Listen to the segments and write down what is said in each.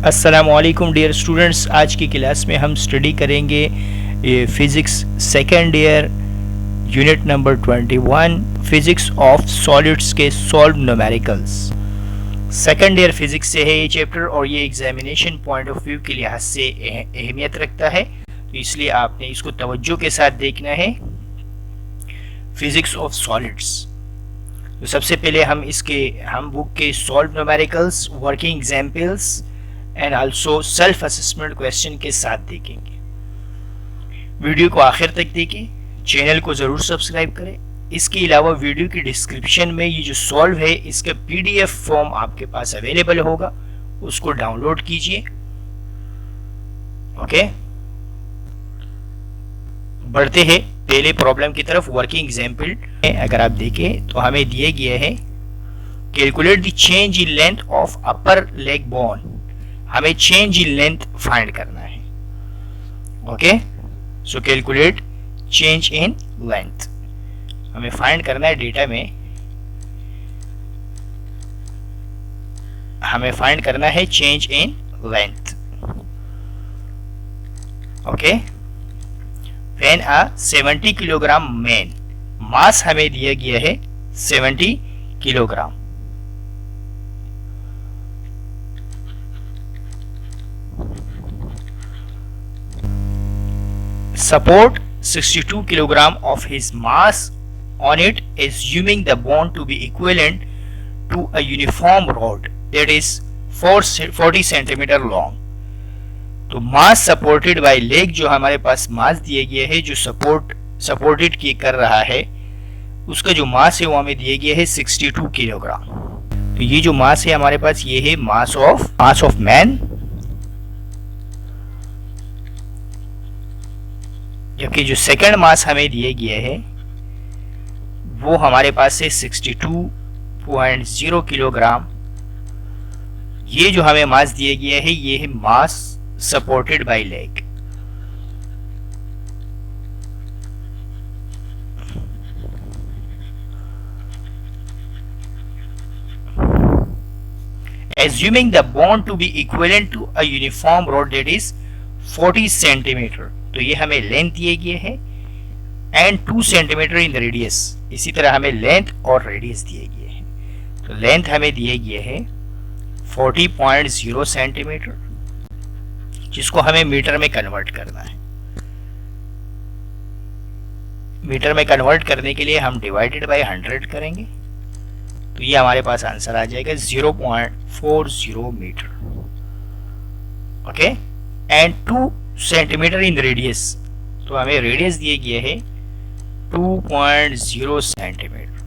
अस्सलामुअलैकुम dear students, आज की क्लास में हम स्टडी करेंगे physics second year unit number 21 physics of solids के solve numericals. Second year physics से है ये चैप्टर और ये एग्जामिनेशन पॉइंट ऑफ व्यू के लिहाज से अहमियत रखता है, तो इसलिए आपने इसको तवज्जो के साथ देखना है। फिज़िक्स ऑफ सॉलिड्स, तो सबसे पहले हम बुक के solve numericals, working examples and also self assessment question के साथ देखेंगे। वीडियो को आखिर तक देखें, चैनल को जरूर सब्सक्राइब करें। इसके अलावा वीडियो की डिस्क्रिप्शन में ये जो सॉल्व है इसका पीडीएफ फॉर्म आपके पास अवेलेबल होगा, उसको डाउनलोड कीजिए। ओके, बढ़ते हैं पहले प्रॉब्लम की तरफ। वर्किंग एग्जाम्पल अगर आप देखें तो हमें दिए गया है calculate the change in length of upper leg bone. हमें चेंज इन लेंथ फाइंड करना है। Okay, so calculate change in length हमें फाइंड करना है। डेटा में हमें फाइंड करना है change in length. Okay, when a 70 kilogram man, mass हमें दिया गया है 70 kilogram. support 62 kilogram of his mass on it, assuming the bone to be equivalent to a uniform rod that is 40 centimeter long। तो मास supported by leg, जो हमारे पास मास दिए गए है, जो सपोर्टेड कर रहा है, उसका जो मास है वो हमें दिए गया है 62 किलोग्राम। तो ये जो मास है हमारे पास, ये है मास ऑफ मैन, जबकि जो सेकंड मास हमें दिए गए है वो हमारे पास है 62.0 किलोग्राम। ये जो हमें मास दिए गया है ये है mass supported by leg. Assuming the bone to be equivalent to a uniform rod that is 40 centimetre, तो ये हमें लेंथ दिए गए है एंड 2 सेंटीमीटर इन रेडियस। इसी तरह हमें लेंथ और रेडियस दिए गए हैं। तो लेंथ हमें दिए गए है 40.0 सेंटीमीटर, जिसको हमें मीटर में कन्वर्ट करना है। मीटर में कन्वर्ट करने के लिए हम डिवाइडेड बाय 100 करेंगे, तो ये हमारे पास आंसर आ जाएगा 0.40 metre. Okay, and 2 centimetre in radius, तो हमें रेडियस दिए गए है 2.0 सेंटीमीटर।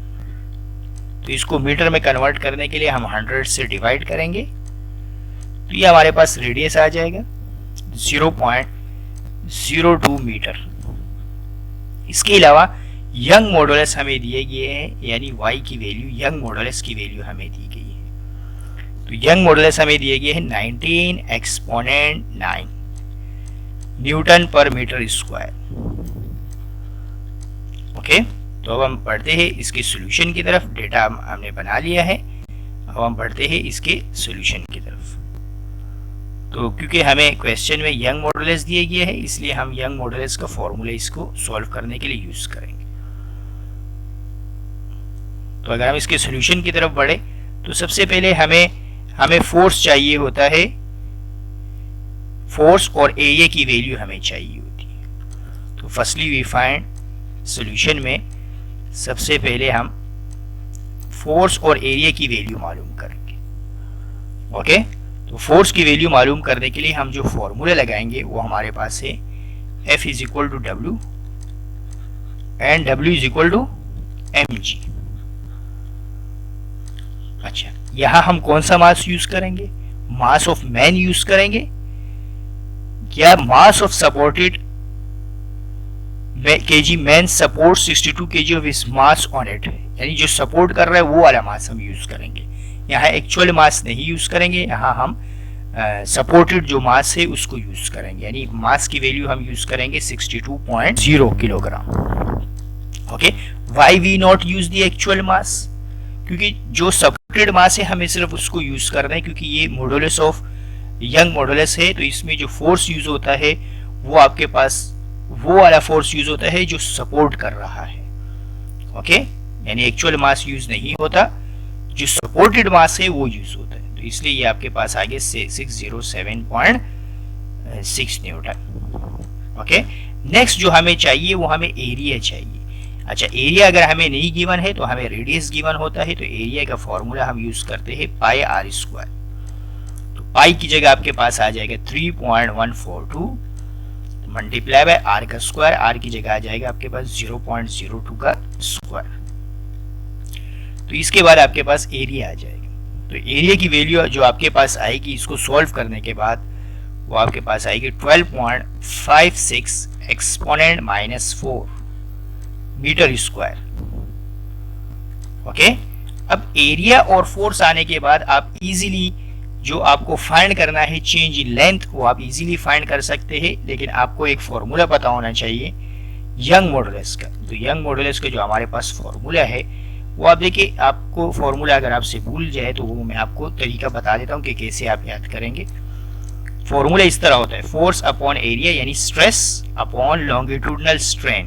तो इसको मीटर में कन्वर्ट करने के लिए हम 100 से डिवाइड करेंगे, तो ये हमारे पास रेडियस आ जाएगा 0.02 मीटर। इसके अलावा यंग मॉडुलस हमें दिए गए हैं, यानी y की वैल्यू, यंग मॉडुलस की वैल्यू हमें दी गई है। तो यंग मॉडुलस हमें दिए गए हैं 19 एक्सपोनेंट 9 न्यूटन पर मीटर स्क्वायर। ओके, तो अब हम बढ़ते हैं इसके सॉल्यूशन की तरफ। डेटा हमने बना लिया है, अब हम बढ़ते हैं इसके सॉल्यूशन की तरफ। तो क्योंकि हमें क्वेश्चन में यंग मॉडुलस दिए गए है, इसलिए हम यंग मॉडुलस का फॉर्मूला इसको सॉल्व करने के लिए यूज करेंगे। तो अगर हम इसके सॉल्यूशन की तरफ बढ़े तो सबसे पहले हमें फोर्स चाहिए होता है, फोर्स और एरिया की वैल्यू हमें चाहिए होती है। तो फर्स्टली वी फाइंड सॉल्यूशन में सबसे पहले हम फोर्स और एरिया की वैल्यू मालूम करेंगे। ओके, तो फोर्स की वैल्यू मालूम करने के लिए हम जो फॉर्मूला लगाएंगे वो हमारे पास है F is equal to W and W is equal to mg। अच्छा, यहां हम कौन सा मास यूज करेंगे? मास ऑफ मैन यूज करेंगे या mass of supported KG man support 62 KG of his mass on it, यानी जो सपोर्ट कर रहा है वो वाला मास हम यूज करेंगे। यहाँ एक्चुअल मास नहीं यूज करेंगे, यहाँ हम सपोर्टेड जो मास है उसको यूज करेंगे, यानी मास की वैल्यू हम यूज करेंगे 62.0 kilogram. Okay, why we not use the actual mass? क्योंकि जो सपोर्टेड मास है हमें सिर्फ उसको यूज करना है, क्योंकि ये मॉडुलस ऑफ यंग मॉडुलस है तो इसमें जो फोर्स यूज होता है वो आपके पास वो वाला फोर्स यूज होता है जो सपोर्ट कर रहा है। ओके, यानी एक्चुअल मास यूज नहीं होता, जो सपोर्टेड मास है वो यूज होता है। तो इसलिए ये आपके पास आ गया 607.6 न्यूटन। ओके, नेक्स्ट जो हमें चाहिए वो हमें एरिया चाहिए। अच्छा, एरिया अगर हमें नहीं गिवन है तो हमें रेडियस गिवन होता है, तो एरिया का फॉर्मूला हम यूज करते हैं पाई आर स्क्वायर। तो पाई की जगह आपके पास आ जाएगा 3.142 मल्टीप्लाई बाय आर का स्क्वायर, आर की जगह आ जाएगा आपके पास 0.02 का स्क्वायर। तो इसके बाद आपके पास एरिया आ जाएगा। तो एरिया की वैल्यू जो आपके पास आएगी इसको सॉल्व करने के बाद वो आपके पास आएगी 12.56 एक्सपोनेंट -4 मीटर स्क्वायर। ओके, अब एरिया और फोर्स आने के बाद आप इजीली जो आपको फाइंड करना है चेंज इन लेंथ वो आप इजीली फाइंड कर सकते हैं, लेकिन आपको एक फॉर्मूला पता होना चाहिए यंग मॉडुलस का। तो यंग मॉडुलस का जो हमारे पास फॉर्मूला है वो आप देखिए, आपको फॉर्मूला अगर आपसे भूल जाए तो वो मैं आपको तरीका बता देता हूँ कि कैसे आप याद करेंगे। फॉर्मूला इस तरह होता है, फोर्स अपॉन एरिया यानी स्ट्रेस अपॉन लॉन्गिट्यूडनल स्ट्रेन।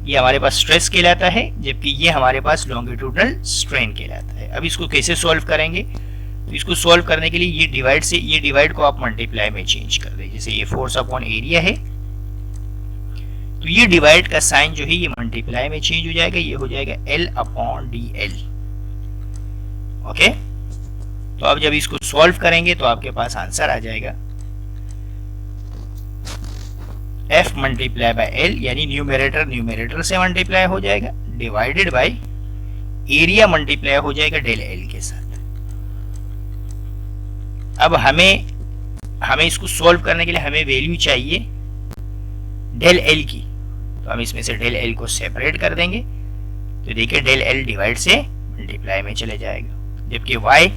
ये हमारे पास स्ट्रेस कहलाता है, जबकि ये हमारे पास लॉन्गिट्यूडनल स्ट्रेन कहलाता है। अब इसको कैसे सॉल्व करेंगे, तो इसको सॉल्व करने के लिए ये डिवाइड को आप मल्टीप्लाई में चेंज कर दें। जैसे ये फोर्स अपॉन एरिया है तो ये डिवाइड का साइन जो है ये मल्टीप्लाई में चेंज हो जाएगा, ये हो जाएगा L अपॉन DL। ओके, तो अब जब इसको सॉल्व करेंगे तो आपके पास आंसर आ जाएगा F मल्टीप्लाई बाय L, यानी न्यूमरेटर से मल्टीप्लाई हो जाएगा, डिवाइडेड बाय एरिया मल्टीप्लाई हो जाएगा डेल L के साथ। अब हमें इसको सॉल्व करने के लिए हमें वैल्यू चाहिए डेल L की, तो हम इसमें से डेल L को सेपरेट कर देंगे। तो देखिए डेल L डिवाइड से मल्टीप्लाई में चले जाएगा, जबकि y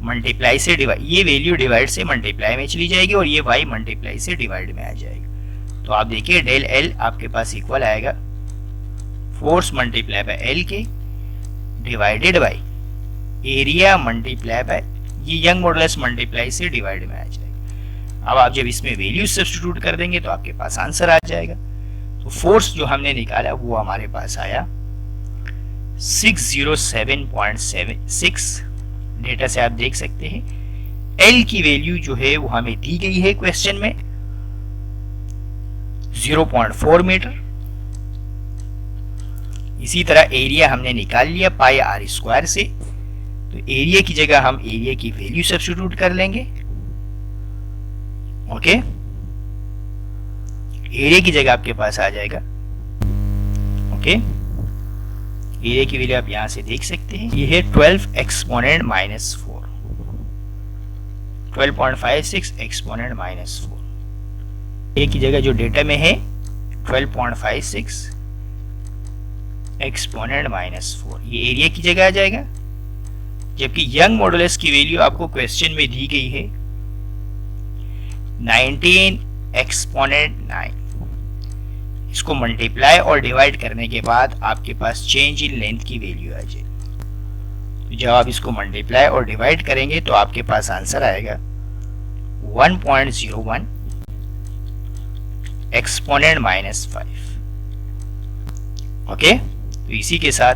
मल्टीप्लाई से ये वैल्यू डिवाइड से मल्टीप्लाई में चली जाएगी और ये y मल्टीप्लाई से डिवाइड में आ जाएगा। तो आप देखिए डेल L आपके पास इक्वल आएगा फोर्स मल्टीप्लाई बाय L के divided by area multiply bye ये यंग मॉडुलस मल्टीप्लाई से डिवाइड में आ जाएगा। अब आप जब इसमें वैल्यू सब्स्टिट्यूट कर देंगे तो आपके पास आंसर आ जाएगा। तो फोर्स जो हमने निकाला वो हमारे पास आया 607.76। डेटा से आप देख सकते हैं L की वैल्यू जो है वो हमें दी गई है क्वेश्चन में 0.4 मीटर। इसी तरह एरिया हमने निकाल लिया पाई आर स्क्वायर से, तो एरिया की जगह हम एरिया की वैल्यू सब्स्टिट्यूट कर लेंगे। ओके, एरिया की जगह आपके पास आ जाएगा, ओके, एरिया की वैल्यू आप यहां से देख सकते हैं, ये है 12 एक्सपोनेंट -4, 12.56 एक्सपोनेंट -4। ए की जगह जो डेटा में है 12.56 एक्सपोनेंट -4 ये एरिया की जगह आ जाएगा, जबकि यंग मॉडुलस की वैल्यू आपको क्वेश्चन में दी गई है 19 एक्सपोनेंट 9। इसको मल्टीप्लाई और डिवाइड करने के बाद आपके पास चेंज इन लेंथ की वैल्यू आ जाएगी। तो जब आप इसको मल्टीप्लाई और डिवाइड करेंगे तो आपके पास आंसर आएगा 1.01 एक्सपोनेंट -5। ओके, तो इसी के साथ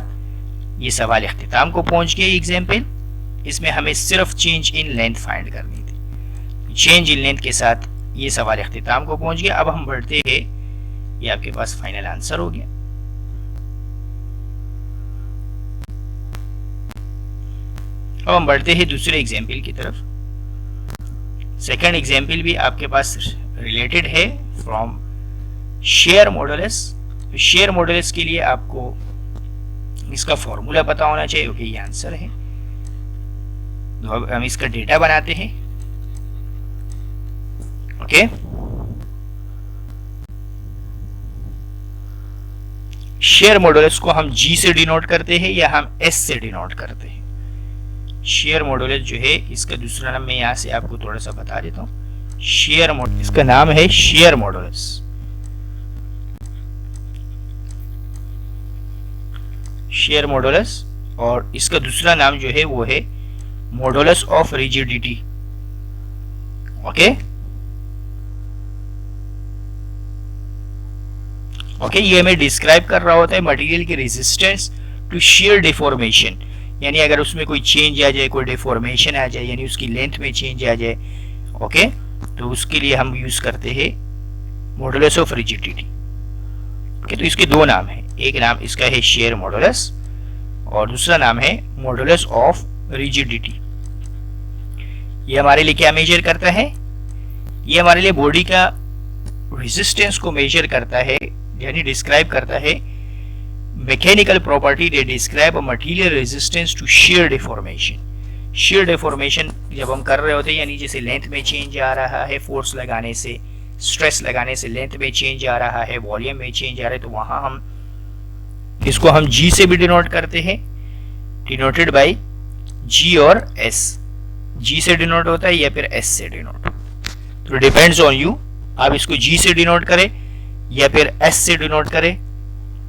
ये सवाल इख्तिताम को पहुंच गया। एग्जाम्पल इसमें हमें सिर्फ चेंज इन लेंथ फाइंड करनी थी। चेंज इन लेंथ के साथ ये सवाल इख्तिताम को पहुंच गया। अब हम बढ़ते हैं, ये आपके पास फाइनल आंसर हो गया। अब हम बढ़ते हैं दूसरे एग्जाम्पल की तरफ। सेकंड एग्जाम्पल भी आपके पास रिलेटेड है from share modulus. Share modulus के लिए आपको इसका फॉर्मूला पता होना चाहिए, क्योंकि ये आंसर है। तो अब हम इसका डेटा बनाते हैं। ओके, शेयर मॉडुलस को हम G से डिनोट करते हैं या हम S से डिनोट करते हैं। शेयर मॉडुलस जो है इसका दूसरा नाम मैं यहां से आपको थोड़ा सा बता देता हूं। शेयर मॉडुलस, इसका नाम है शेयर मॉडुलस। शेयर मॉडुलस, और इसका दूसरा नाम जो है वो है modulus of rigidity. Okay okay, ये हमें डिस्क्राइब कर रहा होता है मटेरियल की रेजिस्टेंस टू शियर डिफॉर्मेशन, यानी अगर उसमें कोई चेंज आ जाए, कोई डिफॉर्मेशन आ जाए, यानी उसकी लेंथ में चेंज आ जाए, ओके, तो उसके लिए हम यूज करते हैं मॉडुलस ऑफ रिजिडिटी। ओके, तो इसके दो नाम है, एक नाम इसका है शेयर मॉडुलस और दूसरा नाम है मॉडुलस ऑफ रिजिडिटी। ये हमारे लिए क्या मेजर करता है? ये हमारे लिए बॉडी का रेजिस्टेंस को मेजर करता है, यानी डिस्क्राइब करता है mechanical property they describe a material resistance to shear deformation. Shear deformation जब हम कर रहे होते हैं, यानी जैसे लेंथ में चेंज आ रहा है, फोर्स लगाने से, स्ट्रेस लगाने से लेंथ में चेंज आ रहा है, वॉल्यूम में चेंज आ रहा है, तो वहां हम इसको हम जी से भी डिनोट करते हैं, डिनोटेड बाय जी और एस। जी से डिनोट होता है या फिर एस से डिनोट, तो डिपेंड्स ऑन यू, आप इसको जी से डिनोट करें या फिर एस से डिनोट करें,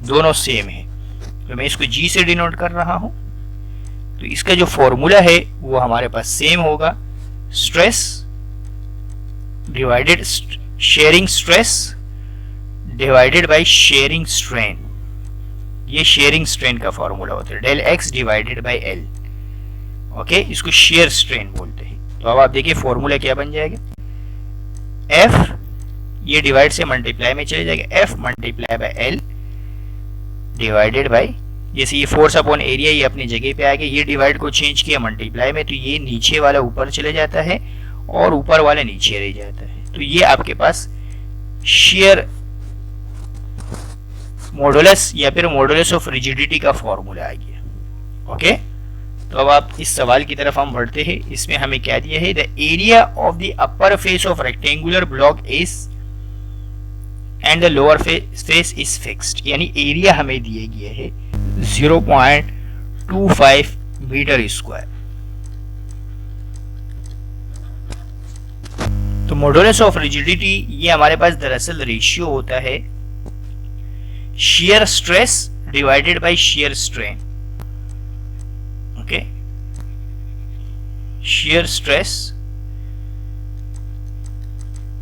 दोनों सेम है। तो मैं इसको जी से डिनोट कर रहा हूं, तो इसका जो फॉर्मूला है वो हमारे पास सेम होगा, stress divided shearing stress divided by shearing strain. ये शेयरिंग स्ट्रेन का फॉर्मूला होता है, del X divided by L. Okay, इसको शेयर स्ट्रेन बोलते हैं। तो अब आप देखिए फॉर्मूला क्या बन जाएगा, एफ, ये डिवाइड से मल्टीप्लाई में चले जाएगा, F multiply by L divided bye, जैसे ये फोर्स अपॉन एरिया ये अपनी जगह पे आ गया, ये डिवाइड को चेंज किया मल्टीप्लाई में, तो ये नीचे वाला ऊपर चले जाता है और ऊपर वाला नीचे रह जाता है। तो ये आपके पास शेयर मॉडुलस या फिर मॉडुलस ऑफ रिजिडिटी का फॉर्मूला आ गया। ओके, तो अब आप इस सवाल की तरफ हम बढ़ते हैं। इसमें हमें क्या दिया है, the area of the upper face of rectangular block is and the lower face is fixed, यानी एरिया हमें दिए गए है 0.25 मीटर स्क्वायर। तो मॉडुलस ऑफ रिजिडिटी ये हमारे पास दरअसल रेशियो होता है shear stress divided bye shear strain. Okay, shear stress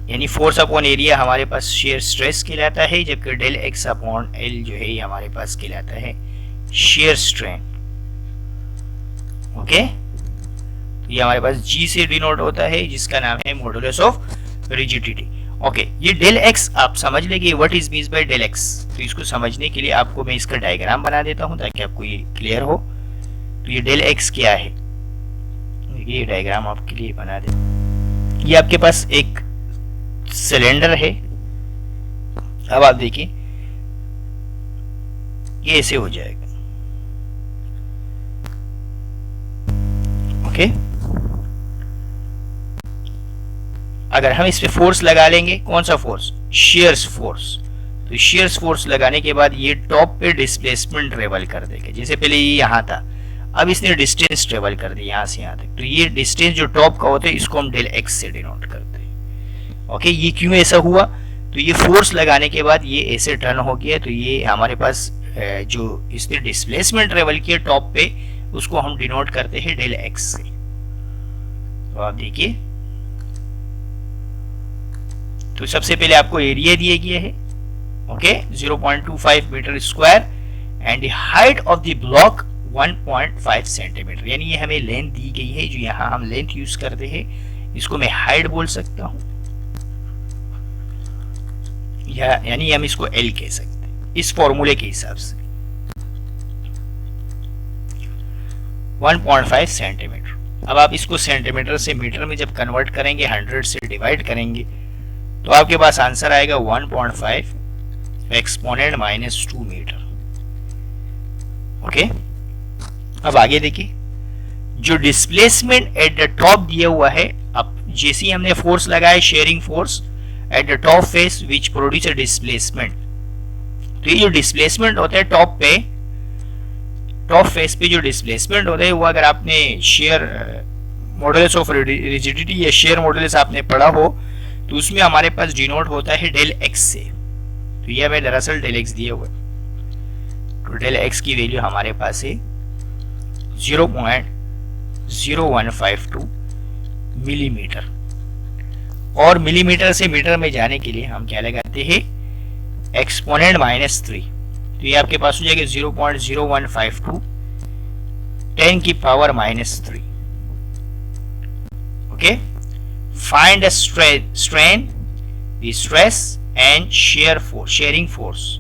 यानी फोर्स अपॉन एरिया हमारे पास शेयर स्ट्रेस कहलाता है, जबकि डेल एक्स अपॉन एल जो है ये हमारे पास कहलाता है शेयर स्ट्रेन। ओके, तो ये हमारे पास जी से डिनोट होता है, जिसका नाम है मॉडुलस ऑफ रिजिडिटी। ओके, ये डेल एक्स आप समझ लेंगे what is means by del X. तो इसको समझने के लिए आपको मैं इसका डायग्राम बना देता हूं ताकि आपको ये क्लियर हो। तो ये डेल एक्स क्या है, ये डायग्राम आपके लिए बना दे। ये आपके पास एक सिलेंडर है, अब आप देखिए ये ऐसे हो जाएगा। ओके, अगर हम इस पे फोर्स लगा लेंगे, कौन सा फोर्स, शियर्स फोर्स, तो शियर्स फोर्स लगाने के बाद ये टॉप पे डिस्प्लेसमेंट ट्रेवल कर देगा। जैसे पहले ये यहां था, अब इसने डिस्टेंस ट्रेवल कर दी यहां से यहां तक, तो ये डिस्टेंस जो टॉप का होता है इसको हम डेल एक्स से डिनोट करते हैं। ओके, ये क्यों ऐसा हुआ, तो ये फोर्स लगाने के बाद ये ऐसे टर्न हो गया, तो ये हमारे पास जो इसने डिस्प्लेसमेंट ट्रेवल किया टॉप पे, उसको हम डिनोट करते हैं डेल एक्स से। तो आप देखिए, तो सबसे पहले आपको एरिया दिए गए है, okay, 0.25 metre square and the height of the block 1.5 centimetre, यानी ये हमें लेंथ दी गई है, जो यहां हम लेंथ यूज करते हैं इसको मैं हाइट बोल सकता हूं, यानी हम इसको एल कह सकते हैं इस फॉर्मूले के हिसाब से। 1.5 सेंटीमीटर। अब आप इसको सेंटीमीटर से मीटर में जब कन्वर्ट करेंगे, 100 से डिवाइड करेंगे, तो आपके पास आंसर आएगा 1.5 एक्सपोनेंट -2 मीटर। ओके, अब आगे देखिए, जो डिस्प्लेसमेंट एट द टॉप दिया हुआ है, अब जैसे ही हमने फोर्स लगाया sharing force at the top face which produce a displacement, तो ये जो डिस्प्लेसमेंट होता है टॉप फेस पे जो डिस्प्लेसमेंट होता है, वो अगर आपने शेयर मॉडुलस ऑफ रिजिडिटी या शेयर मॉडुलस आपने पढ़ा हो, तो उसमें हमारे पास डिनोट होता है डेल एक्स से। तो ये हमें दरअसल डेल एक्स दिया हुआ है, तो डेल एक्स की वैल्यू हमारे पास है 0.0152 मिलीमीटर। और मिलीमीटर से मीटर में जाने के लिए हम क्या लगाते हैं, एक्सपोनेंट -3। तो ये आपके पास हो जाएगा 0.0152 10 की power -3। Okay, find the strain, the stress and sharing force.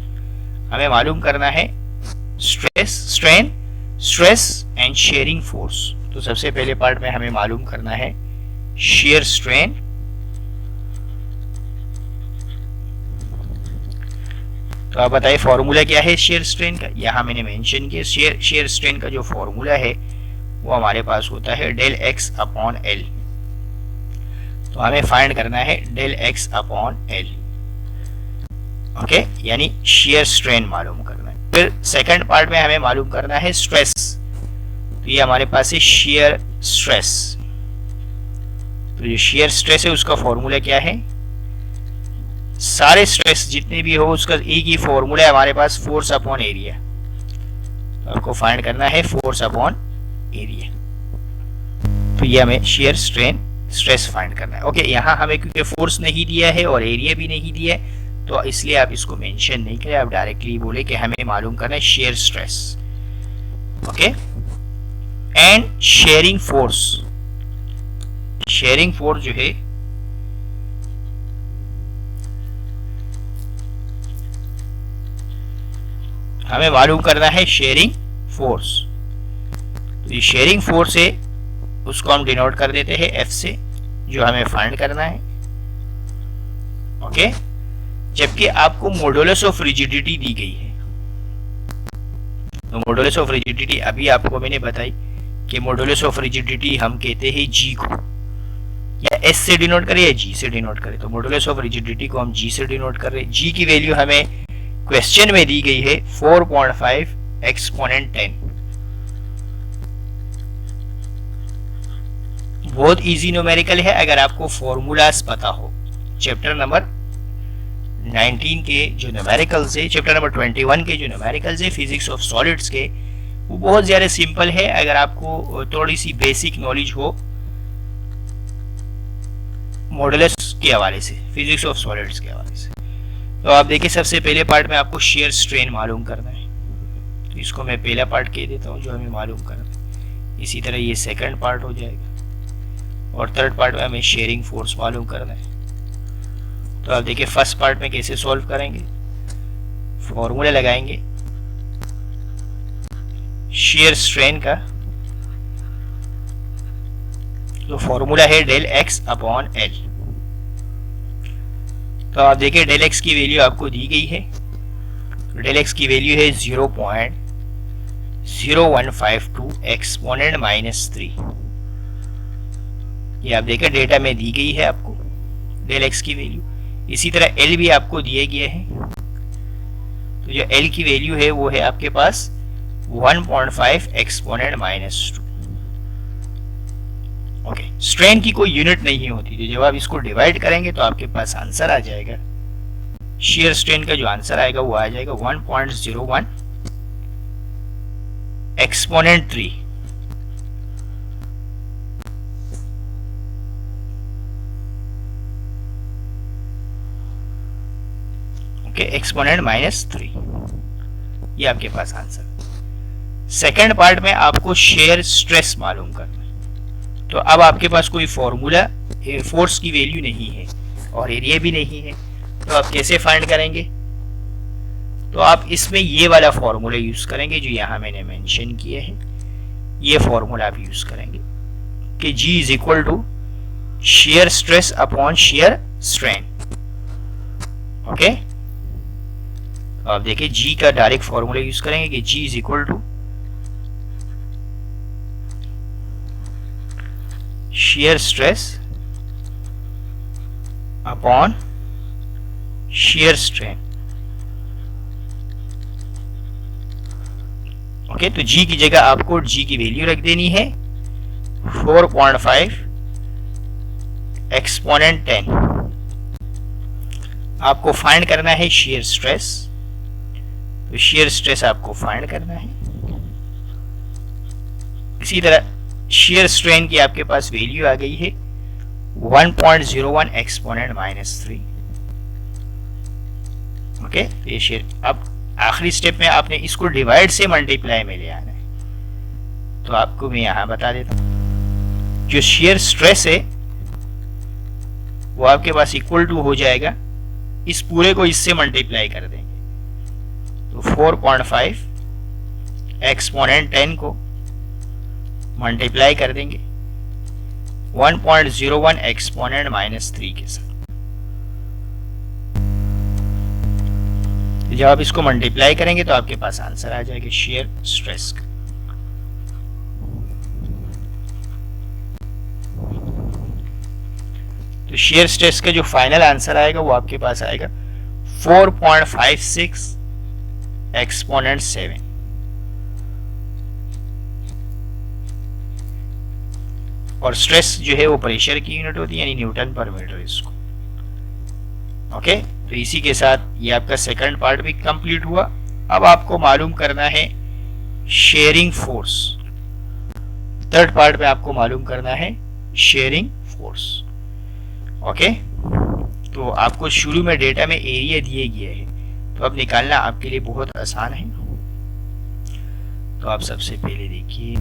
हमें मालूम करना है strain, stress and sharing force. तो सबसे पहले पार्ट में हमें मालूम करना है शेयर स्ट्रेन। तो आप बताइए फॉर्मूला क्या है शेयर स्ट्रेन का। यहां मैंने मेंशन किया शेयर स्ट्रेन का जो फॉर्मूला है वो हमारे पास होता है डेल एक्स अपॉन एल। तो हमें फाइंड करना है del X upon L. Okay, यानी शेयर स्ट्रेन मालूम करना है। फिर सेकंड पार्ट में हमें मालूम करना है स्ट्रेस। तो ये हमारे पास है शेयर स्ट्रेस। तो जो शेयर स्ट्रेस है उसका फॉर्मूला क्या है, सारे स्ट्रेस जितने भी हो उसका एक ही फॉर्मूला है हमारे पास, फोर्स अपॉन एरिया। तो आपको फाइंड करना है फोर्स अपॉन एरिया। तो ये हमें शेयर स्ट्रेस फाइंड करना है। ओके, यहाँ हमें क्योंकि फोर्स नहीं दिया है और एरिया भी नहीं दिया है तो इसलिए आप इसको मेंशन नहीं करें, आप डायरेक्टली बोले कि हमें मालूम करना है shear stress. Okay, and sharing force. Sharing force जो है हमें मालूम करना है शेयरिंग फोर्स। तो ये शेयरिंग फोर्स है उसको हम डिनोट कर देते हैं एफ से, जो हमें फाइंड करना है। ओके, जबकि आपको मॉडुलस ऑफ रिजिडिटी दी गई है। तो मॉडुलस ऑफ रिजिडिटी अभी आपको मैंने बताई कि मॉडुलस ऑफ रिजिडिटी हम कहते हैं जी को, या एस से डिनोट करें या जी से डिनोट करें। तो मॉडुलस ऑफ रिजिडिटी को हम जी से डिनोट कर रहे हैं। जी की वैल्यू हमें क्वेश्चन में दी गई है 4.5 एक्सपोनेंट 10। बहुत इजी न्यूमेरिकल है अगर आपको फॉर्मूलाज पता हो। चैप्टर नंबर 19 के जो न्यूमेरिकल्स है, चैप्टर नंबर 21 के जो न्यूमेरिकल्स है फिजिक्स ऑफ सॉलिड्स के, वो बहुत ज्यादा सिंपल है अगर आपको थोड़ी सी बेसिक नॉलेज हो मॉडुलस के हवाले से, फिजिक्स ऑफ सॉलिड्स के हवाले से। तो आप देखिए सबसे पहले पार्ट में आपको शेयर स्ट्रेन मालूम करना है। तो इसको मैं पहला पार्ट कह देता हूं जो हमें मालूम करना है। इसी तरह ये सेकंड पार्ट हो जाएगा और थर्ड पार्ट में हमें शेयरिंग फोर्स मालूम करना है। तो आप देखिए फर्स्ट पार्ट में कैसे सॉल्व करेंगे, फॉर्मूला लगाएंगे शेयर स्ट्रेन का। तो फॉर्मूला है डेल एक्स अपॉन एल। तो आप देखिए डेल एक्स की वैल्यू आपको दी गई है। तो डेल एक्स की वैल्यू है 0.0152 एक्सपोनेंट -3। ये आप देखिए डेटा में दी गई है आपको डेल एक्स की वैल्यू। इसी तरह एल भी आपको दिया गया है। तो जो एल की वैल्यू है वो है आपके पास 1.5 एक्सपोनेंट -2। ओके, स्ट्रेन की कोई यूनिट नहीं होती, तो जब आप इसको डिवाइड करेंगे तो आपके पास आंसर आ जाएगा। शेयर स्ट्रेन का जो आंसर आएगा वो आ जाएगा 1.01 एक्सपोनेंट 3। ओके, एक्सपोनेंट -3, ये आपके पास आंसर। सेकंड पार्ट में आपको शेयर स्ट्रेस मालूम करना है। तो अब आपके पास कोई फॉर्मूला फोर्स की वैल्यू नहीं है और एरिया भी नहीं है, तो आप कैसे फाइंड करेंगे। तो आप इसमें ये वाला फॉर्मूला यूज करेंगे जो यहां मैंने मेंशन किया है। ये फॉर्मूला आप यूज करेंगे कि G is equal to shear stress upon shear strain. Okay, तो आप देखिए G का डायरेक्ट फॉर्मूला यूज करेंगे कि G is equal to shear stress upon shear strain। Okay, तो G की जगह आपको G की वैल्यू रख देनी है 4.5 एक्सपोनेंट 10। आपको फाइंड करना है shear stress। तो shear stress आपको फाइंड करना है। इसी तरह शेयर स्ट्रेन की आपके पास वैल्यू आ गई है 1.01 एक्सपोनेंट -3। ओके, ये शेयर। अब आखिरी स्टेप में आपने इसको डिवाइड से मल्टीप्लाई में ले आना है। तो आपको मैं यहां बता देता हूं, जो शेयर स्ट्रेस है वो आपके पास इक्वल टू हो जाएगा, इस पूरे को इससे मल्टीप्लाई कर देंगे तो 4.5 एक्सपोनेंट 10 को मल्टीप्लाई कर देंगे 1.01 एक्सपोनेंट -3 के साथ। जब आप इसको मल्टीप्लाई करेंगे तो आपके पास आंसर आ जाएगा शेयर स्ट्रेस का। तो शेयर स्ट्रेस का जो फाइनल आंसर आएगा वो आपके पास आएगा 4.56 एक्सपोनेंट 7। और स्ट्रेस जो है वो प्रेशर की यूनिट होती है, यानी न्यूटन पर मीटर इसको। ओके, तो इसी के साथ ये आपका सेकंड पार्ट भी कंप्लीट हुआ। अब आपको मालूम करना है शेयरिंग फोर्स। थर्ड पार्ट में आपको मालूम करना है शेयरिंग फोर्स। ओके, तो आपको शुरू में डेटा में एरिया दिए गए हैं, तो अब निकालना आपके लिए बहुत आसान है। तो आप सबसे पहले देखिए,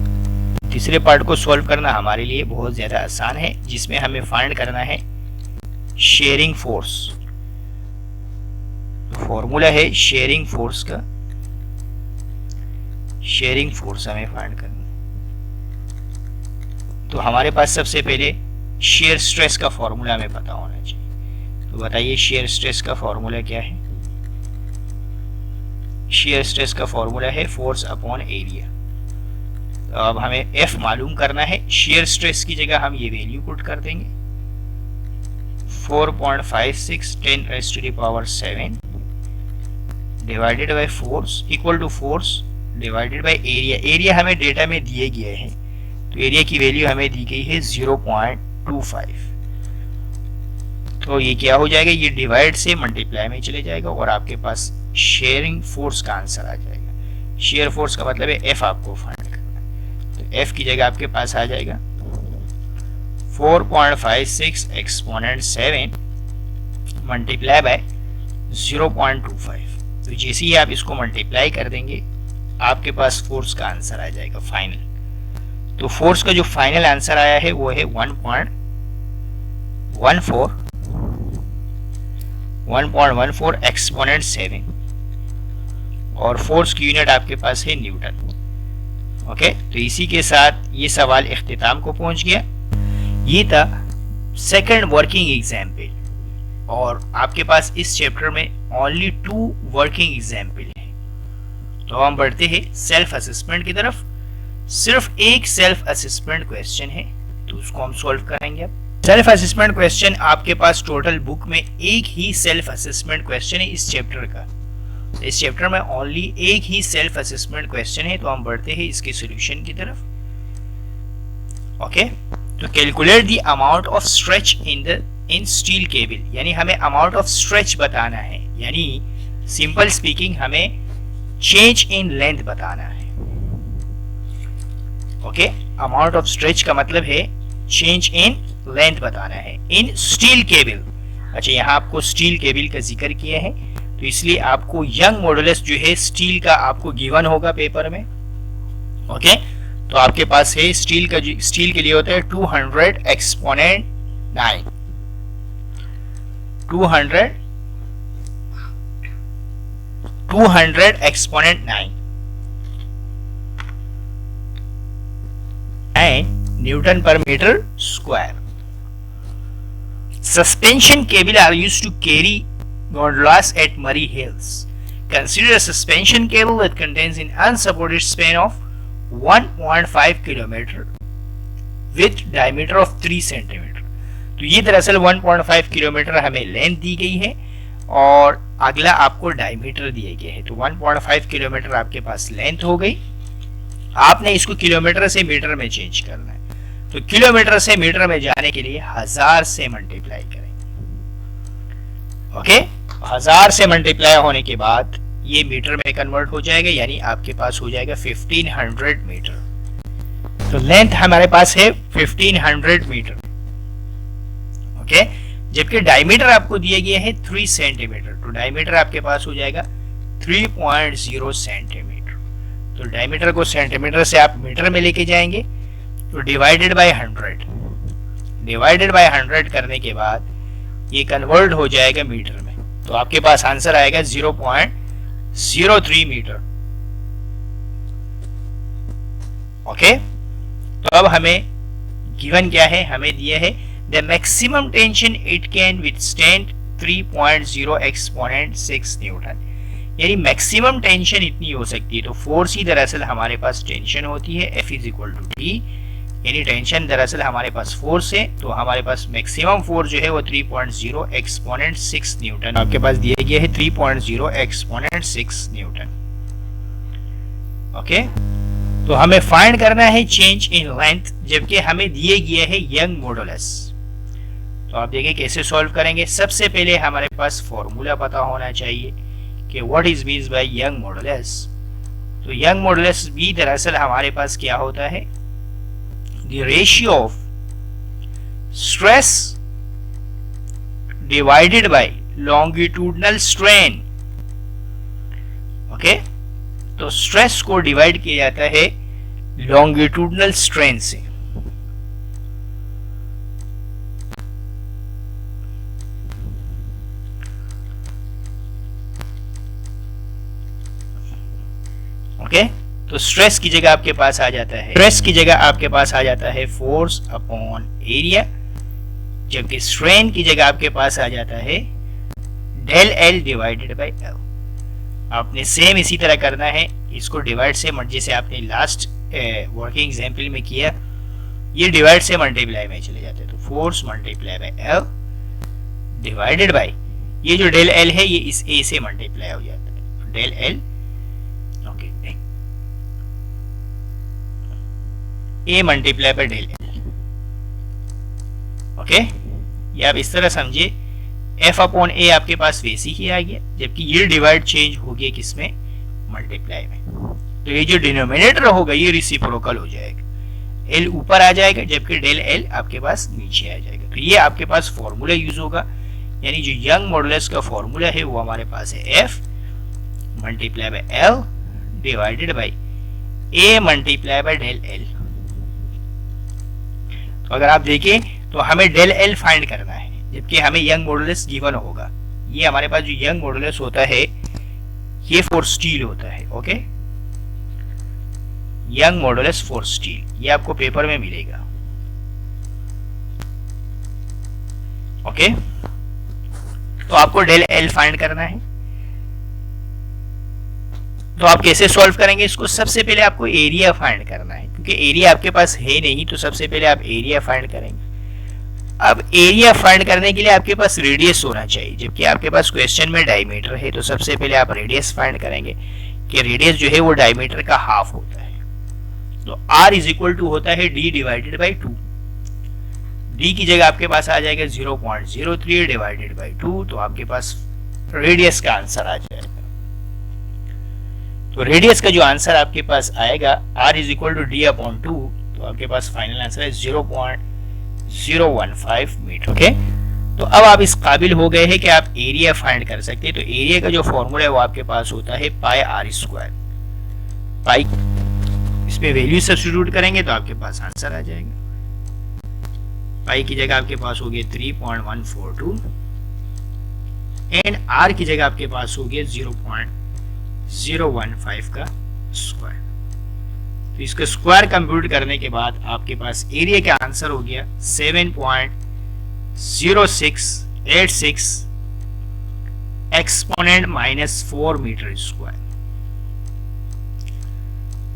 तीसरे पार्ट को सॉल्व करना हमारे लिए बहुत ज्यादा आसान है, जिसमें हमें फाइंड करना है शेयरिंग फोर्स। फॉर्मूला है शेयरिंग फोर्स का, शेयरिंग फोर्स हमें फाइंड करना। तो हमारे पास सबसे पहले शेयर स्ट्रेस का फॉर्मूला हमें पता होना चाहिए। तो बताइए शेयर स्ट्रेस का फॉर्मूला क्या है? शेयर स्ट्रेस का फॉर्मूला है फोर्स अपॉन एरिया। तो अब हमें F मालूम करना है। शेयर स्ट्रेस की जगह हम ये वैल्यू पुट कर देंगे 4.56 10⁻⁷ divided by force equal to force divided by area. Area हमें डेटा में दिए गए हैं, तो एरिया की वैल्यू हमें दी गई है 0.25। तो ये क्या हो जाएगा, ये डिवाइड से मल्टीप्लाई में चले जाएगा और आपके पास शेयरिंग फोर्स का आंसर आ जाएगा। शेयर फोर्स का मतलब है F आपको फाइंड करना है। तो F की जगह आपके पास आ जाएगा 4.56 एक्सपोनेंट 7 मल्टीप्लाई बाय 0.25। तो जैसे ही आप इसको मल्टीप्लाई कर देंगे आपके पास फोर्स का आंसर आ जाएगा फाइनल। तो फोर्स का जो फाइनल आंसर आया है वो है 1.14 एक्सपोनेंट 7 और फोर्स की यूनिट आपके पास है न्यूटन। ओके, तो इसी के साथ ये सवाल इख्तिताम को पहुंच गया। ये था सेकंड वर्किंग एग्जाम्पल और आपके पास इस चैप्टर में ओनली 2 वर्किंग एग्जाम्पल है। तो हम बढ़ते हैं सेल्फ असेसमेंट की तरफ। सिर्फ एक सेल्फ असेसमेंट क्वेश्चन है, तो उसको हम सॉल्व करेंगे। अब सेल्फ असेसमेंट क्वेश्चन आपके पास टोटल बुक में एक ही सेल्फ असेसमेंट क्वेश्चन है इस चैप्टर का। इस चैप्टर में ओनली एक ही सेल्फ असेसमेंट क्वेश्चन है, तो हम बढ़ते हैं इसके सॉल्यूशन की तरफ। ओके, तो calculate the amount of stretch in steel cable, यानी हमें अमाउंट ऑफ स्ट्रेच बताना है, यानी सिंपल स्पीकिंग हमें चेंज इन लेंथ बताना है। ओके, अमाउंट ऑफ स्ट्रेच का मतलब है चेंज इन लेंथ बताना है इन स्टील केबल। अच्छा, यहाँ आपको स्टील केबल का जिक्र किया है, तो इसलिए आपको यंग मॉडुलस जो है स्टील का आपको गिवन होगा पेपर में। ओके, तो आपके पास है स्टील का, जो स्टील के लिए होता है 200 exponent 9 200 exponent 9 and Newton per meter square. Suspension cable are used to carry gondolas at Murray Hills. Consider a suspension cable that contains an unsupported span of 1.5 kilometer with diameter of 3 centimeter. तो ये दरअसल 1.5 kilometre हमें length दी गई है और अगला आपको diameter दिए गए हैं। तो 1.5 किलोमीटर आपके पास लेंथ हो गई। आपने इसको किलोमीटर से मीटर में चेंज करना है, तो किलोमीटर से मीटर में जाने के लिए 1000 से मल्टीप्लाई करेंगे। ओके, 1000 से मल्टीप्लाई होने के बाद ये मीटर में कन्वर्ट हो जाएगा, यानी आपके पास हो जाएगा 1500 मीटर। तो लेंथ हमारे पास है 1500 मीटर। ओके। जबकि डायमीटर आपको दिया गया है 3 सेंटीमीटर, तो डायमीटर आपके पास हो जाएगा 3.0 सेंटीमीटर। तो डायमीटर को सेंटीमीटर से आप मीटर में लेके जाएंगे, तो डिवाइडेड बाय 100, डिवाइडेड बाय 100 करने के बाद ये कन्वर्ट हो जाएगा मीटर में, तो आपके पास आंसर आएगा 0.03 मीटर। ओके। तो अब हमें गिवन क्या है, हमें दिया है the maximum tension it can withstand 3.0 exponent 6 Newton, यानी मैक्सिमम टेंशन इतनी हो सकती है। तो फोर्स ही दरअसल हमारे पास टेंशन होती है, F is equal to T, यानी टेंशन दरअसल हमारे पास फोर्स है, तो हमारे पास मैक्सिमम फोर्स जो है वो 3.0 एक्सपोनेंट 6 न्यूटन आपके पास दिया गया है, 3.0 एक्सपोनेंट 6 न्यूटन। ओके। तो हमें फाइंड करना है चेंज इन लेंथ, जबकि हमें दिए गया है यंग मॉडुलस। तो आप देखिए कैसे सॉल्व करेंगे। सबसे पहले हमारे पास फॉर्मूला पता होना चाहिए कि what is means bye young modulus. तो यंग मॉडुलस भी दरअसल हमारे पास क्या होता है, the ratio of stress divided by longitudinal strain। Okay. तो स्ट्रेस को डिवाइड किया जाता है लॉन्गिट्यूडनल स्ट्रेन से। ओके। तो स्ट्रेस की जगह आपके पास आ जाता है, स्ट्रेस की जगह आपके पास आ जाता है फोर्स अपॉन एरिया, जबकि स्ट्रेन की जगह आपके पास आ जाता है del L divided by L. आपने सेम इसी तरह करना है, इसको डिवाइड से जैसे आपने लास्ट वर्किंग एग्जांपल में किया, ये डिवाइड से मल्टीप्लाई में चले जाते हैं। तो force multiply by L divided bye ये जो डेल एल है ये इस ए से मल्टीप्लाई हो जाता है, तो del L A multiply by del L. Okay. ये आप इस तरह समझिए, एफ अपॉन ए आपके पास वैसी ही आ गया, जबकि ये डिवाइड चेंज हो गया किसमें, मल्टीप्लाई में। तो ये जो डिनोमिनेटर होगा ये रेसिप्रोकल हो जाएगा, एल ऊपर आ जाएगा जबकि डेल एल आपके पास नीचे आ जाएगा। तो ये आपके पास फॉर्मूला यूज होगा, यानी जो यंग मॉडुलस का फॉर्मूला है वो हमारे पास है F multiply by L divided by A multiply by del L. तो अगर आप देखें तो हमें डेल एल फाइंड करना है, जबकि हमें यंग मॉडुलस गिवन होगा। ये हमारे पास जो यंग मॉडुलस होता है ये फॉर स्टील होता है। Okay. Young modulus for steel, ये आपको पेपर में मिलेगा। ओके। तो आपको डेल एल फाइंड करना है। तो आप कैसे सॉल्व करेंगे इसको, सबसे पहले आपको एरिया फाइंड करना है, क्योंकि एरिया आपके पास है नहीं, तो सबसे पहले आप एरिया फाइंड करेंगे। अब एरिया फाइंड करने के लिए आपके पास रेडियस होना चाहिए, जबकि आपके पास क्वेश्चन में डायमीटर है, तो सबसे पहले आप रेडियस फाइंड करेंगे कि रेडियस जो है वो डायमीटर का हाफ होता है। तो r इज इक्वल टू होता है d डिवाइडेड बाई 2। d की जगह आपके पास आ जाएगा 0.03 डिवाइडेड बाई 2, तो आपके पास रेडियस का आंसर आ जाएगा। तो रेडियस का जो आंसर आपके पास आएगा r is equal to d upon 2, तो आपके पास फाइनल आंसर है 0.015 मीटर। ओके। तो अब आप इस काबिल हो गए हैं कि आप एरिया फाइंड कर सकते हैं। तो एरिया का जो फॉर्मूला है वो आपके पास होता है पाई आर स्क्वायर। पाई इसमें वैल्यू सब्स्टिट्यूट करेंगे तो आपके पास आंसर आ जाएगा। पाई की जगह आपके पास हो गया 3.142 एंड आर की जगह आपके पास हो गया 0.015 का स्क्वायर। तो इसका स्क्वायर कंप्यूट करने के बाद आपके पास एरिया का आंसर हो गया 7.0686 एक्सपोनेंट -4 मीटर स्क्वायर।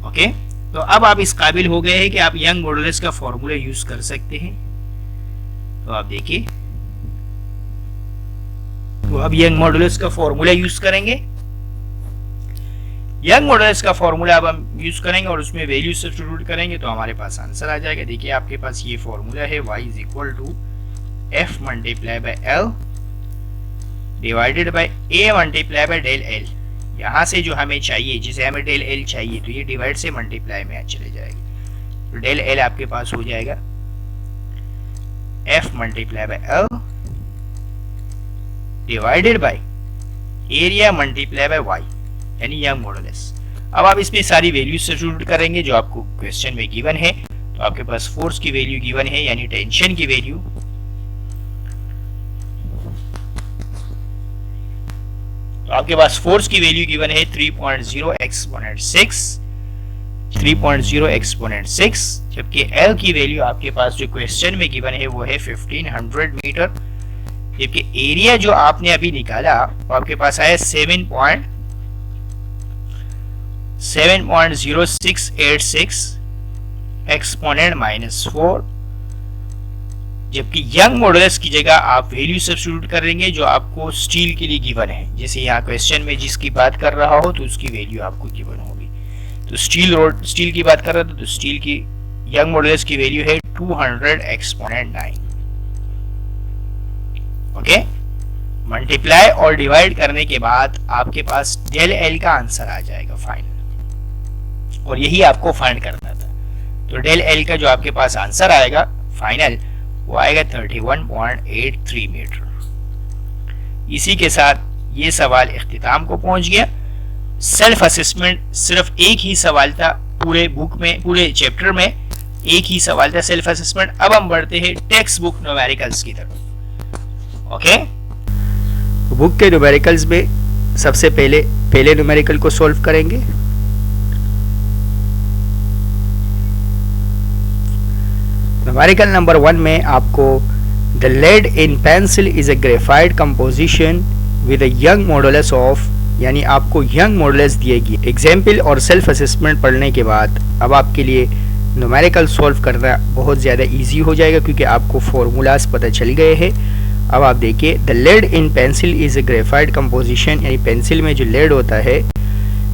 ओके। तो अब आप इस काबिल हो गए हैं कि आप यंग मॉडुलस का फॉर्मूला यूज कर सकते हैं। तो आप देखिए, तो अब यंग मॉडुलस का फॉर्मूला यूज करेंगे। यंग मॉडुलस का फॉर्मूला अब हम यूज करेंगे और उसमें वैल्यू सब्स्टिट्यूट करेंगे तो हमारे पास आंसर आ जाएगा। देखिए आपके पास ये फॉर्मूला है y is equal to f multiply by l divided by a multiply by del l। यहाँ से जो हमें चाहिए, जिसे हमें डेल l चाहिए, तो ये डिवाइड से मल्टीप्लाई में चले जाएगी। तो डेल l आपके पास हो जाएगा F multiply by L divided by area multiply by Y, यानी यंग मॉडुलस। अब आप इसमें सारी वैल्यूज सब्स्टिट्यूट करेंगे जो आपको क्वेश्चन में गिवन है। तो आपके पास फोर्स की वैल्यू गिवन है, यानी टेंशन की वैल्यू, तो आपके पास फोर्स की वैल्यू गिवन है 3.0 एक्सपोनेंट 6, 3.0 एक्सपोनेंट 6, जबकि एल की वैल्यू आपके पास जो क्वेश्चन में गिवन है वो है 1500 मीटर, जबकि एरिया जो आपने अभी निकाला वो आपके पास आया 7.0686 एक्सपोनेंट -4, जबकि यंग मॉडुलस की जगह आप वैल्यू सब्स्टिट्यूट करेंगे जो आपको स्टील के लिए गिवन है। जैसे यहाँ क्वेश्चन में जिसकी बात कर रहा हो तो उसकी वैल्यू आपको गिवन होगी। तो स्टील की बात कर रहा था तो स्टील की यंग मॉडुलस की वैल्यू है 200 एक्सपोनेंट 9। ओके, मल्टीप्लाई और डिवाइड करने के बाद आपके पास डेल एल का आंसर आ जाएगा फाइनल, और यही आपको फाइंड करना था। तो डेल एल का जो आपके पास आंसर आएगा फाइनल वो आएगा 31.83 मीटर। इसी के साथ ये सवाल इख्तिताम को पहुंच गया। सेल्फ असेसमेंट सिर्फ एक ही सवाल था पूरे बुक में, पूरे चैप्टर में एक ही सवाल था सेल्फ असेसमेंट। अब हम बढ़ते हैं टेक्स्ट बुक न्यूमेरिकल्स की तरफ। ओके, बुक के न्यूमेरिकल्स में सबसे पहले न्यूमेरिकल को सॉल्व करेंगे। न्यूमेरिकल नंबर 1 में आपको the lead in pencil is a graphite composition with a Young modulus of, यानी आपको यंग मॉडुलस दिएगी। एग्जाम्पल और सेल्फ असेसमेंट पढ़ने के बाद अब आपके लिए न्यूमेरिकल सॉल्व करना बहुत ज़्यादा इजी हो जाएगा क्योंकि आपको फॉर्मूलाज पता चल गए हैं। अब आप देखिए, the lead in pencil is a graphite composition, यानी पेंसिल में जो लेड होता है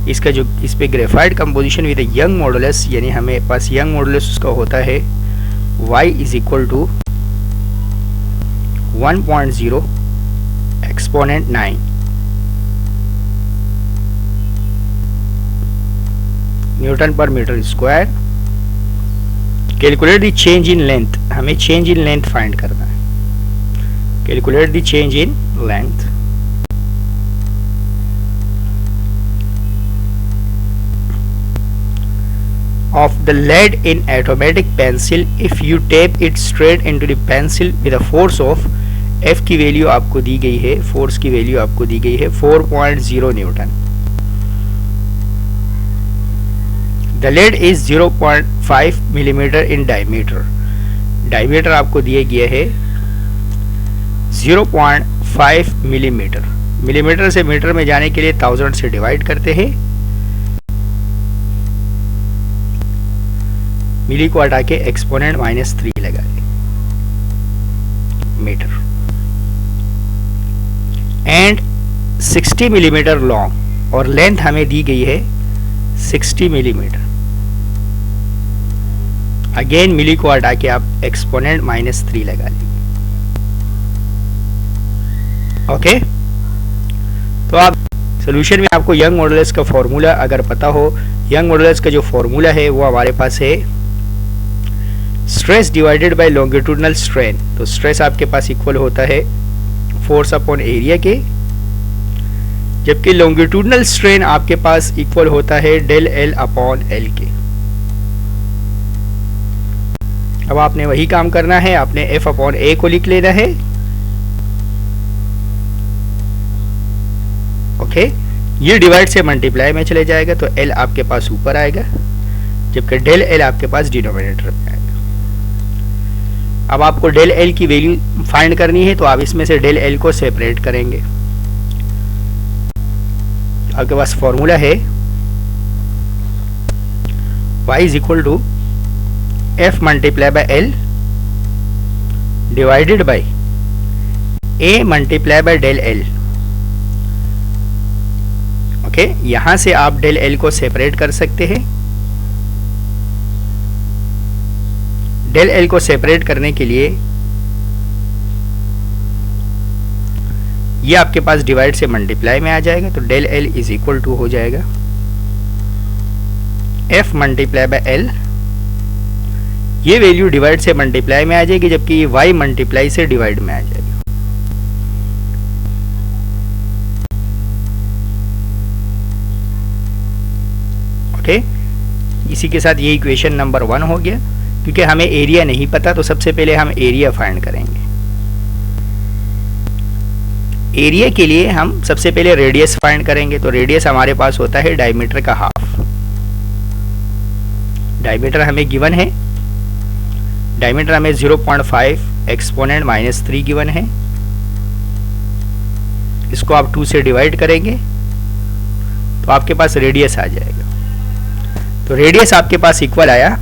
इसका जो इस पे graphite composition with a Young modulus, यानी हमें पास यंग मॉडुलस उसका होता है y is equal to 1.0 exponent 9। Newton पर metre square. Calculate the change in length, हमें चेंज इन लेंथ फाइंड करना है। Calculate the change in length. of the lead in automatic pencil if you tap it straight into the pencil with a force of, F की value आपको दी गई है, force की value आपको दी गई है 4.0 Newton. The lead is 0.5 millimetre in diameter, diameter आपको दिए गया है 0.5 मिलीमीटर। मिलीमीटर से मीटर में जाने के लिए 1000 से डिवाइड करते हैं, मिली को हटा के एक्सपोनेंट -3 लगा दें मीटर। एंड 60 मिलीमीटर लॉन्ग, और लेंथ हमें दी गई है 60 मिलीमीटर। अगेन मिली को हटा के आप एक्सपोनेंट -3 लगा लेंगे। ओके, तो आप सोल्यूशन में आपको यंग मॉडुलस का फॉर्मूला अगर पता हो, यंग मॉडुलस का जो फॉर्मूला है वो हमारे पास है stress divided by longitudinal strain. तो स्ट्रेस आपके पास इक्वल होता है फोर्स अपॉन एरिया के, जबकि लॉन्गिट्यूडनल स्ट्रेन आपके पास इक्वल होता है डेल एल अपॉन एल के। अब आपने वही काम करना है, आपने एफ अपॉन ए को लिख लेना है। ओके, ये डिवाइड से मल्टीप्लाई में चले जाएगा तो एल आपके पास ऊपर आएगा, जबकि डेल एल आपके पास डिनोमिनेटर में आएगा। अब आपको डेल एल की वैल्यू फाइंड करनी है, तो आप इसमें से डेल एल को सेपरेट करेंगे। आपके पास फॉर्मूला है y is equal to F multiply by L divided by A multiply by del L. Okay, यहां से आप डेल एल को सेपरेट कर सकते हैं। डेल एल को सेपरेट करने के लिए ये आपके पास डिवाइड से मल्टीप्लाई में आ जाएगा, तो del L is equal to हो जाएगा एफ मल्टीप्लाई बाय एल। ये वैल्यू डिवाइड से मल्टीप्लाई में आ जाएगी, जबकि ये y मल्टीप्लाई से डिवाइड में आ जाएगी। ओके, इसी के साथ ये इक्वेशन नंबर 1 हो गया। क्योंकि हमें एरिया नहीं पता तो सबसे पहले हम एरिया फाइंड करेंगे। एरिया के लिए हम सबसे पहले रेडियस फाइंड करेंगे। तो रेडियस हमारे पास होता है डायमीटर का हाफ। डायमीटर हमें गिवन है, डायमीटर हमें 0.5 एक्सपोनेंट -3 गिवन है। इसको आप 2 से डिवाइड करेंगे तो आपके पास रेडियस आ जाएगा। तो रेडियस आपके पास इक्वल आया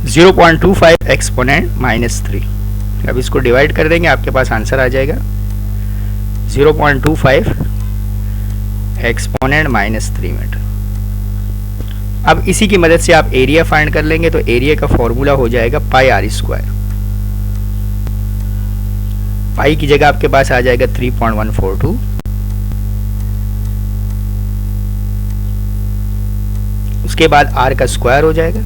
0.25 एक्सपोनेंट -3। अब इसको डिवाइड कर देंगे, आपके पास आंसर आ जाएगा 0.25 एक्सपोनेंट -3 मीटर। अब इसी की मदद से आप एरिया फाइंड कर लेंगे। तो एरिया का फॉर्मूला हो जाएगा पाई आर स्क्वायर। पाई की जगह आपके पास आ जाएगा 3.142। उसके बाद आर का स्क्वायर हो जाएगा।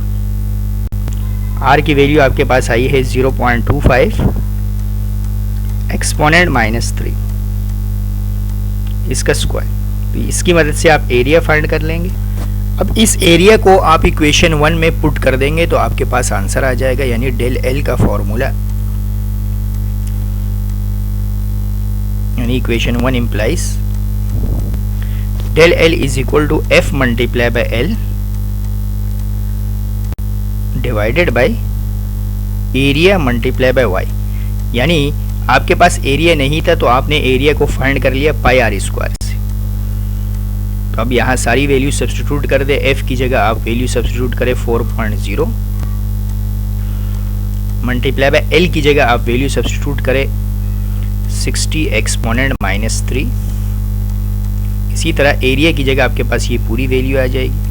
आर की वैल्यू आपके पास आई है 0.25 एक्सपोनेंट -3, इसका स्क्वायर। तो इसकी मदद से आप एरिया फाइंड कर लेंगे। अब इस एरिया को आप इक्वेशन 1 में पुट कर देंगे तो आपके पास आंसर आ जाएगा, यानी डेल एल का फॉर्मूला, यानी equation 1 implies del L is equal to F multiply by L divided by area multiply by Y. यानी आपके पास एरिया नहीं था तो आपने एरिया को फाइंड कर लिया पाई आर स्क्वायर से। तो अब यहाँ सारी वैल्यू सब्स्टिट्यूट कर दे। एफ की जगह आप वैल्यू सब्स्टिट्यूट करें 4.0, मल्टीप्लाई बाय एल की जगह आप वैल्यू सब्स्टिट्यूट करें 60 एक्सपोनेंट -3। इसी तरह एरिया की जगह आपके पास ये पूरी वैल्यू आ जाएगी।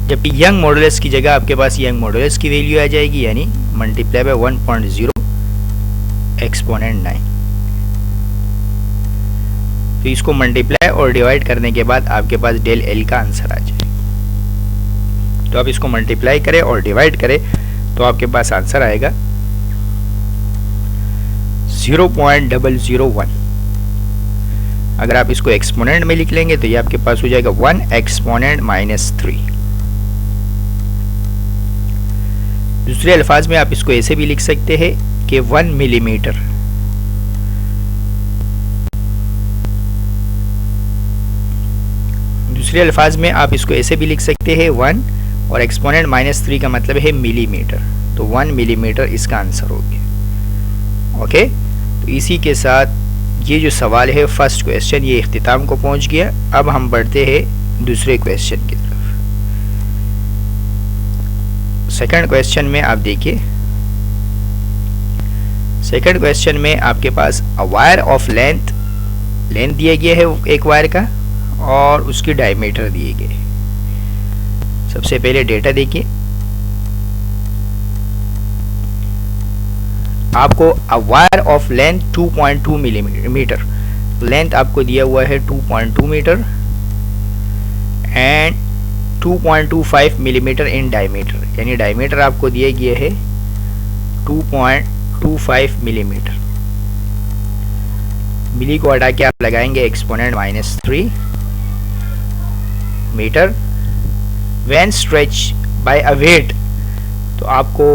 जबकि यंग मॉडुलस की जगह आपके पास यंग मॉडुलस की वैल्यू आ जाएगी, यानी मल्टीप्लाई बाय 1.0 एक्सपोनेंट 9। तो इसको मल्टीप्लाई और डिवाइड करने के बाद आपके पास डेल एल का आंसर आ जाए। तो आप इसको मल्टीप्लाई करें और डिवाइड करें तो आपके पास आंसर आएगा 0.001। अगर आप इसको एक्सपोनेंट में लिख लेंगे तो ये आपके पास हो जाएगा 1 एक्सपोनेंट -3। दूसरे अल्फाज में आप इसको ऐसे भी लिख सकते हैं कि 1 मिलीमीटर। दूसरे अल्फाज में आप इसको ऐसे भी लिख सकते हैं 1 और एक्सपोनेंट -3 का मतलब है मिलीमीटर। तो 1 मिलीमीटर इसका आंसर हो गया। ओके, तो इसी के साथ ये जो सवाल है फर्स्ट क्वेश्चन ये इख्तिताम को पहुंच गया। अब हम बढ़ते हैं दूसरे क्वेश्चन की तरफ। सेकंड क्वेश्चन में आप देखिए, सेकंड क्वेश्चन में आपके पास अ वायर ऑफ लेंथ दिया गया है एक वायर का और उसकी डायमीटर दिए गए। सबसे पहले डेटा देखिए, आपको a wire of length 2.2 millimetre, length आपको दिया हुआ है 2.2 metre and 2.25 millimetre in diameter, यानी डायमीटर आपको दिया गया है 2.25 मिलीमीटर। मिली को हटा के आप लगाएंगे exponent -3 metre. When stretch by a weight, तो आपको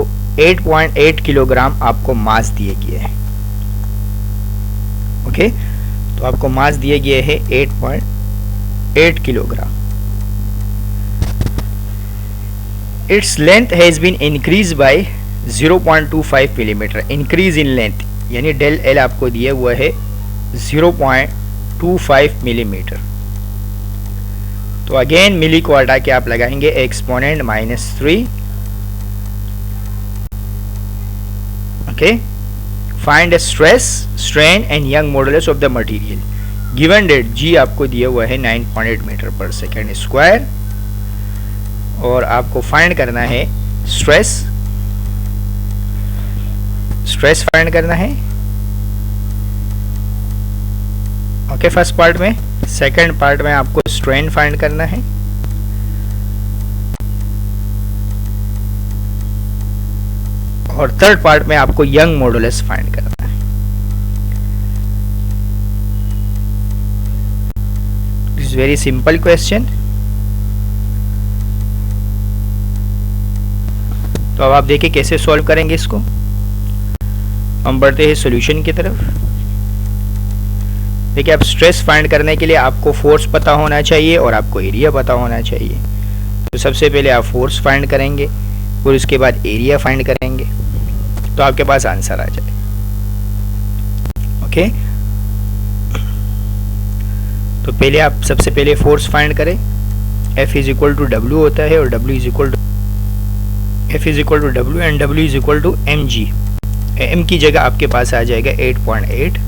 8.8 किलोग्राम आपको मास दिया गया है। ओके, तो आपको मास दिया गया है 8.8 kilogram. Its length has been increased by 0.25 millimetre. Increase in length यानी डेल एल आपको दिया हुआ है 0.25 मिलीमीटर। तो अगेन मिली को हटा के आप लगाएंगे exponent -3। Okay, find stress, strain and Young modulus of the material. Given डेट जी आपको दिया हुआ है 9.8 मीटर पर सेकेंड स्क्वायर और आपको फाइंड करना है स्ट्रेस स्ट्रेस फाइंड करना है। ओके, फर्स्ट पार्ट में। सेकंड पार्ट में आपको स्ट्रेन फाइंड करना है। और थर्ड पार्ट में आपको यंग मॉडुलस फाइंड करना है। This is very simple question. तो अब आप देखिए कैसे सॉल्व करेंगे इसको। हम बढ़ते हैं सॉल्यूशन की तरफ। देखिए, अब स्ट्रेस फाइंड करने के लिए आपको फोर्स पता होना चाहिए और आपको एरिया पता होना चाहिए। तो सबसे पहले आप फोर्स फाइंड करेंगे और उसके बाद एरिया फाइंड करेंगे, तो आपके पास आंसर आ जाए। ओके, तो पहले आप सबसे पहले फोर्स फाइंड करें। F is equal to W होता है और W is equal to F is equal to W and W is equal to mg। m की जगह आपके पास आ जाएगा 8.8,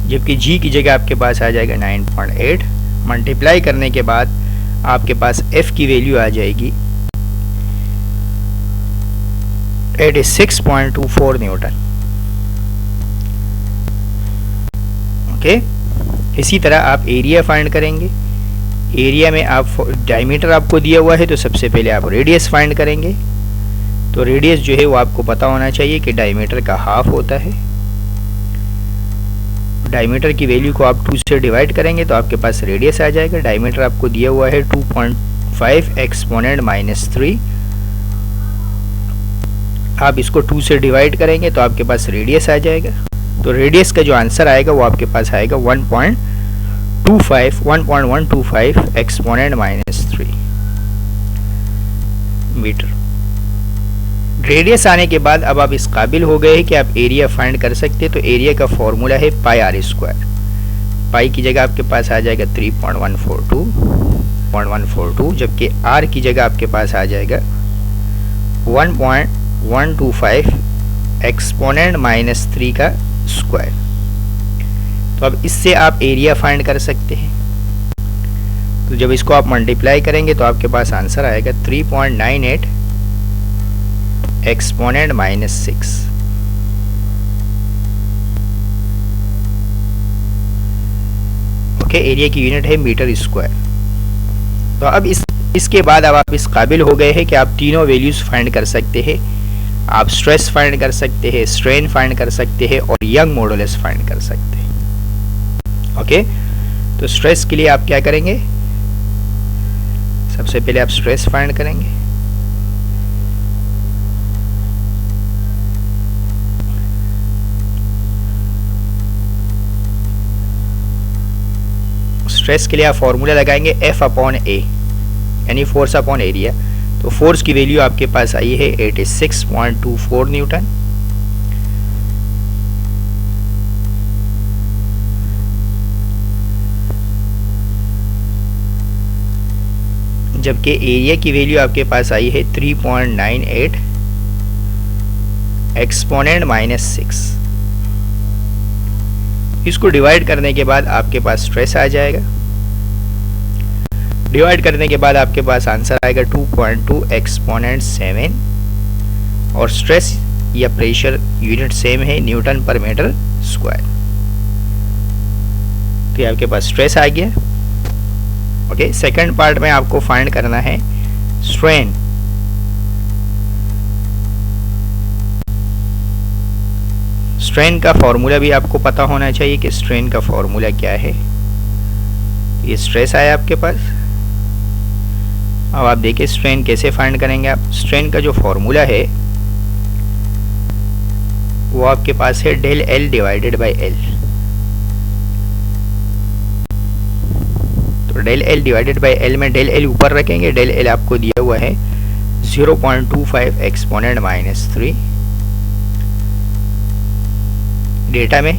जबकि g की जगह आपके पास आ जाएगा 9.8। मल्टीप्लाई करने के बाद आपके पास F की वैल्यू आ जाएगी 86.24 न्यूटन। ओके, इसी तरह आप एरिया फाइंड करेंगे। एरिया में आप डायमीटर आपको दिया हुआ है, तो सबसे पहले आप रेडियस फाइंड करेंगे। तो रेडियस जो है वो आपको पता होना चाहिए कि डायमीटर का हाफ होता है। डायमीटर की वैल्यू को आप 2 से डिवाइड करेंगे तो आपके पास रेडियस आ जाएगा। डायमीटर आपको दिया हुआ है 2.5 एक्सपोनेंट -3। आप इसको 2 से डिवाइड करेंगे तो आपके पास रेडियस आ जाएगा। तो रेडियस का जो आंसर आएगा वो आपके पास आएगा 1.125 एक्सपोनेंट -3 मीटर। रेडियस आने के बाद अब आप इस काबिल हो गए हैं कि आप एरिया फाइंड कर सकते हैं। तो एरिया का फॉर्मूला है पाई आर स्क्वायर। पाई की जगह आपके पास आ जाएगा 3.142, जबकि आर की जगह आपके पास आ जाएगा 1.125 एक्सपोनेंट -3 का स्क्वायर। तो अब इससे आप एरिया फाइंड कर सकते हैं। तो जब इसको आप मल्टीप्लाई करेंगे तो आपके पास आंसर आएगा 3.98 एक्सपोनेंट -6। ओके, एरिया की यूनिट है मीटर स्क्वायर। तो अब इसके बाद अब आप इस काबिल हो गए हैं कि आप तीनों वैल्यूज फाइंड कर सकते हैं। आप स्ट्रेस फाइंड कर सकते हैं, स्ट्रेन फाइंड कर सकते हैं और यंग मॉडुलस फाइंड कर सकते हैं। ओके, तो स्ट्रेस के लिए आप क्या करेंगे? सबसे पहले आप स्ट्रेस फाइंड करेंगे। स्ट्रेस के लिए आप फॉर्मूला लगाएंगे F अपॉन A, यानी फोर्स अपॉन एरिया। तो फोर्स की वैल्यू आपके पास आई है 86.24 न्यूटन। जबकि एरिया की वैल्यू आपके पास आई है 3.98 एक्सपोनेंट -6। इसको डिवाइड करने के बाद आपके पास स्ट्रेस आ जाएगा। डिवाइड करने के बाद आपके पास आंसर आएगा 2.2 एक्सपोनेंट 7 और स्ट्रेस या प्रेशर यूनिट सेम है, न्यूटन पर मीटर स्क्वायर। तो ये आपके पास स्ट्रेस आ गया। ओके, सेकंड पार्ट में आपको फाइंड करना है स्ट्रेन। स्ट्रेन का फॉर्मूला भी आपको पता होना चाहिए कि स्ट्रेन का फॉर्मूला क्या है। ये स्ट्रेस आया आपके पास। अब आप देखिए स्ट्रेन कैसे फाइंड करेंगे आप। स्ट्रेन का जो फॉर्मूला है वो आपके पास है del L divided by L। तो del L divided by L में डेल L ऊपर रखेंगे। डेल L आपको दिया हुआ है 0.25 एक्सपोनेंट -3 डेटा में,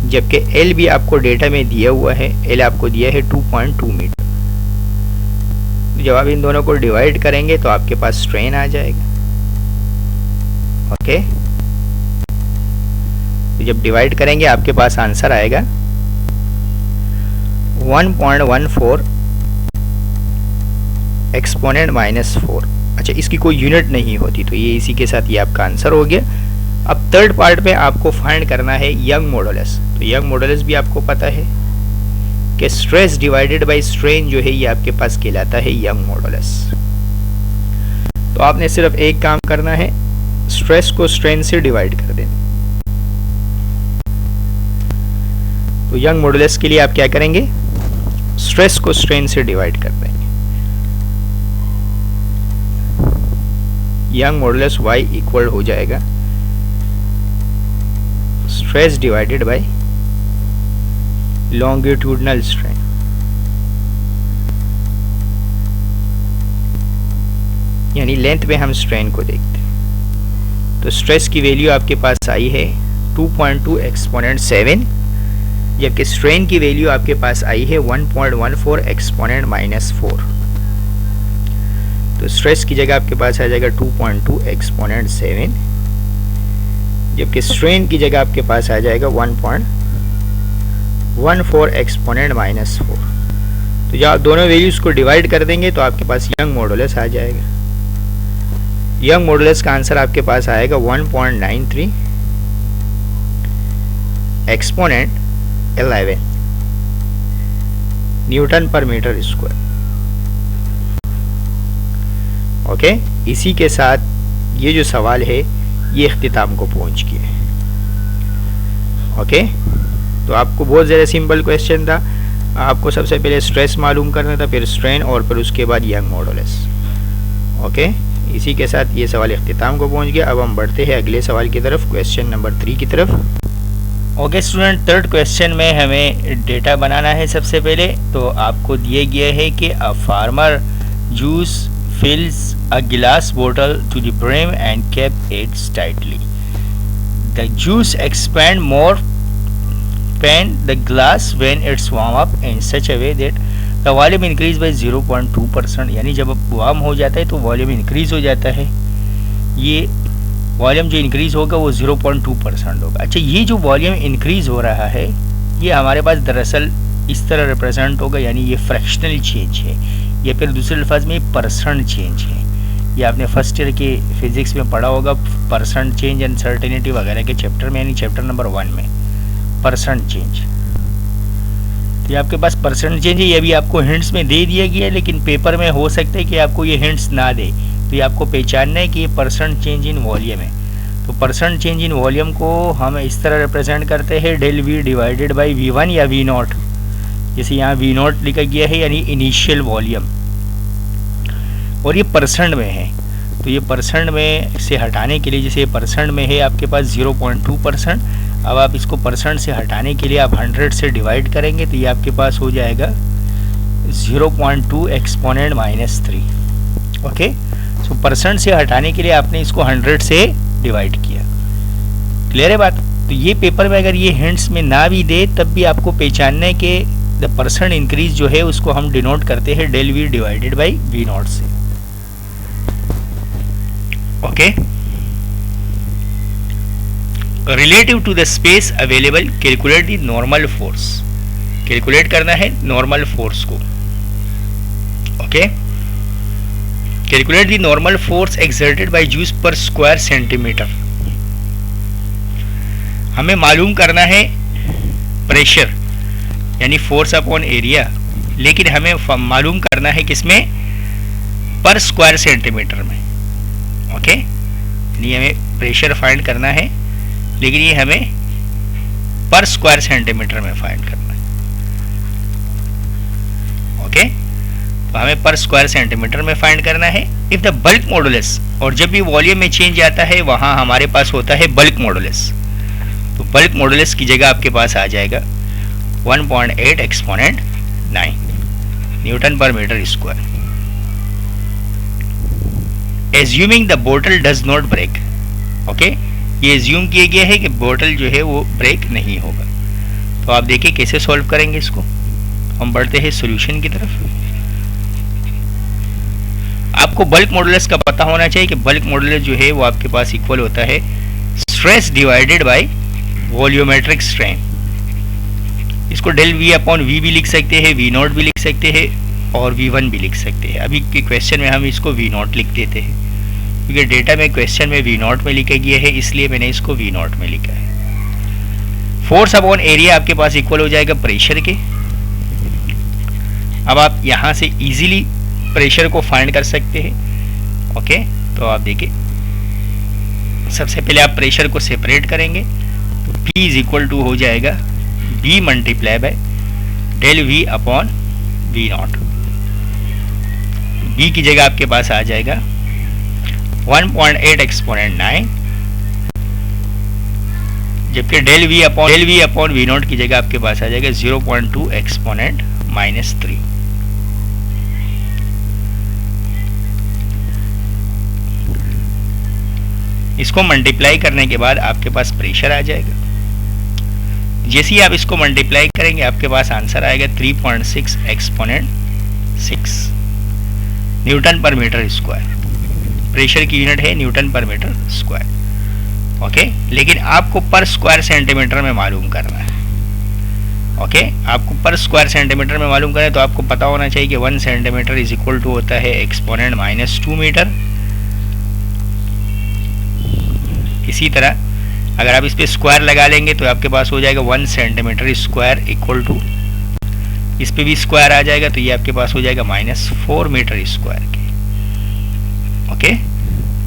जबकि L भी आपको डेटा में दिया हुआ है। L आपको दिया है 2.2 मीटर। जब आप इन दोनों को डिवाइड करेंगे तो आपके पास स्ट्रेन आ जाएगा। ओके, तो जब डिवाइड करेंगे आपके पास आंसर आएगा 1.14 एक्सपोनेंट -4। अच्छा, इसकी कोई यूनिट नहीं होती, तो ये इसी के साथ ये आपका आंसर हो गया। अब थर्ड पार्ट में आपको फाइंड करना है यंग मॉडुलस। तो यंग मॉडुलस भी आपको पता है कि स्ट्रेस डिवाइडेड बाय स्ट्रेन जो है ये आपके पास कहलाता है यंग मॉडुलस। तो आपने सिर्फ एक काम करना है, स्ट्रेस को स्ट्रेन से डिवाइड कर देना। तो यंग मॉडुलस के लिए आप क्या करेंगे, स्ट्रेस को स्ट्रेन से डिवाइड कर देंगे। यंग मॉडुलस y इक्वल हो जाएगा stress divided by longitudinal strain. यानी लेंथ में हम स्ट्रेन को देखते हैं। तो स्ट्रेस की वैल्यू आपके पास आई है 2.2 एक्सपोनेंट 7, जबकि स्ट्रेन की वैल्यू आपके पास आई है 1.14 एक्सपोनेंट -4। तो स्ट्रेस की जगह आपके पास आ जाएगा 2.2 एक्सपोनेंट 7, जबकि स्ट्रेन की जगह आपके पास आ जाएगा 1.14 एक्सपोनेंट -4। तो जब आप दोनों वैल्यूज को डिवाइड कर देंगे तो आपके पास यंग मॉडुलस आ जाएगा। यंग मॉडुलस का आंसर आपके पास आएगा 1.93 एक्सपोनेंट 11 न्यूटन पर मीटर स्क्वायर। ओके, इसी के साथ ये जो सवाल है ये इख्तिताम को पहुंच गया है। ओके, तो आपको बहुत ज़्यादा सिंपल क्वेश्चन था। आपको सबसे पहले स्ट्रेस मालूम करना था, फिर स्ट्रेन, और फिर उसके बाद यंग मॉडुलस। ओके, इसी के साथ ये सवाल इख्तिताम को पहुंच गया। अब हम बढ़ते हैं अगले सवाल की तरफ, क्वेश्चन नंबर 3 की तरफ। ओके स्टूडेंट, थर्ड क्वेश्चन में हमें डेटा बनाना है। सबसे पहले तो आपको दिए गए है कि a farmer juice fills a glass bottle to the brim and kept it tightly. The juice expand more than the glass when it's warm up in such a way that the volume increase by 0.2%। यानी जब warm हो जाता है तो volume increase हो जाता है। ये वॉल्यूम जो इंक्रीज होगा वो 0.2% होगा। अच्छा, ये जो वॉल्यूम इंक्रीज हो रहा है ये हमारे पास दरअसल इस तरह रिप्रेजेंट होगा, यानी ये फ्रैक्शनल चेंज है, या फिर दूसरे अल्फाज में परसेंट चेंज है। ये आपने फर्स्ट ईयर के फिजिक्स में पढ़ा होगा, परसेंट चेंज अनसर्टेनिटी वगैरह के चैप्टर में, यानी चैप्टर नंबर 1 में परसेंट चेंज। तो ये आपके पास परसेंट चेंज है, ये भी आपको हिंट्स में दे दिया गया है, लेकिन पेपर में हो सकता है कि आपको ये हिंट्स ना दे। तो ये आपको पहचानना है कि ये परसेंट चेंज इन वॉल्यूम है। तो परसेंट चेंज इन वॉल्यूम को हम इस तरह रिप्रेजेंट करते हैं del we divided by V1 या V0। जैसे यहाँ V0 लिखा गया है, यानी इनिशियल वॉल्यूम, और ये परसेंट में है। तो ये परसेंट में से हटाने के लिए, जैसे ये परसेंट में है आपके पास 0.2%, अब आप इसको परसेंट से हटाने के लिए आप 100 से डिवाइड करेंगे तो ये आपके पास हो जाएगा 0.2 एक्सपोनेंट -3। ओके, सो परसेंट से हटाने के लिए आपने इसको 100 से डिवाइड किया। क्लियर है बात? तो ये पेपर में अगर ये हिंट्स में ना भी दे तब भी आपको पहचानना है कि द परसेंट इंक्रीज जो है उसको हम डिनोट करते हैं del we divided by V0 से। Okay, relative to the space available calculate the normal force. Calculate करना है नॉर्मल फोर्स को। Okay, calculate the normal force exerted by juice पर स्क्वायर सेंटीमीटर। हमें मालूम करना है प्रेशर यानी फोर्स अपॉन एरिया, लेकिन हमें मालूम करना है किसमें, पर स्क्वायर सेंटीमीटर में। ओके, यानी हमें प्रेशर फाइंड करना है, लेकिन ये हमें पर स्क्वायर सेंटीमीटर में फाइंड करना है। ओके, तो हमें पर स्क्वायर सेंटीमीटर में फाइंड करना है। इफ द बल्क मॉडुलस, और जब भी वॉल्यूम में चेंज आता है वहां हमारे पास होता है बल्क मॉडुलस। तो बल्क मॉडुलस की जगह आपके पास आ जाएगा 1.8 एक्सपोनेंट 9 न्यूटन पर मीटर स्क्वायर। एज्यूमिंग द बोतल डज नॉट ब्रेक। ओके, ये एज्यूम किया गया है कि बोतल जो है वो ब्रेक नहीं होगा। तो आप देखिए कैसे सॉल्व करेंगे इसको। हम बढ़ते हैं सॉल्यूशन की तरफ। आपको बल्क मॉडुलस का पता होना चाहिए कि बल्क मॉडुलस जो है वो आपके पास इक्वल होता है stress divided bye volumetric strain. इसको डेल वी अपॉन वी भी लिख सकते हैं, V0 भी लिख सकते हैं, और V1 भी लिख सकते हैं। अभी के क्वेश्चन में हम इसको V0 लिख देते हैं, क्योंकि डेटा में क्वेश्चन में V0 में लिखा गया है, इसलिए मैंने इसको V0 में लिखा है। फोर्स अपॉन एरिया आपके पास इक्वल हो जाएगा प्रेशर के। अब आप यहाँ से इजीली प्रेशर को फाइंड कर सकते हैं। ओके, तो आप देखिए, सबसे पहले आप प्रेशर को सेपरेट करेंगे, तो P इज इक्वल टू हो जाएगा B multiply by del V upon V0। B की जगह आपके पास आ जाएगा 1.8 एक्सपोनेंट 9, जबकि डेल V अपॉन V0 की जगह आपके पास आ जाएगा 0.2 एक्सपोनेंट -3। इसको मल्टीप्लाई करने के बाद आपके पास प्रेशर आ जाएगा। जैसे ही आप इसको मल्टीप्लाई करेंगे आपके पास आंसर आएगा 3.6 एक्सपोनेंट 6 न्यूटन पर मीटर स्क्वायर। प्रेशर की यूनिट है न्यूटन पर मीटर स्क्वायर। ओके, लेकिन आपको पर स्क्वायर सेंटीमीटर में मालूम करना है। ओके, आपको पर स्क्वायर सेंटीमीटर में मालूम करना है, तो आपको पता होना चाहिए कि 1 सेंटीमीटर इज इक्वल टू होता है एक्सपोनेंट -2 मीटर। इसी तरह अगर आप इस पे स्क्वायर लगा लेंगे तो आपके पास हो जाएगा 1 सेंटीमीटर स्क्वायर इक्वल टू, इस पे भी स्क्वायर आ जाएगा, तो ये आपके पास हो जाएगा -4 मीटर स्क्वायर के। ओके,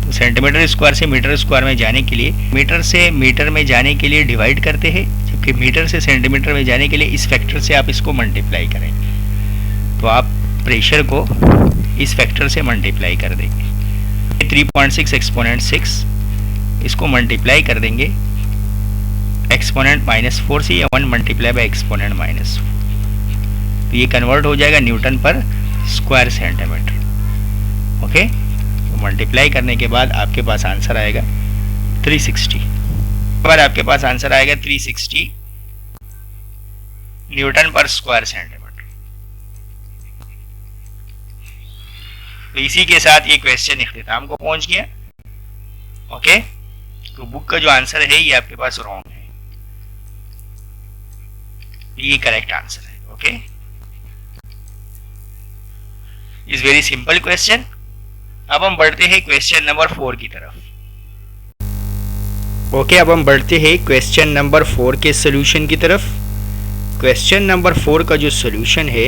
तो सेंटीमीटर स्क्वायर से मीटर स्क्वायर में जाने के लिए मीटर से मीटर में जाने के लिए डिवाइड करते हैं, जबकि मीटर से सेंटीमीटर में जाने के लिए इस फैक्टर से आप इसको मल्टीप्लाई करेंगे, तो आप प्रेशर को इस फैक्टर से मल्टीप्लाई कर देंगे। 3.6 एक्सपोनेंट 6 इसको मल्टीप्लाई कर देंगे एक्सपोनेंट -4 से, या 1 मल्टीप्लाई बाय एक्सपोनेंट -4, तो ये कन्वर्ट हो जाएगा न्यूटन पर स्क्वायर सेंटीमीटर। ओके, तो मल्टीप्लाई करने के बाद आपके पास आंसर आएगा 360। बाद आपके पास आंसर आएगा 360 न्यूटन पर स्क्वायर सेंटीमीटर। तो इसी के साथ ये क्वेश्चन इख्तिताम को पहुंच गया। ओके, तो बुक का जो आंसर है ये आपके पास रॉन्ग है, ये करेक्ट आंसर है। Okay, is very simple question. अब हम बढ़ते हैं क्वेश्चन नंबर 4 की तरफ। ओके, अब हम बढ़ते हैं क्वेश्चन नंबर 4 के सोल्यूशन की तरफ। क्वेश्चन नंबर 4 का जो सोल्यूशन है,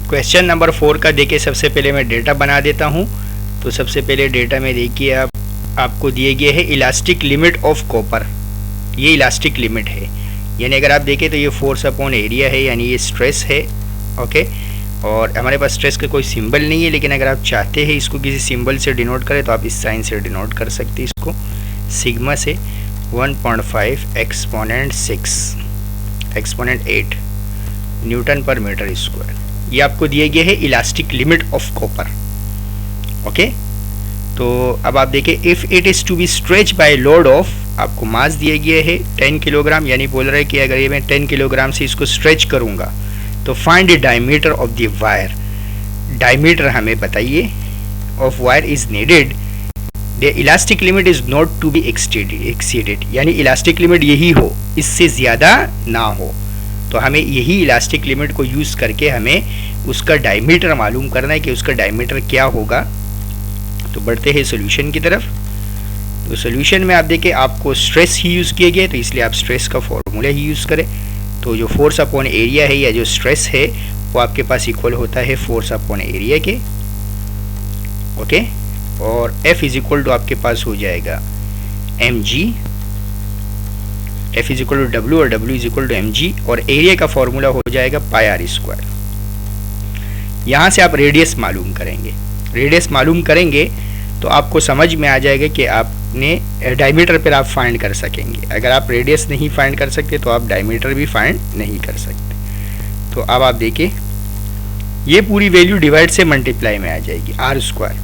क्वेश्चन नंबर 4 का देखिए, सबसे पहले मैं डेटा बना देता हूं। तो सबसे पहले डेटा में देखिए आपको दिए गए है इलास्टिक लिमिट ऑफ कॉपर। ये इलास्टिक लिमिट है, यानी अगर आप देखें तो ये फोर्स अपॉन एरिया है, यानी ये स्ट्रेस है। ओके, और हमारे पास स्ट्रेस का कोई सिंबल नहीं है, लेकिन अगर आप चाहते हैं इसको किसी सिंबल से डिनोट करें तो आप इस साइन से डिनोट कर सकते हैं इसको, सिग्मा से 1.5 एक्सपोनेंट 6 एक्सपोनेंट 8 न्यूटन पर मीटर स्क्वायर। ये आपको दिए गए है elastic limit of copper. Okay, तो अब आप देखें, if it is to be stretch by load of, आपको मास दिया गया है 10 किलोग्राम, यानी बोल रहा है कि अगर ये मैं 10 किलोग्राम से इसको स्ट्रेच करूँगा तो find the diameter of the wire. Diameter हमें बताइए of wire is needed, the elastic limit is not to be exceeded, यानी इलास्टिक लिमिट यही हो, इससे ज़्यादा ना हो। तो हमें यही इलास्टिक लिमिट को यूज़ करके हमें उसका डायमीटर मालूम करना है कि उसका डायमीटर क्या होगा। तो बढ़ते हैं सॉल्यूशन की तरफ। तो सॉल्यूशन में आप देखें, आपको स्ट्रेस ही यूज़ किया गया, तो इसलिए आप स्ट्रेस का फॉर्मूला ही यूज़ करें। तो जो फोर्स अपॉन एरिया है या जो स्ट्रेस है वो आपके पास इक्वल होता है फोर्स अपॉन एरिया के। ओके, और F इज इक्वल टू आपके पास हो जाएगा mg, F is equal to W और W is equal to mg, और एरिया का फॉर्मूला हो जाएगा पाई r स्क्वायर। यहाँ से आप रेडियस मालूम करेंगे। रेडियस मालूम करेंगे तो आपको समझ में आ जाएगा कि आपने डायमीटर पर आप फाइंड कर सकेंगे। अगर आप रेडियस नहीं फाइंड कर सकते तो आप डायमीटर भी फाइंड नहीं कर सकते। तो अब आप देखिए, ये पूरी वैल्यू डिवाइड से मल्टीप्लाई में आ जाएगी r स्क्वायर,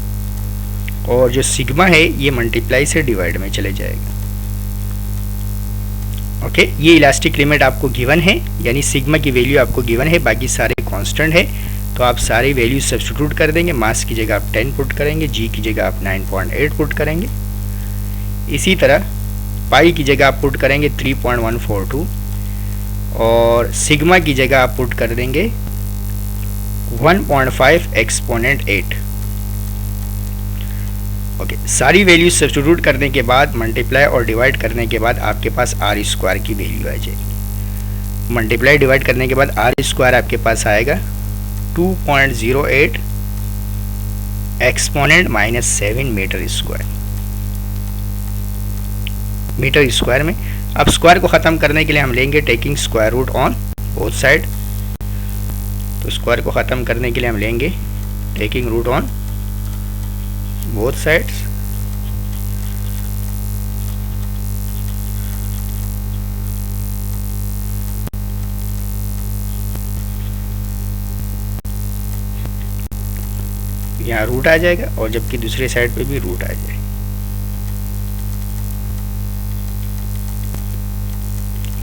और जो सिग्मा है ये मल्टीप्लाई से डिवाइड में चले जाएगा। ओके, ये इलास्टिक लिमिट आपको गिवन है, यानी सिग्मा की वैल्यू आपको गिवन है, बाकी सारे कांस्टेंट है। तो आप सारी वैल्यू सब्स्टिट्यूट कर देंगे। मास की जगह आप 10 पुट करेंगे, जी की जगह आप 9.8 पुट करेंगे। इसी तरह पाई की जगह आप पुट करेंगे 3.142, और सिग्मा की जगह आप पुट कर देंगे 1.5 एक्सपोनेंट 8। ओके, सारी वैल्यू सब्स्टिट्यूट करने के बाद, मल्टीप्लाई और डिवाइड करने के बाद आपके पास आर स्क्वायर की वैल्यू आ जाएगी। मल्टीप्लाई डिवाइड करने के बाद आर स्क्वायर आपके पास आएगा 2.08 एक्सपोनेंट -7 मीटर स्क्वायर में। अब स्क्वायर को ख़त्म करने के लिए हम लेंगे taking square root on both side. तो स्क्वायर को ख़त्म करने के लिए हम लेंगे taking root on both sides. यहाँ रूट आ जाएगा और जबकि दूसरे साइड पे भी रूट आ जाएगा।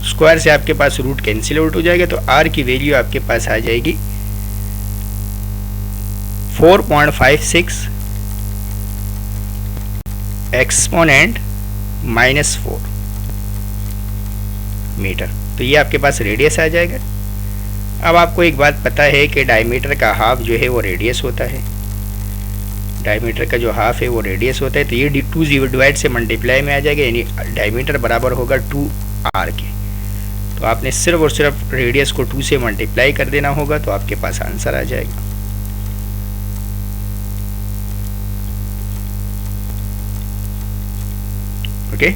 स्क्वायर से आपके पास रूट कैंसिल आउट हो जाएगा, तो आर की वैल्यू आपके पास आ जाएगी 4.56 एक्सपोनेंट -4 मीटर। तो ये आपके पास रेडियस आ जाएगा। अब आपको एक बात पता है कि डायमीटर का हाफ जो है वो रेडियस होता है। डायमीटर का जो हाफ है वो रेडियस होता है। तो ये 2 डिवाइड से मल्टीप्लाई में आ जाएगा, यानी डायमीटर बराबर होगा 2r के। तो आपने सिर्फ और सिर्फ रेडियस को 2 से मल्टीप्लाई कर देना होगा, तो आपके पास आंसर आ जाएगा। ओके,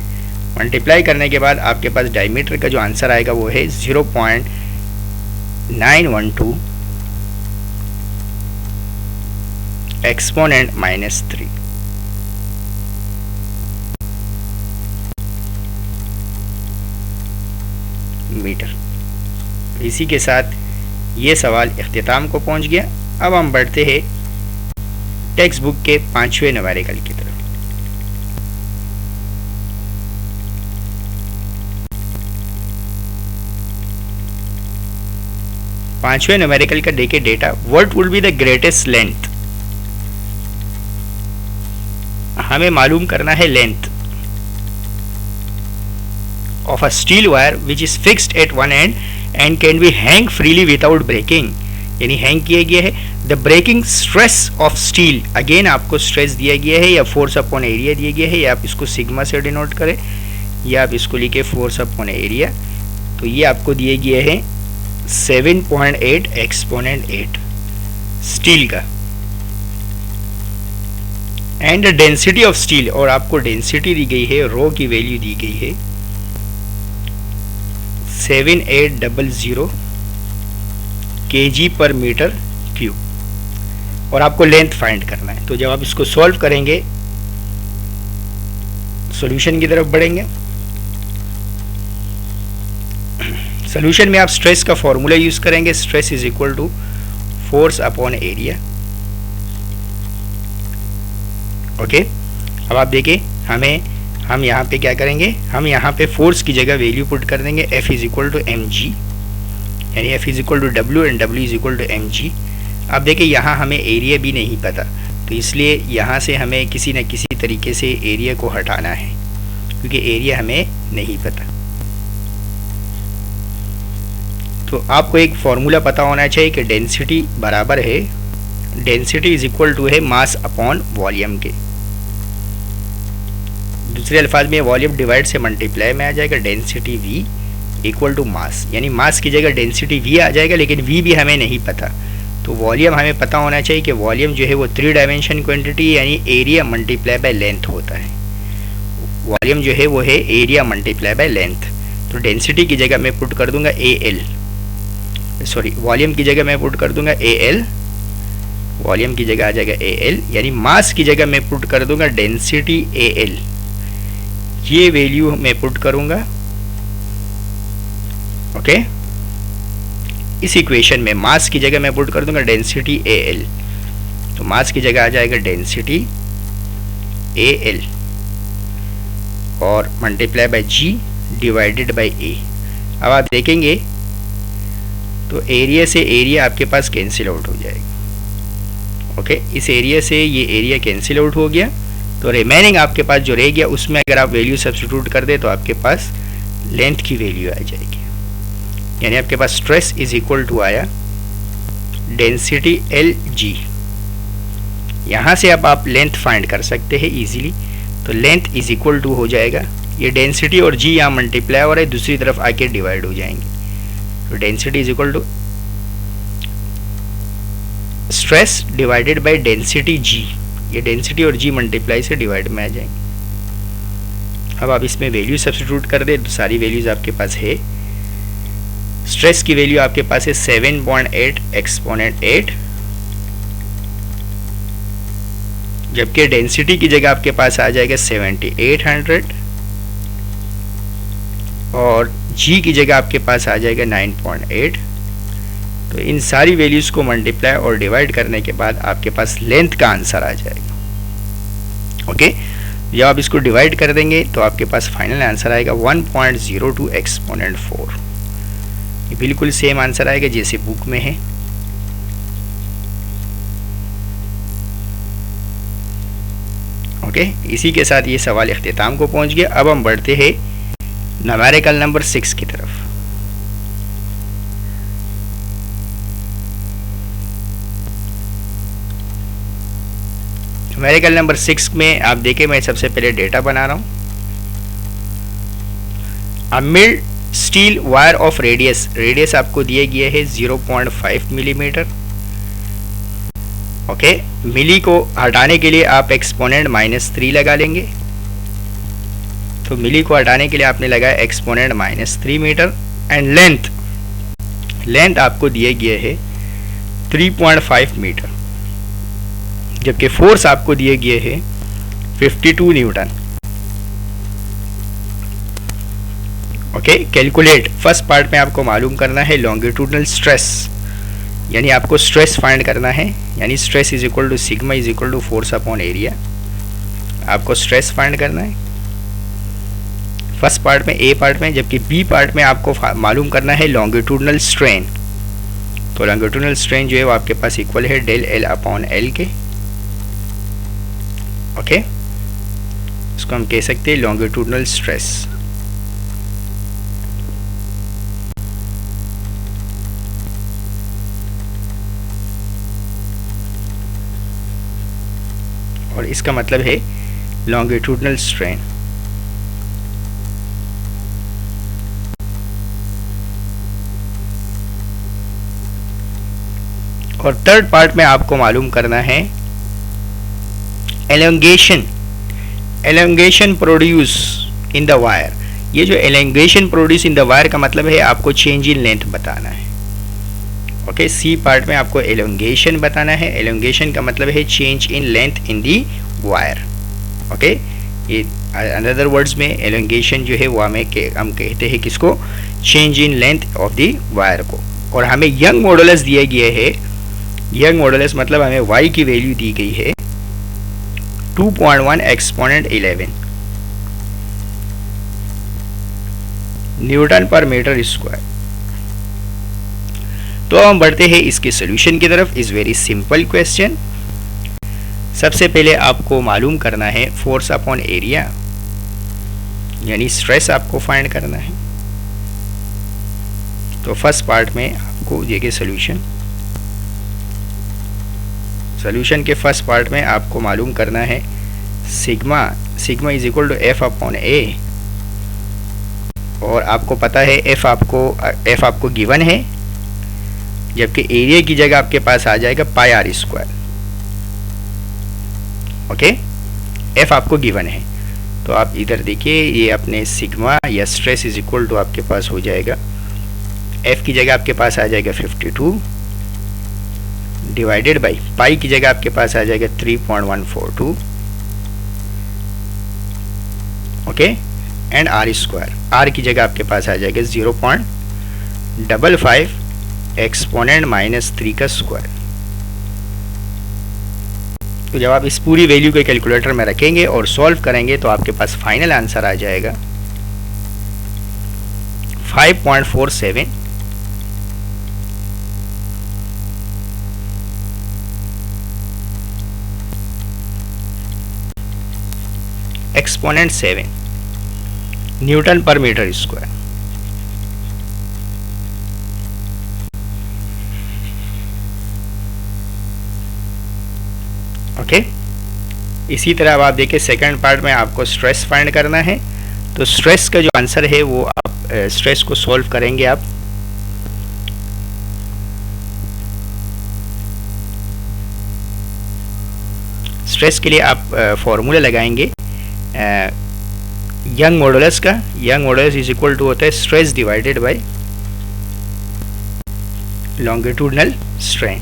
मल्टीप्लाई करने के बाद आपके पास डायमीटर का जो आंसर आएगा वो है 0.912 एक्सपोनेंट -3 मीटर। इसी के साथ ये सवाल इख्तिताम को पहुंच गया। अब हम बढ़ते हैं टेक्स्ट बुक के 5वें न्यूमेरिकल की तरफ। पांचवें न्यूमेरिकल का देखिए data, what would be the greatest length. हमें मालूम करना है length of a steel wire which is fixed at one end and can be hang freely without breaking, यानी हैंग किया गया है। The breaking stress of steel, again आपको stress दिया गया है या फोर्स अपॉन एरिया दिया गया है, या आप इसको सिग्मा से डिनोट करें या आप इसको लिखे फोर्स अपॉन एरिया। तो ये आपको दिए गए हैं 7.8 एक्सपोनेंट 8 स्टील का। एंड डेंसिटी ऑफ स्टील, और आपको डेंसिटी दी गई है, रो की वैल्यू दी गई है 7800 kg पर मीटर क्यूब, और आपको लेंथ फाइंड करना है। तो जब आप इसको सॉल्व करेंगे, सॉल्यूशन की तरफ बढ़ेंगे। सॉल्यूशन में आप स्ट्रेस का फॉर्मूला यूज करेंगे, stress is equal to force upon area. Okay, अब आप देखिए हम यहाँ पे क्या करेंगे, हम यहाँ पे फोर्स की जगह वैल्यू पुट कर देंगे F is equal to mg, यानी F is equal to W and W is equal to mg। अब देखिए यहाँ हमें एरिया भी नहीं पता, तो इसलिए यहाँ से हमें किसी न किसी तरीके से एरिया को हटाना है, क्योंकि एरिया हमें नहीं पता। तो आपको एक फॉर्मूला पता होना चाहिए कि डेंसिटी बराबर है, डेंसिटी इज इक्वल टू है मास अपॉन वॉल्यूम के। दूसरे अल्फाज में वॉल्यूम डिवाइड से मल्टीप्लाई में आ जाएगा, density V equal to mass, यानी मास की जगह डेंसिटी V आ जाएगा, लेकिन V भी हमें नहीं पता। तो वॉल्यूम हमें पता होना चाहिए कि वॉल्यूम जो है वो 3 डायमेंशन क्वांटिटी, यानी एरिया मल्टीप्लाई बाय लेंथ होता है। वॉल्यूम जो है वो है एरिया मल्टीप्लाई बाय लेंथ। तो डेंसिटी की जगह मैं पुट कर दूंगा वॉल्यूम की जगह मैं पुट कर दूंगा AL, वॉल्यूम की जगह आ जाएगा AL, यानी मास की जगह मैं पुट कर दूंगा डेंसिटी AL। ये वैल्यू मैं पुट करूंगा ओके। इस इक्वेशन में मास की जगह मैं पुट कर दूंगा डेंसिटी AL, तो मास की जगह आ जाएगा डेंसिटी AL और multiply by G divided by A। अब आप देखेंगे तो एरिया से एरिया आपके पास कैंसिल आउट हो जाएगा। ओके, इस एरिया से ये एरिया कैंसिल आउट हो गया, तो रिमेनिंग आपके पास जो रह गया उसमें अगर आप वैल्यू सब्स्टिट्यूट कर दे तो आपके पास लेंथ की वैल्यू आ जाएगी। यानी आपके पास स्ट्रेस इज इक्वल टू आया डेंसिटी एल जी। यहाँ से अब आप लेंथ फाइंड कर सकते हैं इजीली। तो लेंथ इज इक्वल टू हो जाएगा, ये डेंसिटी और जी यहाँ मल्टीप्लाई हो रहा है, दूसरी तरफ आके डिवाइड हो जाएंगे। तो density is equal to stress divided by density जी, ये डेंसिटी और जी मल्टीप्लाई से डिवाइड में आ जाएंगे। अब आप इसमें वैल्यू सब्स्टिट्यूट कर दे तो सारी वैल्यूज आपके पास है। स्ट्रेस की वैल्यू आपके पास है 7.8 एक्सपोनेंट 8, जबकि डेंसिटी की जगह आपके पास आ जाएगा 7800 और जी की जगह आपके पास आ जाएगा 9.8। तो इन सारी वैल्यूज को मल्टीप्लाई और डिवाइड करने के बाद आपके पास लेंथ का आंसर आ जाएगा। ओके, जब आप इसको डिवाइड कर देंगे तो आपके पास फाइनल आंसर आएगा 1.02 एक्सपोनेंट 4। ये बिल्कुल सेम आंसर आएगा जैसे बुक में है। ओके, इसी के साथ ये सवाल इख्तिताम को पहुंच गया। अब हम बढ़ते हैं न्यूमेरिकल नंबर 6 की तरफ। न्यूमेरिकल नंबर 6 में आप देखें, मैं सबसे पहले डेटा बना रहा हूं। A mild steel wire of radius आपको दिए गए है 0.5 मिलीमीटर। ओके, मिली को हटाने के लिए आप एक्सपोनेंट -3 लगा लेंगे। तो मिली को हटाने के लिए आपने लगाया एक्सपोनेंट -3 मीटर। एंड लेंथ आपको दिए गए है 3.5 मीटर, जबकि फोर्स आपको दिए गए है 52 Newton. Okay, calculate. First part में आपको मालूम करना है लॉन्गिट्यूडनल स्ट्रेस, यानी आपको स्ट्रेस फाइंड करना है, यानी stress is equal to sigma is equal to force upon area. आपको स्ट्रेस फाइंड करना है फर्स्ट पार्ट में, ए पार्ट में, जबकि बी पार्ट में आपको मालूम करना है लॉन्गिट्यूडनल स्ट्रेन। तो लॉन्गिट्यूडनल स्ट्रेन जो है वो आपके पास इक्वल है डेल एल अपॉन एल के। ओके, इसको हम कह सकते हैं लॉन्गिट्यूडनल स्ट्रेस। और इसका मतलब है लॉन्गिट्यूडनल स्ट्रेन। और थर्ड पार्ट में आपको मालूम करना है elongation produce in the wire. ये जो elongation produce in the wire का मतलब है आपको चेंज इन लेंथ बताना है। ओके, सी पार्ट में आपको एलोंगेशन बताना है। एलोंगेशन का मतलब है change in length in the wire. Okay, ये अनदर वर्ड्स में एलोंगेशन जो है वो हम कहते हैं किसको, change in length of the wire को। और हमें यंग मॉडुलस दिए गए है। यंग मॉडुलस मतलब हमें y की वैल्यू दी गई है 2.1 एक्सपोनेंट 11 न्यूटन पर मीटर स्क्वायर। तो हम बढ़ते हैं इसके सॉल्यूशन की तरफ। Is very simple question. सबसे पहले आपको मालूम करना है फोर्स अपॉन एरिया, यानी स्ट्रेस आपको फाइंड करना है। तो फर्स्ट पार्ट में आपको देखिए सॉल्यूशन के फर्स्ट पार्ट में आपको मालूम करना है sigma is equal to F upon A. और आपको पता है एफ आपको गिवन है, जबकि एरिया की जगह आपके पास आ जाएगा पाई आर स्क्वायर। ओके, एफ आपको गिवन है। तो आप इधर देखिए, ये अपने सिग्मा या स्ट्रेस इज इक्वल टू आपके पास हो जाएगा, एफ की जगह आपके पास आ जाएगा 52 डिवाइडेड बाई पाई की जगह आपके पास आ जाएगा 3.142। Okay, and R square, R की जगह आपके पास आ जाएगा 0.55 एक्सपोनेंट -3 का स्क्वायर। तो जब आप इस पूरी वैल्यू को कैलकुलेटर में रखेंगे और सॉल्व करेंगे तो आपके पास फाइनल आंसर आ जाएगा 5.47 एक्सपोनेंट 7 न्यूटन पर मीटर स्क्वायर। ओके। इसी तरह अब आप देखिए सेकंड पार्ट में आपको स्ट्रेस फाइंड करना है। तो स्ट्रेस का जो आंसर है वो आप स्ट्रेस को सॉल्व करेंगे आप। स्ट्रेस के लिए आप फॉर्मूला लगाएंगे यंग मॉडुलस का। Young modulus is equal to होता है stress divided by longitudinal strain.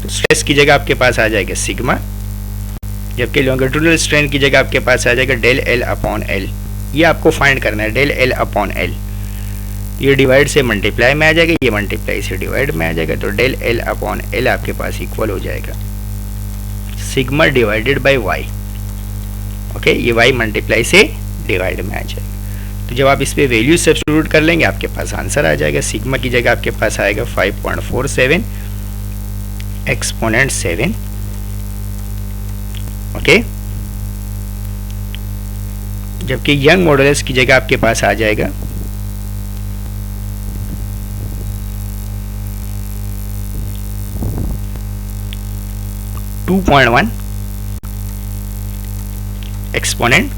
तो स्ट्रेस की जगह आपके पास आ जाएगा सिग्मा, जबकि लॉन्गिट्यूडनल स्ट्रेन की जगह आपके पास आ जाएगा डेल एल अपॉन एल। ये आपको फाइंड करना है, डेल एल अपॉन एल। ये डिवाइड से मल्टीप्लाई में आ जाएगा, ये मल्टीप्लाई से डिवाइड में आ जाएगा। तो डेल एल अपॉन एल आपके पास इक्वल हो जाएगा sigma divided by Y. Okay, ये वाई मल्टीप्लाई से डिवाइड में आ जाएगा। तो जब आप इस पे वैल्यू सब्स्टिट्यूट कर लेंगे आपके पास आंसर आ जाएगा। सिग्मा की जगह आपके पास आएगा 5.47 एक्सपोनेंट 7। ओके, जबकि यंग मॉडुलस की जगह आपके पास आ जाएगा 2.1 एक्सपोनेंट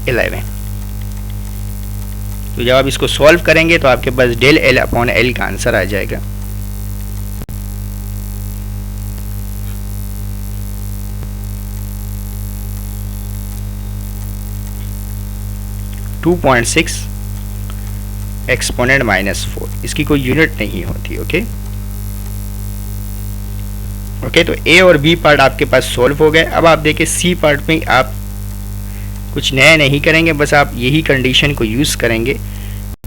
11। तो जब आप इसको सॉल्व करेंगे तो आपके पास डेल एल अपॉन एल का आंसर आ जाएगा 2.6 एक्सपोनेंट -4। इसकी कोई यूनिट नहीं होती। ओके ओके, तो ए और बी पार्ट आपके पास सॉल्व हो गए। अब आप देखिए सी पार्ट में आप कुछ नया नहीं करेंगे, बस आप यही कंडीशन को यूज करेंगे।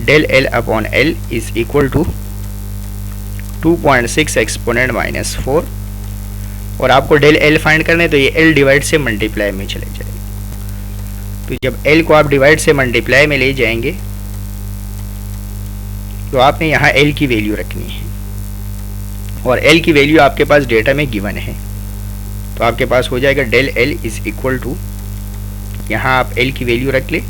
Del L upon L is equal to 2.6 exponent -4, और आपको डेल एल फाइंड करना है तो ये एल डिवाइड से मल्टीप्लाई में चले जाएगा। तो जब एल को आप डिवाइड से मल्टीप्लाई में ले जाएंगे तो आपने यहाँ एल की वैल्यू रखनी है, और एल की वैल्यू आपके पास डेटा में गिवन है। तो आपके पास हो जाएगा del L is equal to, यहाँ आप एल की वैल्यू रख ले,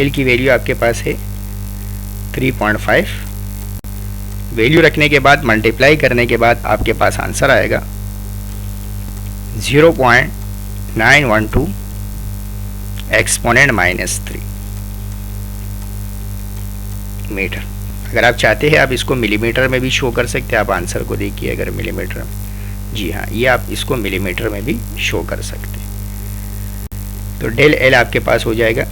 एल की वैल्यू आपके पास है 3.5। वैल्यू रखने के बाद मल्टीप्लाई करने के बाद आपके पास आंसर आएगा 0.912 एक्सपोनेंट -3 मीटर। अगर आप चाहते हैं आप इसको मिलीमीटर में भी शो कर सकते हैं। आप आंसर को देखिए, अगर मिलीमीटर में, जी हाँ, ये आप इसको मिलीमीटर में भी शो कर सकते हैं। तो डेल एल आपके पास हो जाएगा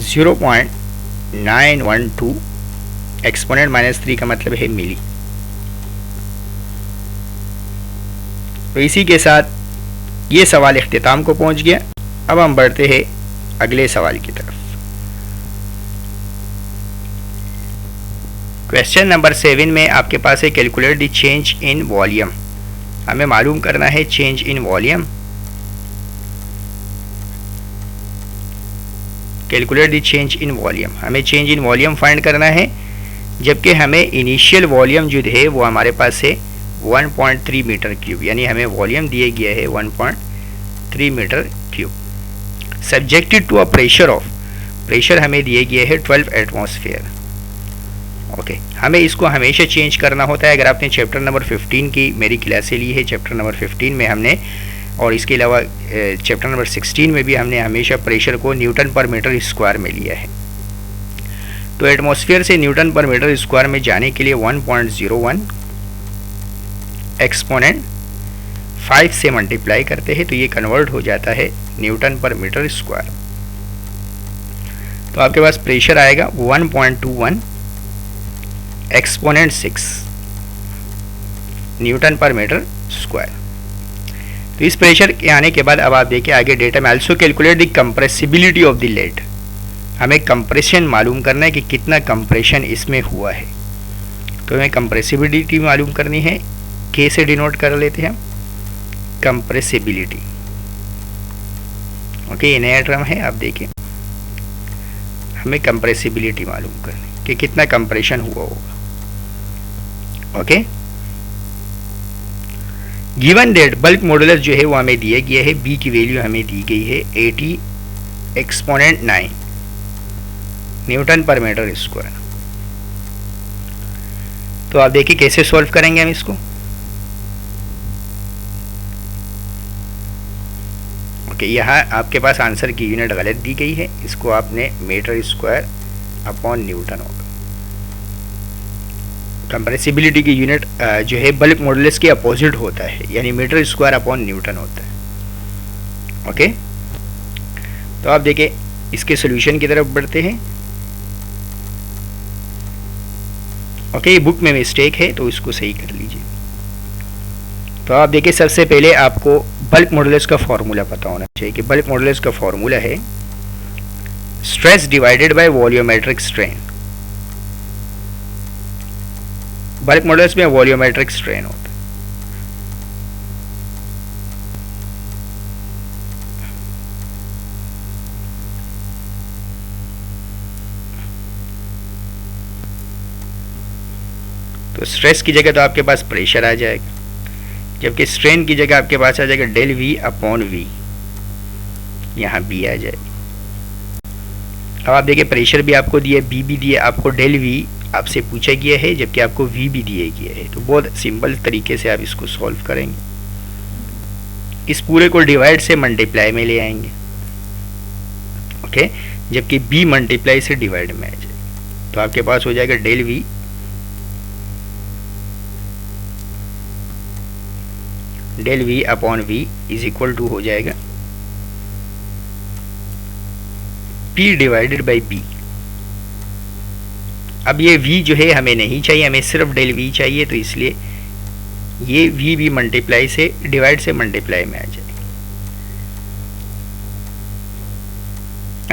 0.912 एक्सपोनेंट -3 का मतलब है मिली। तो इसी के साथ ये सवाल इख्तिताम को पहुंच गया। अब हम बढ़ते हैं अगले सवाल की तरफ। क्वेश्चन नंबर 7 में आपके पास है calculate the change in volume. हमें मालूम करना है change in volume. Calculate the change in volume, हमें चेंज इन वॉल्यूम फाइंड करना है, जबकि हमें इनिशियल वॉल्यूम जो है वो हमारे पास है 1.3 मीटर क्यूब, यानी हमें वॉल्यूम दिया गया है 1.3 metre cube. Subjected to a pressure of, pressure हमें दिए गए है 12 एटमॉस्फेयर। ओके, हमें इसको हमेशा चेंज करना होता है। अगर आपने चैप्टर नंबर 15 की मेरी क्लासें ली है, चैप्टर नंबर 15 में हमने, और इसके अलावा चैप्टर नंबर 16 में भी हमने हमेशा प्रेशर को न्यूटन पर मीटर स्क्वायर में लिया है। तो एटमॉस्फेयर से न्यूटन पर मीटर स्क्वायर में जाने के लिए 1.01 एक्सपोनेंट 5 से मल्टीप्लाई करते हैं तो ये कन्वर्ट हो जाता है न्यूटन पर मीटर स्क्वायर। तो आपके पास प्रेशर आएगा 1.21 एक्सपोनेंट 6 न्यूटन पर मीटर स्क्वायर। तो इस प्रेशर के आने के बाद अब आप देखिए आगे डेटा में also calculate the compressibility of the lead. हमें कंप्रेशन मालूम करना है कि कितना कंप्रेशन इसमें हुआ है। तो हमें कंप्रेसिबिलिटी मालूम करनी है, के से डिनोट कर लेते हैं कंप्रेसिबिलिटी। ओके, ये नया टर्म है, आप देखिए हमें कंप्रेसिबिलिटी मालूम करनी है कि कितना कंप्रेशन हुआ होगा। Okay, given that bulk modulus जो है वो हमें दिया गया है, बी की वैल्यू हमें दी गई है 80 एक्सपोनेंट 9 न्यूटन पर मीटर स्क्वायर। तो आप देखिए कैसे सॉल्व करेंगे हम इसको। ओके, यहाँ आपके पास आंसर की यूनिट गलत दी गई है, इसको आपने मीटर स्क्वायर अपॉन न्यूटन होगा। कंप्रेसिबिलिटी की यूनिट जो है बल्क मॉडुलस के अपोजिट होता है, यानी मीटर स्क्वायर अपॉन न्यूटन होता है। ओके, तो आप देखिए इसके सॉल्यूशन की तरफ बढ़ते हैं। ओके, बुक में मिस्टेक है तो इसको सही कर लीजिए। तो आप देखिए सबसे पहले आपको बल्क मॉडुलस का फॉर्मूला पता होना चाहिए कि बल्क मॉडुलस का फॉर्मूला है stress divided bye volumetric strain. Bulk modulus में वॉल्यूमेट्रिक स्ट्रेन होता है। तो स्ट्रेस की जगह तो आपके पास प्रेशर आ जाएगा, जबकि स्ट्रेन की जगह आपके पास आ जाएगा डेल वी अपॉन वी, यहाँ बी आ जाएगी। अब आप देखिए प्रेशर भी आपको दिया, बी भी दिया, आपको डेल वी आपसे पूछा गया है, जबकि आपको वी भी दिया गया है। तो बहुत सिंपल तरीके से आप इसको सॉल्व करेंगे। इस पूरे को डिवाइड से मल्टीप्लाई में ले आएंगे। ओके, जबकि बी मल्टीप्लाई से डिवाइड में आ जाएगा। तो आपके पास हो जाएगा del V upon V is equal to हो जाएगा P डिवाइडेड बाई B। अब ये V जो है हमें नहीं चाहिए, हमें सिर्फ डेल V चाहिए, तो इसलिए ये V भी मल्टीप्लाई से डिवाइड से मल्टीप्लाई में आ जाएगा।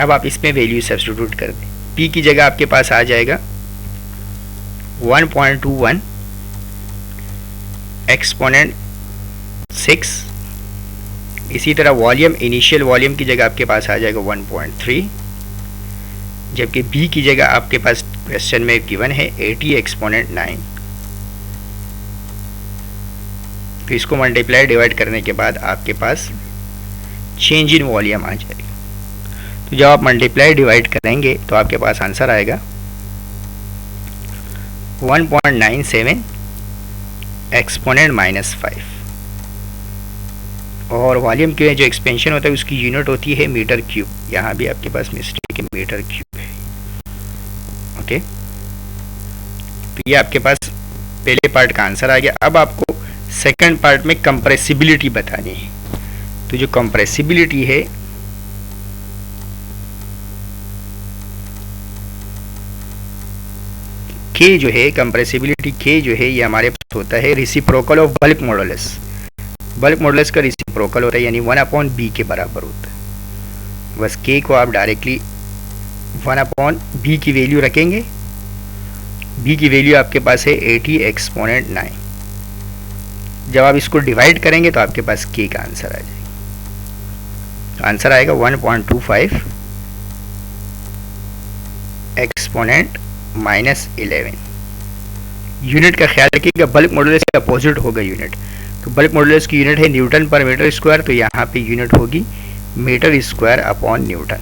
अब आप इसमें वैल्यू सब्स्टिट्यूट कर दें। P की जगह आपके पास आ जाएगा 1.21 एक्सपोनेंट 6। इसी तरह वॉल्यूम, इनिशियल वॉल्यूम की जगह आपके पास आ जाएगा 1.3, जबकि बी की जगह आपके पास क्वेश्चन में गिवन है 80 एक्सपोनेंट 9। तो इसको मल्टीप्लाई डिवाइड करने के बाद आपके पास चेंज इन वॉल्यूम आ जाएगा। तो जब आप मल्टीप्लाई डिवाइड करेंगे तो आपके पास आंसर आएगा 1.97 एक्सपोनेंट -5। और वॉल्यूम के जो एक्सपेंशन होता है उसकी यूनिट होती है मीटर क्यूब। यहाँ भी आपके पास मिस्टेक है, मीटर क्यूब है। ओके, तो ये आपके पास पहले पार्ट का आंसर आ गया। अब आपको सेकंड पार्ट में कंप्रेसिबिलिटी बतानी है। तो जो कंप्रेसिबिलिटी है के जो है, कंप्रेसिबिलिटी के जो है ये हमारे पास होता है reciprocal of bulk modulus. Bulk modulus का रेसिप्रोकल होता है, यानी 1/b के बराबर होता है। बस के को आप डायरेक्टली 1/b की वैल्यू रखेंगे। b की वैल्यू आपके पास है 80 एक्सपोनेंट 9। जब आप इसको डिवाइड करेंगे तो आपके पास k का आंसर आ जाएगा। तो आंसर आएगा 1.25 एक्सपोनेंट -11। यूनिट का ख्याल रखिएगा, बल्क मॉडुलस के अपोजिट होगा यूनिट। तो बल्क मॉडुलस की यूनिट है न्यूटन पर मीटर स्क्वायर, तो यहाँ पे यूनिट होगी metre square upon newton.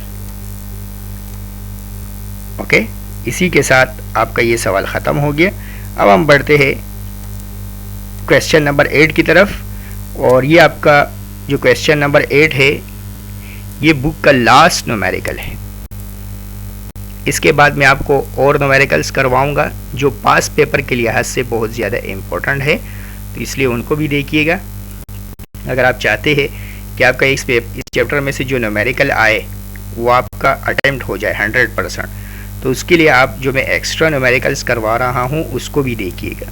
Okay, इसी के साथ आपका ये सवाल ख़त्म हो गया। अब हम बढ़ते हैं क्वेश्चन नंबर 8 की तरफ। और ये आपका जो क्वेश्चन नंबर 8 है ये बुक का लास्ट न्यूमेरिकल है। इसके बाद मैं आपको और न्यूमेरिकल्स करवाऊंगा जो पास पेपर के लिहाज से बहुत ज़्यादा इम्पोर्टेंट है, तो इसलिए उनको भी देखिएगा। अगर आप चाहते हैं कि आपका इस चैप्टर में से जो न्यूमेरिकल आए वो आपका अटेम्प्ट हो जाए 100%, तो उसके लिए आप जो मैं एक्स्ट्रा न्यूमेरिकल्स करवा रहा हूँ उसको भी देखिएगा।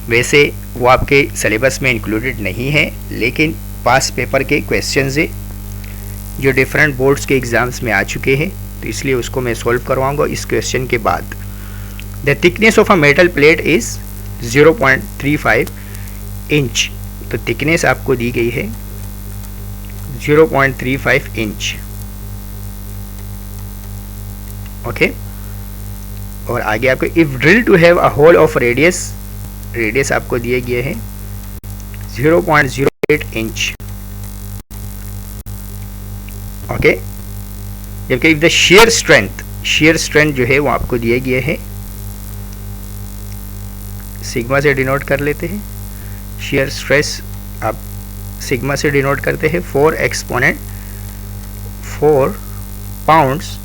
वैसे वो आपके सिलेबस में इंक्लूडेड नहीं है, लेकिन पास पेपर के क्वेश्चंस है जो डिफरेंट बोर्ड्स के एग्ज़ाम्स में आ चुके हैं, तो इसलिए उसको मैं सॉल्व करवाऊँगा इस क्वेश्चन के बाद। The thickness of a metal plate is 0.35 inch. तो थिकनेस आपको दी गई है 0.35 इंच। ओके, और आगे आपको if drill to have a hole of radius आपको दिए गए हैं 0.08 इंच। ओके, जबकि द शेयर स्ट्रेंथ जो है वो आपको दिया गया है, सिग्मा से डिनोट कर लेते हैं। शेयर स्ट्रेस आप सिग्मा से डिनोट करते हैं 4 एक्सपोनेंट 4 पाउंड्स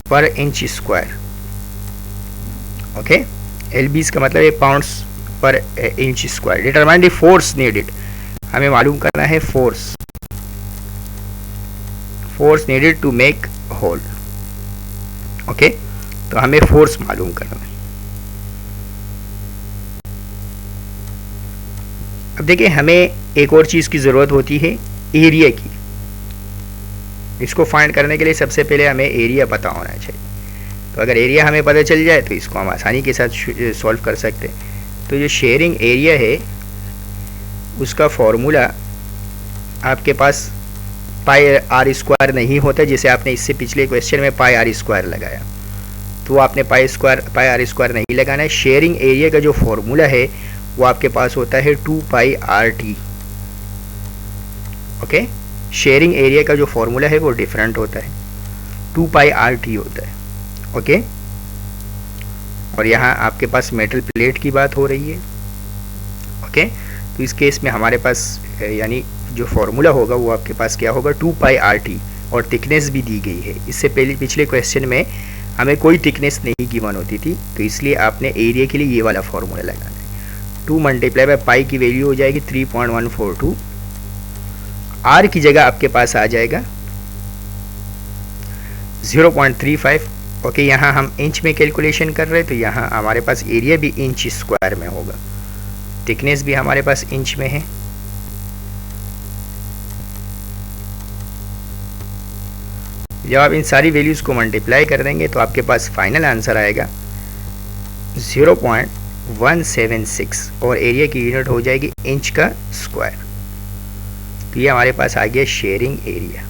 पर इंच स्क्वायर। ओके, LBs का मतलब है पाउंड्स पर inch square. Determine the force needed, हमें मालूम करना है force needed to make hole. Okay, तो हमें फोर्स मालूम करना है। अब देखिए, हमें एक और चीज़ की ज़रूरत होती है, एरिया की। इसको फाइंड करने के लिए सबसे पहले हमें एरिया पता होना चाहिए। तो अगर एरिया हमें पता चल जाए तो इसको हम आसानी के साथ सॉल्व कर सकते हैं। तो जो शेयरिंग एरिया है उसका फॉर्मूला आपके पास पाई आर स्क्वायर नहीं होता, जैसे आपने इससे पिछले क्वेश्चन में पाई आर स्क्वायर लगाया, तो आपने पाई आर स्क्वायर नहीं लगाना है। शेयरिंग एरिया का जो फॉर्मूला है वो आपके पास होता है 2 pi r t. Okay, shearing area का जो फॉर्मूला है वो डिफरेंट होता है, 2 पाई आर टी होता है। ओके, और यहाँ आपके पास मेटल प्लेट की बात हो रही है। ओके, तो इस केस में हमारे पास यानी जो फॉर्मूला होगा वो आपके पास क्या होगा, 2 पाई आर टी, और थिकनेस भी दी गई है। इससे पहले पिछले क्वेश्चन में हमें कोई थिकनेस नहीं गिवन होती थी, तो इसलिए आपने एरिया के लिए ये वाला फॉर्मूला लगाना है। 2 मल्टीप्लाई बाय पाई की वैल्यू हो जाएगी 3.142। आर की जगह आपके पास आ जाएगा 0.35। ओके, यहाँ हम इंच में कैलकुलेशन कर रहे हैं, तो यहाँ हमारे पास एरिया भी इंच स्क्वायर में होगा, थिकनेस भी हमारे पास इंच में है। जब आप इन सारी वैल्यूज़ को मल्टीप्लाई कर देंगे तो आपके पास फाइनल आंसर आएगा 0.176, और एरिया की यूनिट हो जाएगी इंच का स्क्वायर। तो ये हमारे पास आ गया शेयरिंग एरिया।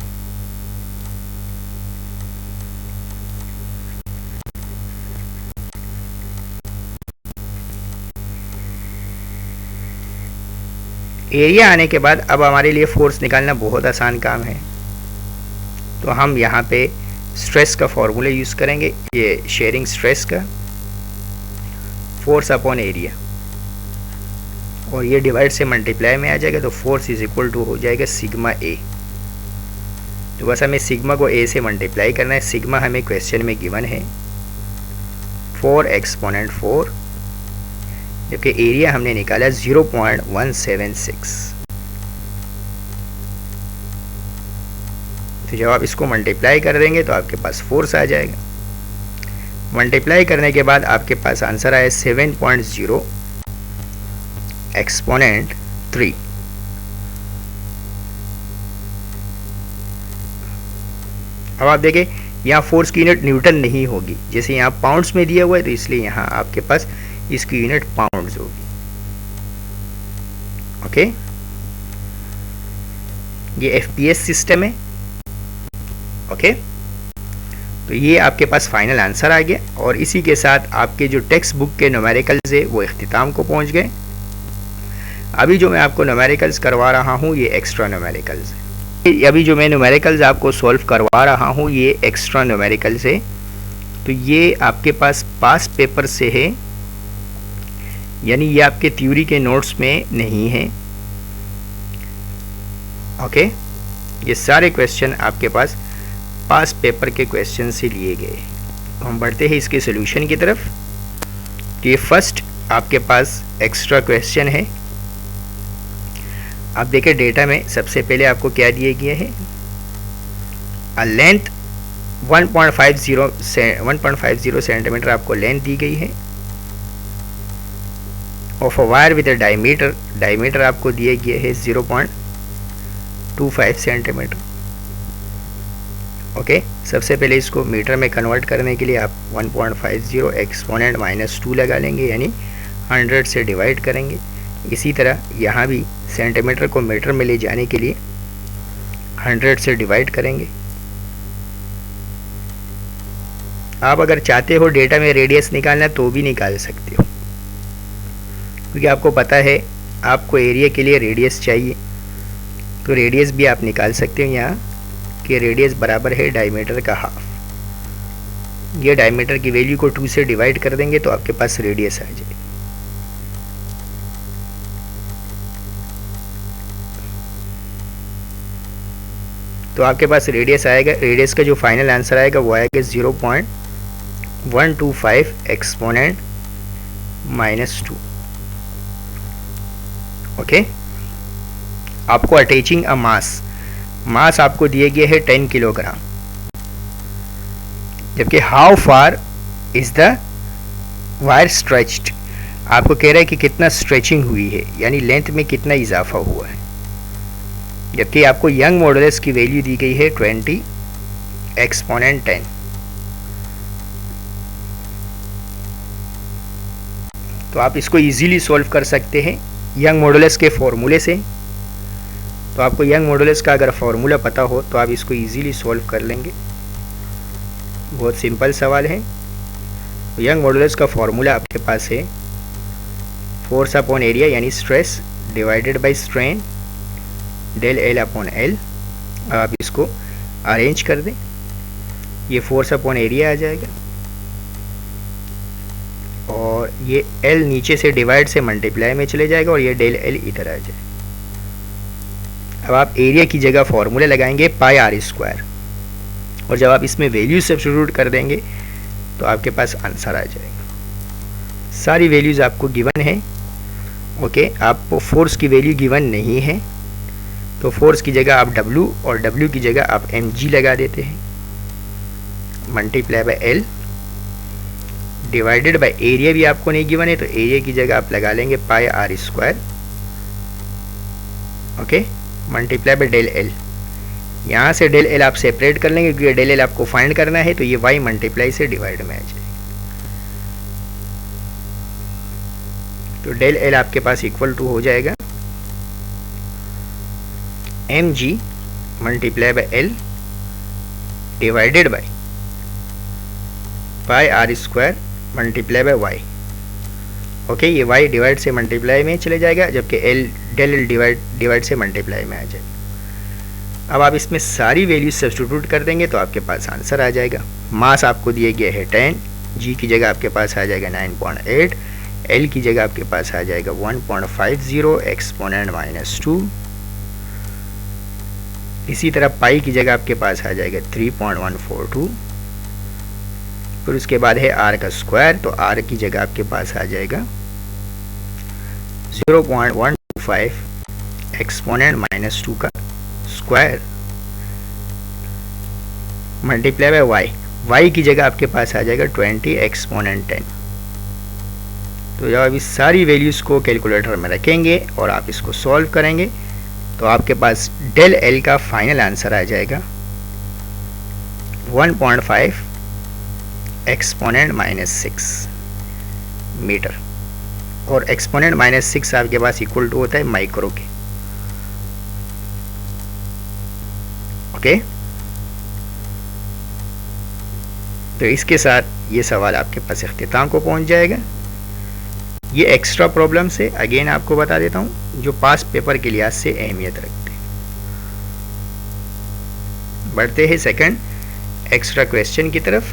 एरिया आने के बाद अब हमारे लिए फोर्स निकालना बहुत आसान काम है। तो हम यहाँ पे स्ट्रेस का फॉर्मूला यूज़ करेंगे, ये शेयरिंग स्ट्रेस का, फोर्स अपॉन एरिया, और ये डिवाइड से मल्टीप्लाई में आ जाएगा, तो फोर्स इज इक्वल टू हो जाएगा सिग्मा ए। तो बस हमें सिग्मा को ए से मल्टीप्लाई करना है। सिग्मा हमें क्वेश्चन में गिवन है 4 एक्सपोनेंट 4, जबकि एरिया हमने निकाला 0.176। तो जब आप इसको मल्टीप्लाई कर देंगे तो आपके पास फोर्स आ जाएगा। मल्टीप्लाई करने के बाद आपके पास आंसर आया 7.0 एक्सपोनेंट 3। अब आप देखें, यहाँ फोर्स की यूनिट न्यूटन नहीं होगी, जैसे यहाँ पाउंड्स में दिया हुआ है, तो इसलिए यहाँ आपके पास इसकी यूनिट पाउंड्स होगी। ओके, ये एफपीएस सिस्टम है। ओके, तो ये आपके पास फाइनल आंसर आ गया, और इसी के साथ आपके जो टेक्स्ट बुक के न्यूमेरिकल्स है वो इख्तिताम को पहुंच गए। अभी जो मैं आपको न्यूमेरिकल्स करवा रहा हूँ ये एक्स्ट्रा न्यूमेरिकल्स है। अभी जो मैं न्यूमेरिकल्स आपको सॉल्व करवा रहा हूँ ये एक्स्ट्रा न्यूमेरिकल्स है। तो ये आपके पास पास पेपर से है, यानी ये आपके थ्योरी के नोट्स में नहीं है। ओके, ये सारे क्वेश्चन आपके पास पास पेपर के क्वेश्चन से लिए गए। हम बढ़ते हैं इसके सॉल्यूशन की तरफ। तो ये फर्स्ट आपके पास एक्स्ट्रा क्वेश्चन है। आप देखिए डेटा में सबसे पहले आपको क्या दिए गए हैं, लेंथ 1.50 सेंटीमीटर आपको लेंथ दी गई है, of a wire with diameter आपको दिए गए है 0.25 सेंटीमीटर। ओके, सबसे पहले इसको मीटर में कन्वर्ट करने के लिए आप 1.50 एक्सपोनेंट -2 लगा लेंगे, यानी 100 से डिवाइड करेंगे। इसी तरह यहाँ भी सेंटीमीटर को मीटर में ले जाने के लिए 100 से डिवाइड करेंगे। आप अगर चाहते हो डेटा में रेडियस निकालना तो भी निकाल सकते हो, क्योंकि आपको पता है आपको एरिया के लिए रेडियस चाहिए, तो रेडियस भी आप निकाल सकते हो यहाँ कि रेडियस बराबर है डायमीटर का हाफ। ये डायमीटर की वैल्यू को 2 से डिवाइड कर देंगे तो आपके पास रेडियस आ जाएगी। तो आपके पास रेडियस आएगा, रेडियस का जो फाइनल आंसर आएगा वो आएगा 0.125 एक्सपोनेंट -2। ओके, आपको अटैचिंग अ मास आपको दिए गए है 10 किलोग्राम, जबकि how far is the wire stretched, आपको कह रहा है कि कितना स्ट्रेचिंग हुई है, यानी लेंथ में कितना इजाफा हुआ है। जबकि आपको यंग मॉडुलस की वैल्यू दी गई है 20 एक्सपोनेंट 10। तो आप इसको इजीली सॉल्व कर सकते हैं यंग मॉडुलस के फॉर्मूले से। तो आपको यंग मॉडुलस का अगर फॉर्मूला पता हो तो आप इसको इजीली सॉल्व कर लेंगे। बहुत सिंपल सवाल है। तो यंग मॉडुलस का फॉर्मूला आपके पास है फोर्स अपॉन एरिया यानी stress divided by strain del L upon L. आप इसको अरेंज कर दें, ये फोर्स अपॉन एरिया आ जाएगा और ये एल नीचे से डिवाइड से मल्टीप्लाई में चले जाएगा और ये डेल एल इधर आ जाएगा। अब आप एरिया की जगह फॉर्मूला लगाएंगे पाई आर स्क्वायर, और जब आप इसमें वैल्यू सब्स्टिट्यूट कर देंगे तो आपके पास आंसर आ जाएगा। सारी वैल्यूज़ आपको गिवन है। ओके, आपको फोर्स की वैल्यू गिवन नहीं है, तो फोर्स की जगह आप W और W की जगह आप mg लगा देते हैं, multiply by L divided by area भी आपको नहीं गिवन है, तो एरिया की जगह आप लगा लेंगे pi are square. Okay, multiply by del l. यहाँ से डेल एल आप सेपरेट कर लेंगे क्योंकि डेल एल आपको फाइंड करना है, तो ये y मल्टीप्लाई से डिवाइड में आ जाएगा। तो डेल एल आपके पास इक्वल टू हो जाएगा mg multiply by L divided by pi are square multiply by Y. Okay, ये y डिवाइड से मल्टीप्लाई में चले जाएगा, जबकि एल डेल एल डिवाइड से मल्टीप्लाई में आ जाएगा। अब आप इसमें सारी वैल्यूज सब्स्टिट्यूट कर देंगे तो आपके पास आंसर आ जाएगा। मास आपको दिए गए है 10, g की जगह आपके पास आ जाएगा 9.8, l की जगह आपके पास आ जाएगा 1.50 एक्सपोनेंट -2। इसी तरह पाई की जगह आपके पास आ जाएगा 3.142। फिर उसके बाद है r का स्क्वायर, तो r की जगह आपके पास आ जाएगा 0.125 एक्सपोनेंट -2 का square multiply by Y. Y की जगह आपके पास आ जाएगा 20 एक्सपोनेंट 10। तो जब आप इस सारी वैल्यूज़ को कैलकुलेटर में रखेंगे और आप इसको सॉल्व करेंगे तो आपके पास डेल एल का फाइनल आंसर आ जाएगा 1.5 एक्सपोनेंट -6 मीटर, और एक्सपोनेंट -6 आपके पास इक्वल टू होता है माइक्रो के। ओके, तो इसके साथ ये सवाल आपके पास इख्तिताम को पहुंच जाएगा। ये एक्स्ट्रा प्रॉब्लम से अगेन आपको बता देता हूं जो पास पेपर के लिहाज से अहमियत रखते हैं। बढ़ते हैं सेकंड एक्स्ट्रा क्वेश्चन की तरफ।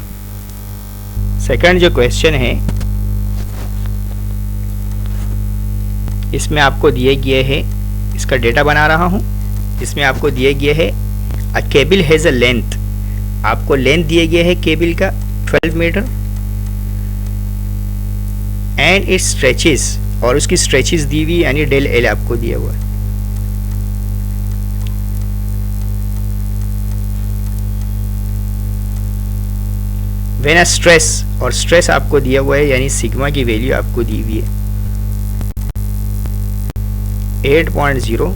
सेकंड जो क्वेश्चन है इसमें आपको दिए गए हैं, इसका डेटा बना रहा हूं, इसमें आपको दिए गए हैं a cable has a length, आपको लेंथ दिए गए है केबल का 12 मीटर एंड इट स्ट्रेचेस, और उसकी स्ट्रेचेस दी हुई यानी डेल एल आपको दिया हुआ है। व्हेन अ स्ट्रेस, और स्ट्रेस आपको दिया हुआ है यानी सिग्मा की वैल्यू आपको दी हुई है 8.0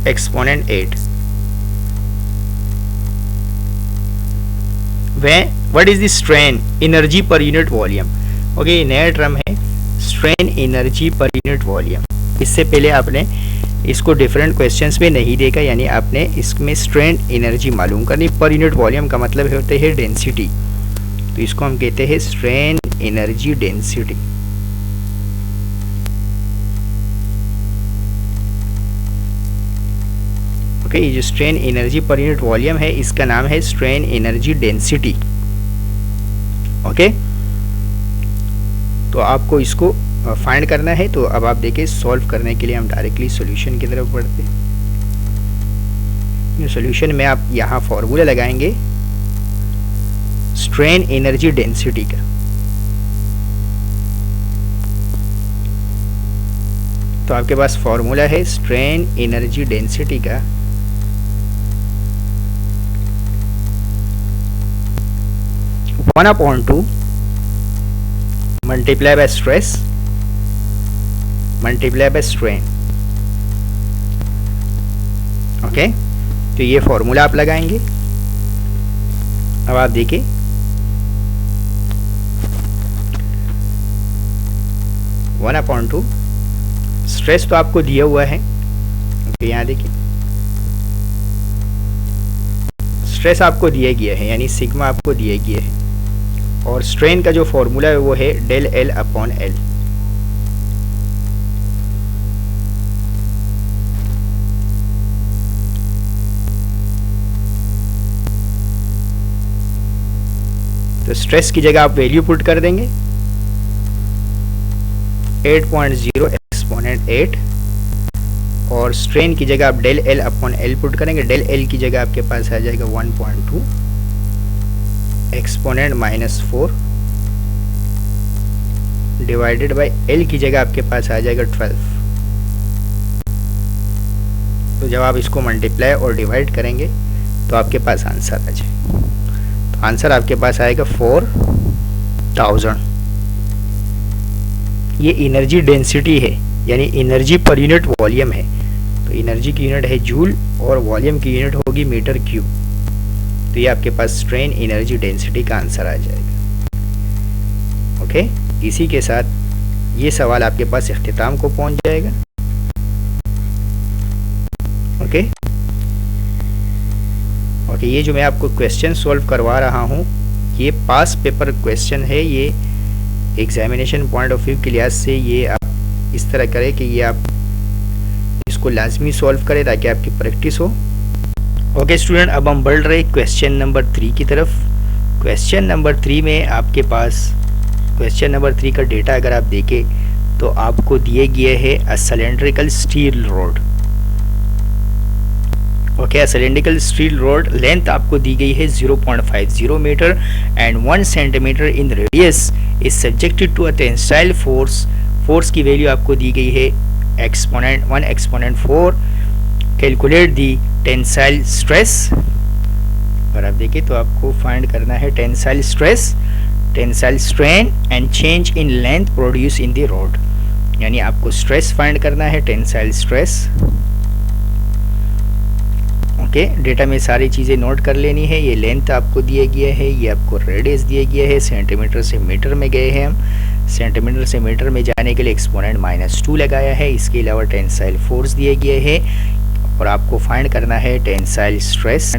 exponent 8। What is the strain energy per unit volume. Okay, ये नया टर्म है strain energy per unit volume. इससे पहले आपने इसको डिफरेंट क्वेश्चंस में नहीं देखा, यानी आपने इसमें स्ट्रेन एनर्जी मालूम करनी। पर यूनिट वॉल्यूम का मतलब होते है डेंसिटी, तो इसको हम कहते हैं स्ट्रेन एनर्जी डेंसिटी। ओके, ये जो strain energy per unit volume है इसका नाम है स्ट्रेन एनर्जी डेंसिटी। ओके, तो आपको इसको फाइंड करना है। तो अब आप देखिए सॉल्व करने के लिए हम डायरेक्टली सॉल्यूशन की तरफ बढ़ते हैं। सॉल्यूशन में आप यहाँ फॉर्मूला लगाएंगे स्ट्रेन एनर्जी डेंसिटी का। तो आपके पास फॉर्मूला है स्ट्रेन एनर्जी डेंसिटी का 1/2 multiply by stress multiply by strain. Okay, तो ये फॉर्मूला आप लगाएंगे। अब आप देखिए 1/2 स्ट्रेस तो आपको दिया हुआ है। तो यहाँ देखिए स्ट्रेस आपको दिया गया है, यानी सिग्मा आपको दिया गया है, और स्ट्रेन का जो फॉर्मूला है वो है डेल एल अपॉन एल। तो स्ट्रेस की जगह आप वैल्यू पुट कर देंगे 8.0 एक्सपोनेंट 8, और स्ट्रेन की जगह आप del L upon L put करेंगे। डेल एल की जगह आपके पास आ जाएगा 1.2 एक्सपोनेंट -4 डिवाइडेड बाय एल की जगह आपके पास आ जाएगा 12। तो जब आप इसको मल्टीप्लाई और डिवाइड करेंगे तो आपके पास आंसर आ जाए। तो आंसर आपके पास आएगा 4000। ये एनर्जी डेंसिटी है, यानी एनर्जी पर यूनिट वॉल्यूम है। तो एनर्जी की यूनिट है जूल और वॉल्यूम की यूनिट होगी मीटर क्यूब। तो ये आपके पास स्ट्रेन एनर्जी डेंसिटी का आंसर आ जाएगा। ओके, इसी के साथ ये सवाल आपके पास इख्तिताम को पहुंच जाएगा। ओके, ओके, ये जो मैं आपको क्वेश्चन सॉल्व करवा रहा हूँ ये पास पेपर क्वेश्चन है। ये एग्जामिनेशन पॉइंट ऑफ व्यू के लिहाज से ये आप इस तरह करें कि ये आप इसको लाजमी सॉल्व करें ताकि आपकी प्रैक्टिस हो। ओके स्टूडेंट, अब हम बढ़ रहे क्वेश्चन नंबर 3 की तरफ। क्वेश्चन नंबर 3 में आपके पास क्वेश्चन नंबर 3 का डेटा अगर आप देखें तो आपको दिए गए है a cylindrical steel rod. Okay, cylindrical steel rod length आपको दी गई है 0.50 metre and 1 centimetre in radius is subjected to a tensile force. Force की वैल्यू आपको दी गई है 1 exponent 4। Calculate the tensile stress. और आप देखिए तो आपको फाइंड करना है tensile stress, tensile strain and change in length produce in the rod. यानी आपको स्ट्रेस फाइंड करना है, टेंसाइल स्ट्रेस। ओके, डेटा में सारी चीज़ें नोट कर लेनी है। ये लेंथ आपको दिया गया है, ये आपको रेडियस दिया गया है। सेंटीमीटर से मीटर में गए हैं हम, सेंटीमीटर से मीटर में जाने के लिए एक्सपोनेंट -2 लगाया है। इसके अलावा टेंसाइल फोर्स दिए गए है और आपको फाइंड करना है टेंसाइल स्ट्रेस,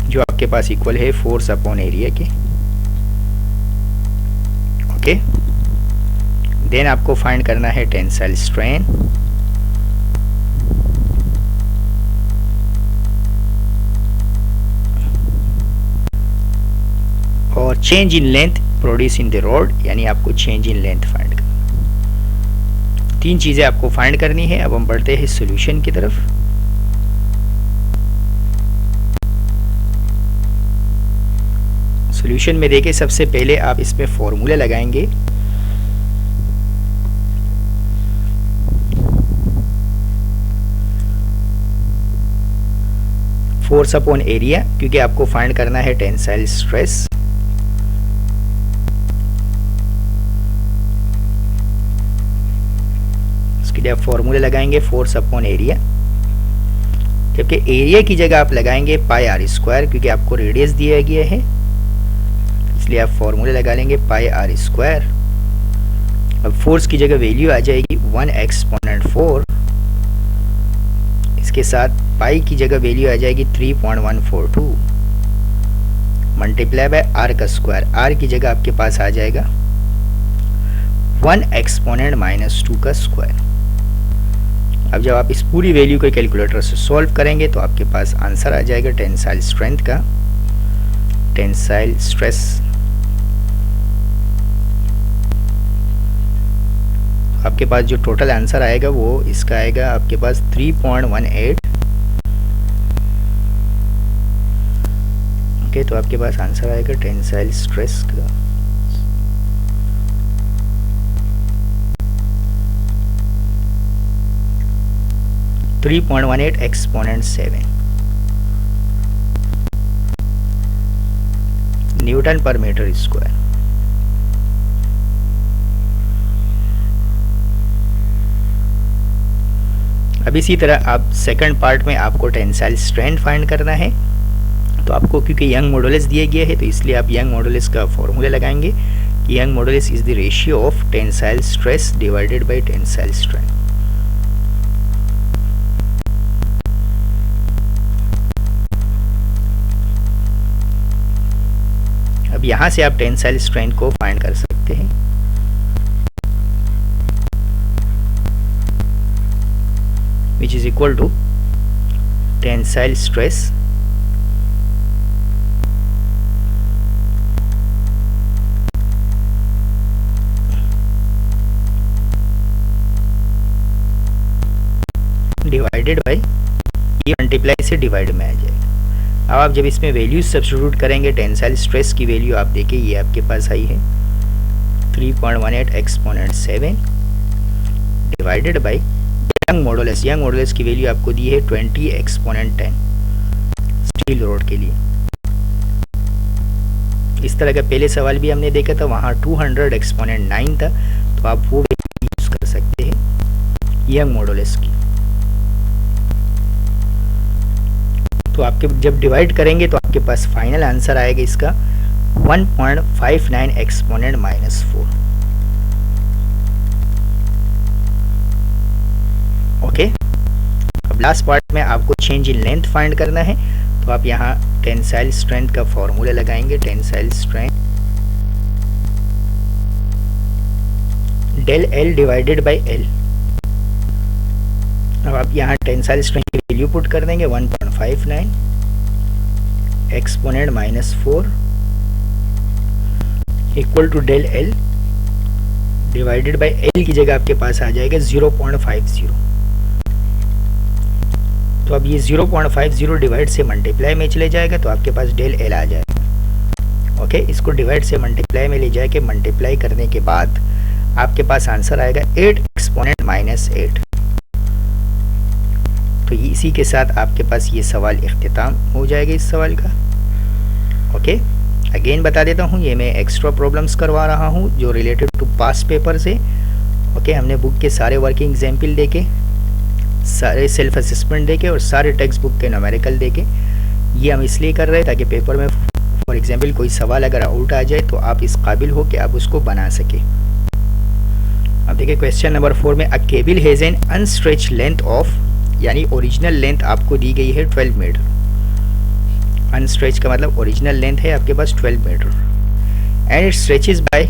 जो आपके पास इक्वल है फोर्स अपॉन एरिया के। ओके, देन आपको फाइंड करना है टेंसाइल स्ट्रेन, और change in length produce in the rod, यानी आपको चेंज इन लेंथ फाइंड करना। 3 चीजें आपको फाइंड करनी है। अब हम बढ़ते हैं सॉल्यूशन की तरफ। सॉल्यूशन में देखिए सबसे पहले आप इसमें फॉर्मूला लगाएंगे। फोर्स अपॉन एरिया, क्योंकि आपको फाइंड करना है टेंसाइल स्ट्रेस। इसके लिए आप फॉर्मूला लगाएंगे फोर्स अपॉन एरिया, जबकि एरिया की जगह आप लगाएंगे पाई आर स्क्वायर, क्योंकि आपको रेडियस दिया गया है। इसलिए आप फॉर्मूला लगा लेंगे पाई आर स्क्वायर। अब फोर्स की जगह वैल्यू आ जाएगी 1 एक्सपोनेंट 4। इसके साथ पाई की जगह वैल्यू आ जाएगी 3.142 मल्टीप्लाई बाय आर का स्क्वायर। आर की जगह आपके पास आ जाएगा 1 एक्सपोनेंट -2 का स्क्वायर। अब जब आप इस पूरी वैल्यू को कैलकुलेटर से सॉल्व करेंगे तो आपके पास आंसर आ जाएगा टेंसाइल स्ट्रेंथ का, टेंसाइल स्ट्रेस। आपके पास जो टोटल आंसर आएगा वो इसका आएगा आपके पास 3.18। ओके, तो आपके पास आंसर आएगा टेंसाइल स्ट्रेस का 3.18 एक्सपोनेंट 7 न्यूटन पर मीटर स्क्वायर। अब इसी तरह आप सेकंड पार्ट में आपको टेंसाइल स्ट्रेंथ फाइंड करना है। तो आपको क्योंकि यंग मॉडुलस दिए गए हैं तो इसलिए आप यंग मॉडुलस का फॉर्मूला लगाएंगे कि young modulus is the ratio of tensile stress divided bye tensile strength. अब यहां से आप टेंसाइल स्ट्रेंथ को फाइंड कर सकते हैं। which is equal to tensile stress divided by, ये मल्टीप्लाई से डिवाइड में आ जाएगा। अब आप जब इसमें वैल्यूज सब्स्टिट्यूट करेंगे, टेंसाइल स्ट्रेस की वैल्यू आप देखिए ये आपके पास आई है 3.18 exponent 7 divided by young modulus की वैल्यू आपको दी है 20 एक्सपोनेंट 10 स्टील रोड के लिए। इस तरह का पहले सवाल भी हमने देखा था, वहाँ 200 एक्सपोनेंट 9 था, तो आप वो वैल्यू यूज कर सकते हैं यंग मॉडुलस की। तो आपके जब डिवाइड करेंगे तो आपके पास फाइनल आंसर आएगा इसका 1.59 एक्सपोनेंट -4। ओके, अब लास्ट पार्ट में आपको चेंज इन लेंथ फाइंड करना है। तो आप यहाँ टेंसाइल स्ट्रेंथ का फॉर्मूला लगाएंगे, tensile strength del L divided by L. अब आप यहाँ टेंसाइल स्ट्रेंथ की वैल्यू पुट कर देंगे 1.59 exponent -4 equal to del L divided by L की जगह आपके पास आ जाएगा 0.50। तो अब ये 0.50 डिवाइड से मल्टीप्लाई में चले जाएगा तो आपके पास डेल एल आ जाएगा। ओके, इसको डिवाइड से मल्टीप्लाई में ले जाके मल्टीप्लाई करने के बाद आपके पास आंसर आएगा 8 एक्सपोनेंट -8। तो इसी के साथ आपके पास ये सवाल इख्तिताम हो जाएगा इस सवाल का। ओके, अगेन बता देता हूँ, ये मैं एक्स्ट्रा प्रॉब्लम्स करवा रहा हूँ जो रिलेटेड टू पास्ट पेपर से। ओके, हमने बुक के सारे वर्किंग एग्जाम्पल देके, सारे सेल्फ असेसमेंट देके और सारे टेक्स्ट बुक के न्यूमेरिकल देके, ये हम इसलिए कर रहे हैं ताकि पेपर में फॉर एग्जाम्पल कोई सवाल अगर आउट आ जाए तो आप इस काबिल हो कि आप उसको बना सके। अब देखिए क्वेश्चन नंबर 4 में, a cable has an unstretched length of, यानी ओरिजिनल लेंथ आपको दी गई है 12 मीटर। अनस्ट्रेच का मतलब ओरिजिनल लेंथ है आपके पास 12 metre and it stretches by,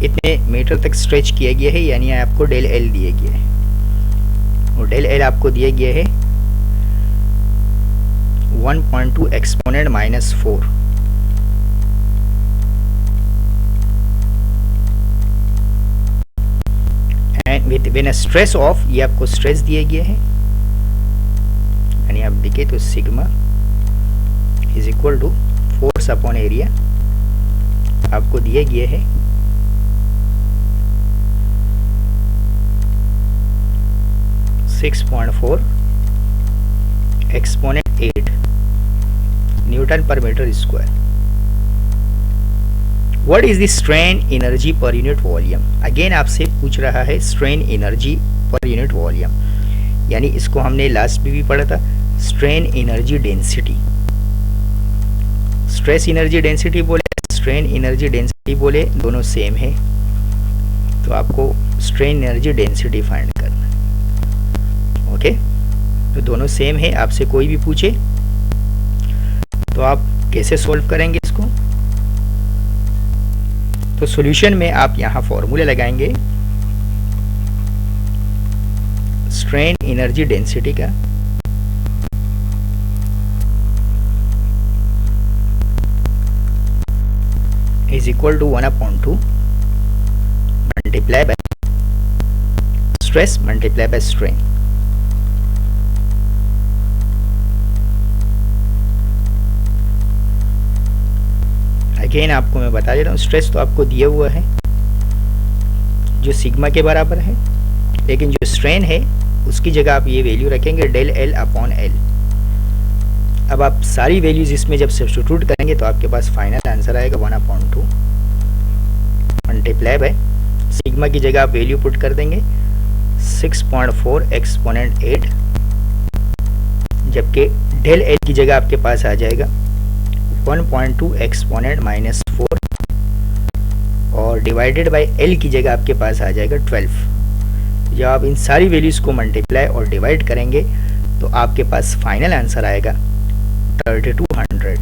इतने मीटर तक स्ट्रेच किया गया है, यानी आपको डेल एल दिए गया है और डेल एल आपको दिया गया है 1.2 exponent -4। And with when a stress of, ये आपको स्ट्रेस दिया गया है, यानी आप देखिए तो sigma is equal to force upon area आपको दिए गए है 6.4 एक्सपोनेंट 8 न्यूटन पर metre square. What is the strain energy per unit volume? Again आपसे पूछ रहा है strain energy per unit volume, यानी इसको हमने लास्ट में भी पढ़ा था, strain energy density. Stress energy density बोले, स्ट्रेन एनर्जी डेंसिटी बोले, दोनों सेम है। तो आपको स्ट्रेन एनर्जी डेंसिटी फाइंड करना है। ओके, तो दोनों सेम है, आपसे कोई भी पूछे तो आप कैसे सॉल्व करेंगे इसको? तो सॉल्यूशन में आप यहाँ फॉर्मूले लगाएंगे, स्ट्रेन एनर्जी डेंसिटी का is equal to 1/2 multiply by stress multiply by strain. Again आपको मैं बता दे रहा हूँ, स्ट्रेस तो आपको दिया हुआ है जो सिग्मा के बराबर है, लेकिन जो स्ट्रेन है उसकी जगह आप ये वैल्यू रखेंगे डेल एल अपॉन एल। अब आप सारी वैल्यूज इसमें जब सब्स्टिट्यूट करेंगे तो आपके पास फाइनल आंसर आएगा 1/2 मल्टीप्लाई बाय सिग्मा की जगह आप वैल्यू पुट कर देंगे 6.4 एक्सपोनेंट 8, जबकि डेल एल की जगह आपके पास आ जाएगा 1.2 एक्सपोनेंट -4 और डिवाइडेड बाय एल की जगह आपके पास आ जाएगा 12। जब आप इन सारी वैल्यूज़ को मल्टीप्लाई और डिवाइड करेंगे तो आपके पास फाइनल आंसर आएगा 3200।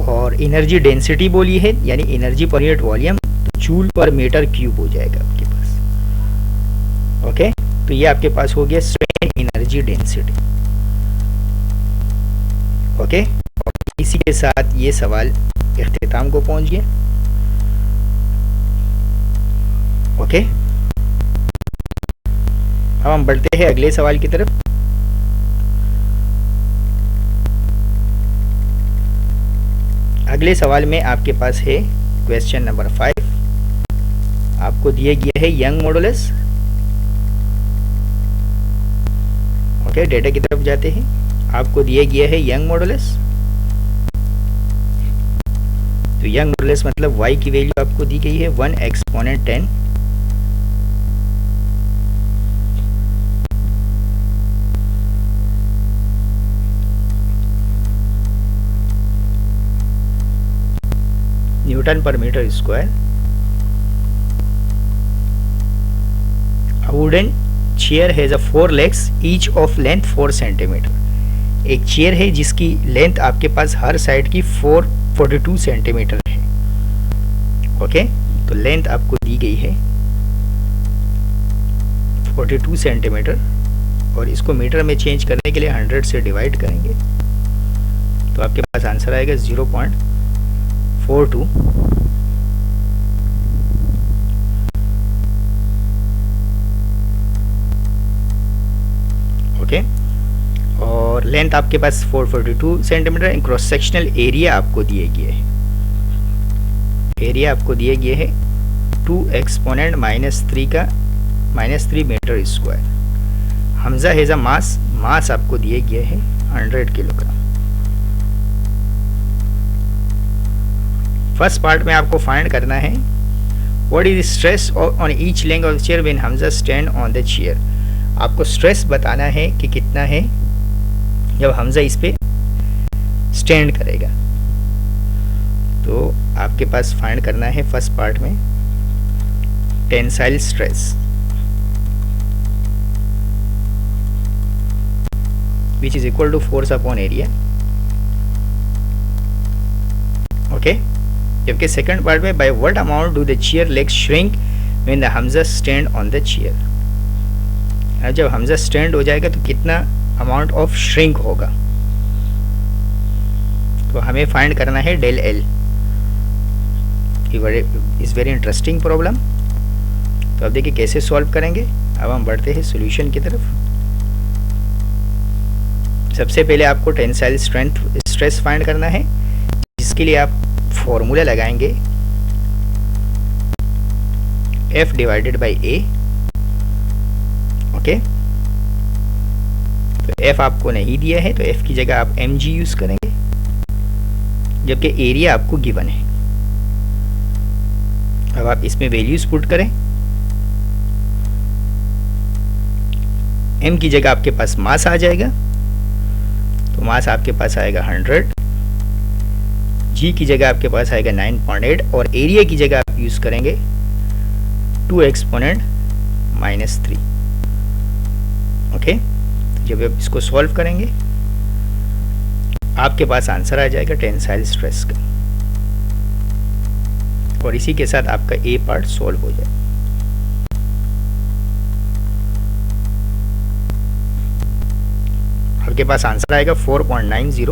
और एनर्जी डेंसिटी बोली है, यानी एनर्जी पर यूनिट वॉल्यूम, तो जूल पर मीटर क्यूब हो जाएगा आपके पास। ओके, तो ये आपके पास हो गया स्ट्रेन एनर्जी डेंसिटी। ओके, और इसी के साथ ये सवाल इख्तिताम को पहुंच गया। ओके, अब हम बढ़ते हैं अगले सवाल की तरफ। अगले सवाल में आपके पास है क्वेश्चन नंबर 5। आपको दिए गया है यंग मॉडुलस। ओके, डेटा की तरफ जाते हैं। आपको दिया गया है यंग मॉडुलस। तो यंग मॉडुलस मतलब y की वैल्यू आपको दी गई है 1 एक्सपोनेंट 10, न्यूटन पर metre square. A wooden chair has a 4 legs each of length 4 centimetre. एक चेयर है जिसकी लेंथ आपके पास हर साइड की 442 सेंटीमीटर है। ओके, तो लेंथ आपको दी गई है 42 सेंटीमीटर और इसको मीटर में चेंज करने के लिए 100 से डिवाइड करेंगे तो आपके पास आंसर आएगा 0.42। ओके, और लेंथ आपके पास 442 सेंटीमीटर। क्रॉस सेक्शनल एरिया आपको दिए गए है, एरिया आपको दिए गए है 2 एक्सपोनेंट -3 का -3 metre square. Hamza has a mass, mass आपको दिए गए है 100 किलोग्राम। फर्स्ट पार्ट में आपको फाइंड करना है what is stress on each leg of the chair when Hamza stand on the chair. आपको स्ट्रेस बताना है कि कितना है जब हमजा इस पे स्टैंड करेगा। तो आपके पास फाइंड करना है फर्स्ट पार्ट में tensile stress which is equal to force upon area. Okay, जबकि सेकंड पार्ट में by what amount do the chair legs shrink when the Hamza stand on the chair. जब हमजा स्टैंड हो जाएगा तो कितना अमाउंट ऑफ श्रिंक होगा, तो हमें फाइंड करना है del L. Is very interesting problem. तो अब देखिए कैसे सॉल्व करेंगे। अब हम बढ़ते हैं सॉल्यूशन की तरफ। सबसे पहले आपको टेंसाइल स्ट्रेस फाइंड करना है, जिसके लिए आप फॉर्मूला लगाएंगे F divided by A। Okay, तो F आपको नहीं दिया है तो F की जगह आप mg यूज करेंगे, जबकि एरिया आपको गिवन है। अब आप इसमें वैल्यूज पुट करें। m की जगह आपके पास मास आ जाएगा, तो मास आपके पास आएगा 100। g की जगह आपके पास आएगा 9.8 और एरिया की जगह आप यूज करेंगे 2 एक्सपोनेंट -3। ओके, जब आप इसको सॉल्व करेंगे आपके पास आंसर आ जाएगा टेंसाइल स्ट्रेस का, और इसी के साथ आपका ए पार्ट सॉल्व हो जाए। आपके पास आंसर आएगा 4.90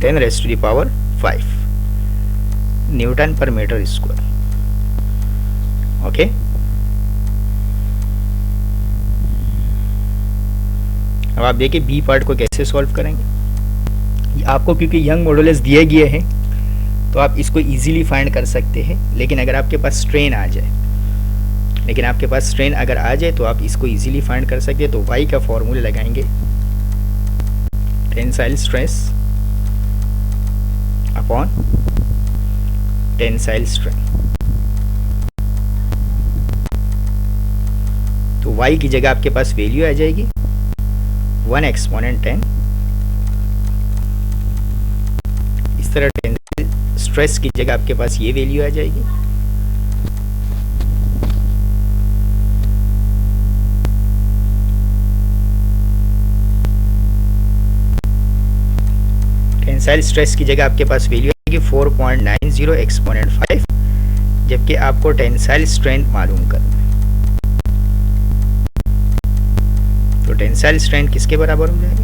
10⁵ न्यूटन पर मीटर स्क्वायर। ओके, अब आप देखिए बी पार्ट को कैसे सॉल्व करेंगे। आपको क्योंकि यंग मॉडुलस दिए गए हैं तो आप इसको इजीली फाइंड कर सकते हैं, लेकिन अगर आपके पास स्ट्रेन आ जाए तो आप इसको इजीली फाइंड कर सकते हैं। तो y का फॉर्मूला लगाएंगे tensile stress upon tensile strain. तो y की जगह आपके पास वैल्यू आ जाएगी 1 एक्सपोनेंट 10। इस तरह टेंसाइल स्ट्रेस की जगह आपके पास ये वैल्यू आ जाएगी। टेंसाइल स्ट्रेस की जगह आपके पास वैल्यू आएगी 4.90 एक्सपोनेंट 5, जबकि आपको टेंसाइल स्ट्रेंथ मालूम करना है। तो टेंसाइल स्ट्रेंथ किसके बराबर हो जाएगी?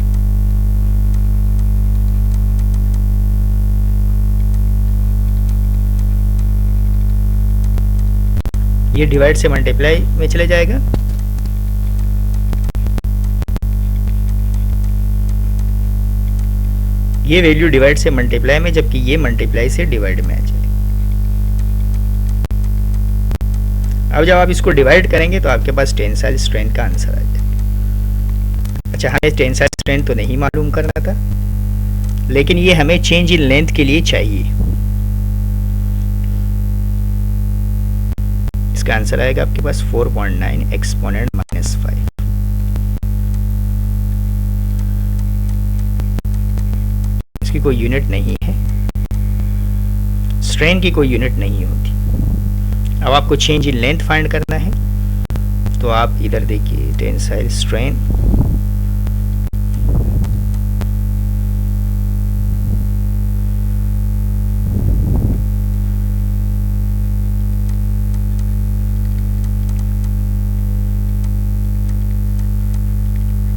ये डिवाइड से मल्टीप्लाई में चले जाएगा। ये वैल्यू डिवाइड से मल्टीप्लाई में, जबकि ये मल्टीप्लाई से डिवाइड में आ जाएगा। अब जब आप इसको डिवाइड करेंगे तो आपके पास टेंसाइल स्ट्रेंथ का आंसर आ जाएगा। अच्छा, हमें टेंसाइल स्ट्रेंथ तो नहीं मालूम करना था, लेकिन ये हमें चेंज इन लेंथ के लिए चाहिए। इसका आंसर आएगा आपके पास 4.9 एक्सपोनेंट -5। इसकी कोई यूनिट नहीं है, स्ट्रेन की कोई यूनिट नहीं होती। अब आपको चेंज इन लेंथ फाइंड करना है, तो आप इधर देखिए टेंसाइल स्ट्रेन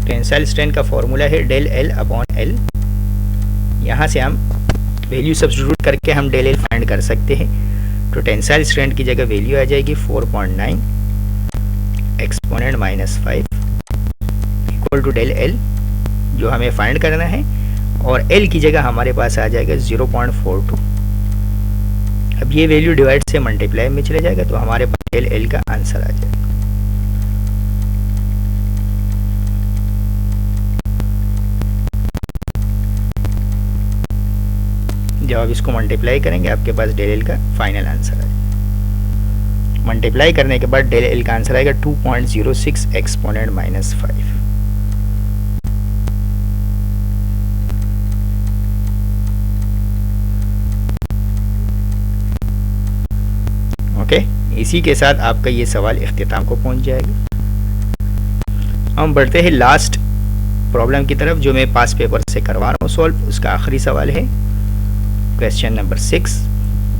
टेंसाइल स्ट्रेन का फॉर्मूला है डेल एल अपॉन एल। यहाँ से हम वैल्यू सब्स्टिट्यूट करके हम डेल एल फाइंड कर सकते हैं। तो टेंसाइल स्ट्रेंथ की जगह वैल्यू आ जाएगी 4.9 exponent -5 equal to del L, जो हमें फाइंड करना है, और एल की जगह हमारे पास आ जाएगा 0.42। अब ये वैल्यू डिवाइड से मल्टीप्लाई में चले जाएगा, तो हमारे पास डेल एल का आंसर आ जाएगा। जब आप इसको मल्टीप्लाई करेंगे आपके पास डेल एल का फाइनल आंसर आएगा। मल्टीप्लाई करने के बाद डेल एल का आंसर आएगा 2.06 एक्सपोनेंट -5। ओके, इसी के साथ आपका ये सवाल इख्तिताम को पहुंच जाएगा। हम बढ़ते हैं लास्ट प्रॉब्लम की तरफ, जो मैं पास पेपर से करवा रहा हूँ सॉल्व। उसका आखिरी सवाल है क्वेश्चन नंबर 6।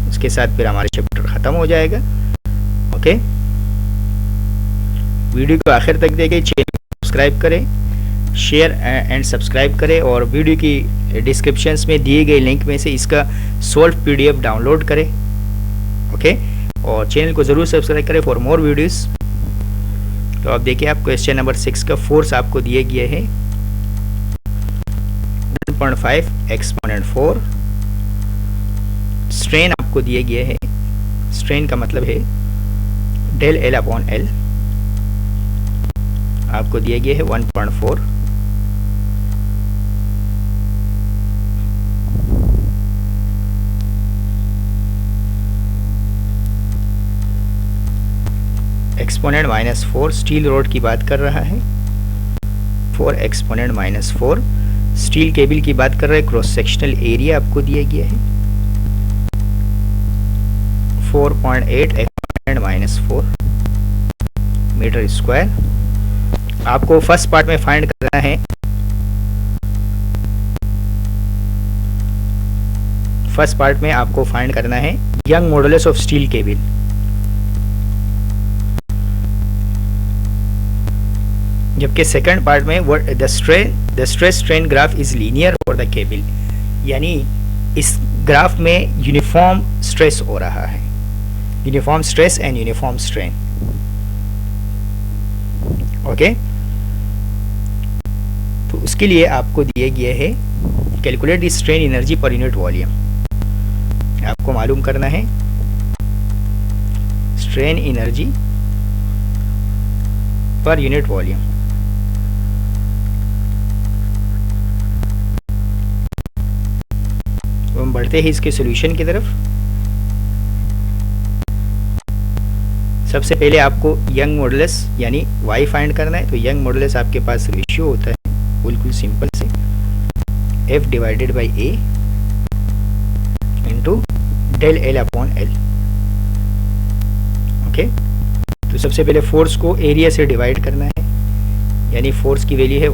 इसके साथ फिर हमारा चैप्टर खत्म हो जाएगा। ओके, वीडियो को आखिर तक देखें, चैनल को सब्सक्राइब करें, शेयर एंड सब्सक्राइब करें, और वीडियो की डिस्क्रिप्शंस में दिए गए लिंक में से इसका सॉल्व PDF डाउनलोड करें। ओके, और चैनल को ज़रूर सब्सक्राइब करें फॉर मोर वीडियोस। तो अब देखिए, आप क्वेश्चन नंबर 6 का फोर्स आपको दिए गए हैं 1.5 एक्सपोनेंट 4। स्ट्रेन आपको दिए गए हैं, स्ट्रेन का मतलब है डेल एल अपॉन एल, आपको दिए गए हैं 1.4। एक्सपोनेंट -4 स्टील रोड की बात कर रहा है। 4 एक्सपोनेंट -4 स्टील केबल की बात कर रहे हैं। क्रॉस सेक्शनल एरिया आपको दिया गया है 4.8 एक्सपोनेंट -4 मीटर स्क्वायर। आपको फर्स्ट पार्ट में फाइंड करना है, फर्स्ट पार्ट में आपको फाइंड करना है Young modulus of steel cable. जबकि सेकंड पार्ट में वो the stress strain graph is linear for the cable, यानी इस ग्राफ में यूनिफॉर्म स्ट्रेस हो रहा है, uniform stress and uniform strain. Okay, तो उसके लिए आपको दिए गए है calculate the strain energy per unit volume. आपको मालूम करना है strain energy per unit volume. तो हम बढ़ते हैं इसके सॉल्यूशन की तरफ। सबसे पहले आपको यंग मॉडुलस यानी y फाइंड करना है। तो यंग मॉडुलस आपके पास रेशियो होता है बिल्कुल सिंपल से F divided by A into del L upon L। Okay, तो सबसे पहले फोर्स को एरिया से डिवाइड करना है, यानी फोर्स की वैल्यू है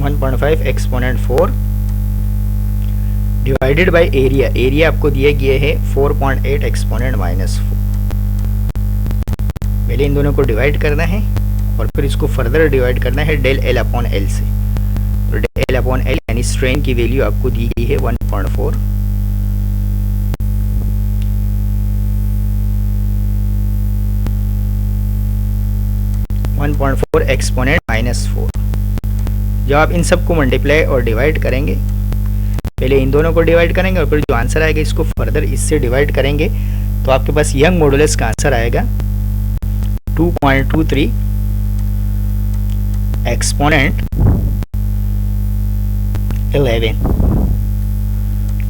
1.5 exponent 4 divided by area. Area आपको दिया गया है 4.8 एक्सपोनेंट -4। पहले इन दोनों को डिवाइड करना है और फिर इसको फर्दर डिवाइड करना है डेल L अपॉन L से। तो डेल L अपॉन L यानी स्ट्रेन की वैल्यू आपको दी गई है 1.4 एक्सपोनेंट -4। जब आप इन सबको मल्टीप्लाई और डिवाइड करेंगे, पहले इन दोनों को डिवाइड करेंगे और फिर जो आंसर आएगा इसको फर्दर इससे डिवाइड करेंगे, तो आपके पास यंग मॉडुलस का आंसर आएगा 2.23 एक्सपोनेंट 11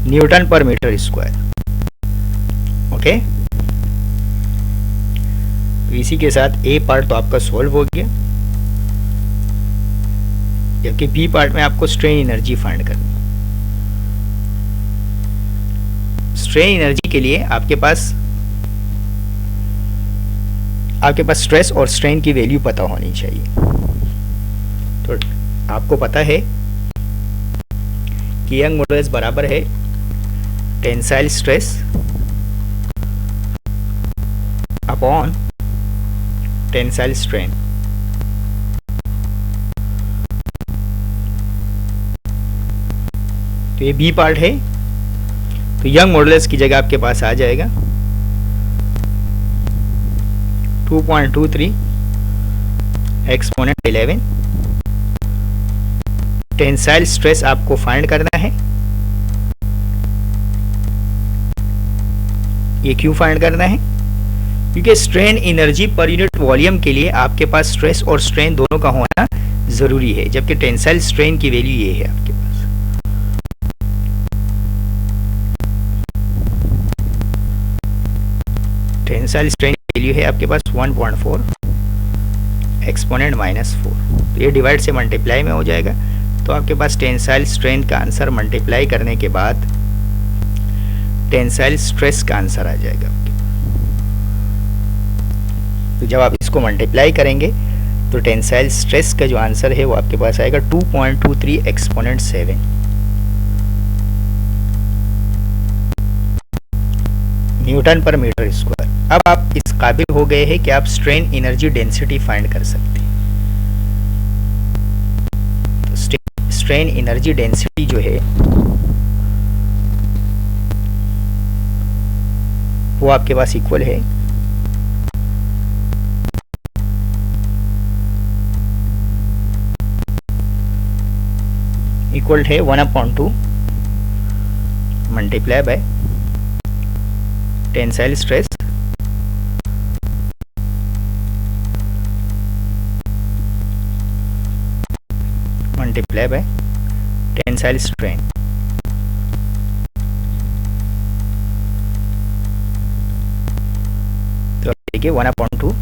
न्यूटन पर मीटर स्क्वायर। ओके, तो इसी के साथ ए पार्ट तो आपका सॉल्व हो गया, जबकि बी पार्ट में आपको स्ट्रेन एनर्जी फाइंड करनी। स्ट्रेन एनर्जी के लिए आपके पास स्ट्रेस और स्ट्रेन की वैल्यू पता होनी चाहिए। तो आपको पता है कि यंग मॉडुलस बराबर है tensile stress upon tensile strain. तो ये बी पार्ट है, तो यंग मॉडुलस की जगह आपके पास आ जाएगा 2.23 एक्सपोनेंट 11। टेंसाइल स्ट्रेस आपको फाइंड करना है। ये क्यों फाइंड करना है? क्योंकि strain energy per unit volume के लिए आपके पास स्ट्रेस और स्ट्रेन दोनों का होना जरूरी है, जबकि टेंसाइल स्ट्रेन की वैल्यू ये है आपके पास। टेंसाइल स्ट्रेन की वैल्यू है आपके पास 1.4 एक्सपोनेंट -4। तो ये डिवाइड से मल्टीप्लाई में हो जाएगा, तो आपके पास टेंसाइल स्ट्रेन का आंसर मल्टीप्लाई करने के बाद टेंसाइल स्ट्रेस का आंसर आ जाएगा आपके। तो जब आप इसको मल्टीप्लाई करेंगे तो टेंसाइल स्ट्रेस का जो आंसर है वो आपके पास आएगा 2.23 एक्सपोनेंट 7 न्यूटन पर मीटर स्क्वायर। अब आप इस काबिल हो गए हैं कि आप स्ट्रेन एनर्जी डेंसिटी फाइंड कर सकते हैं। तो स्ट्रेन एनर्जी डेंसिटी जो है वो आपके पास इक्वल है इक्वल है 1/2 multiply bye tensile stress multiply bye tensile strain. तो देखिए 1/2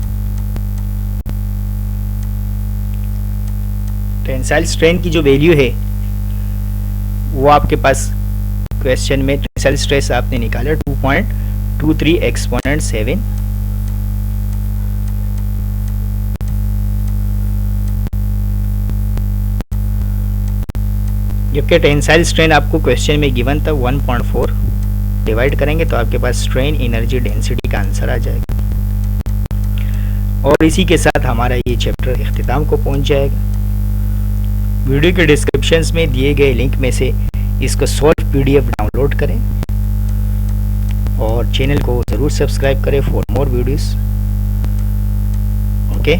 टेंसाइल स्ट्रेन की जो वैल्यू है वो आपके पास क्वेश्चन में टेंसाइल स्ट्रेस आपने निकाला 2.23 एक्सपोनेंट 7 जबकि टेंसाइल स्ट्रेन आपको क्वेश्चन में गिवन था 1.4। डिवाइड करेंगे तो आपके पास स्ट्रेन एनर्जी डेंसिटी का आंसर आ जाएगा। और इसी के साथ हमारा ये चैप्टर इख्तिताम को पहुंच जाएगा। वीडियो के डिस्क्रिप्शंस में दिए गए लिंक में से इसको सॉल्व PDF डाउनलोड करें और चैनल को ज़रूर सब्सक्राइब करें फॉर मोर वीडियोस। ओके,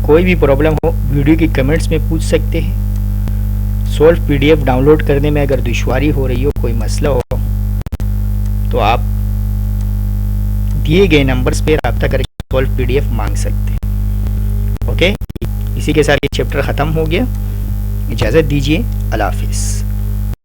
कोई भी प्रॉब्लम हो वीडियो की कमेंट्स में पूछ सकते हैं। सॉल्व PDF डाउनलोड करने में अगर दुश्वारी हो रही हो, कोई मसला हो, तो आप दिए गए नंबर्स पे रब्ता करके सॉल्व PDF मांग सकते हैं। ओके, इसी के साथ ये चैप्टर ख़त्म हो गया। इजाज़त दीजिए, अल्लाह हाफिज़।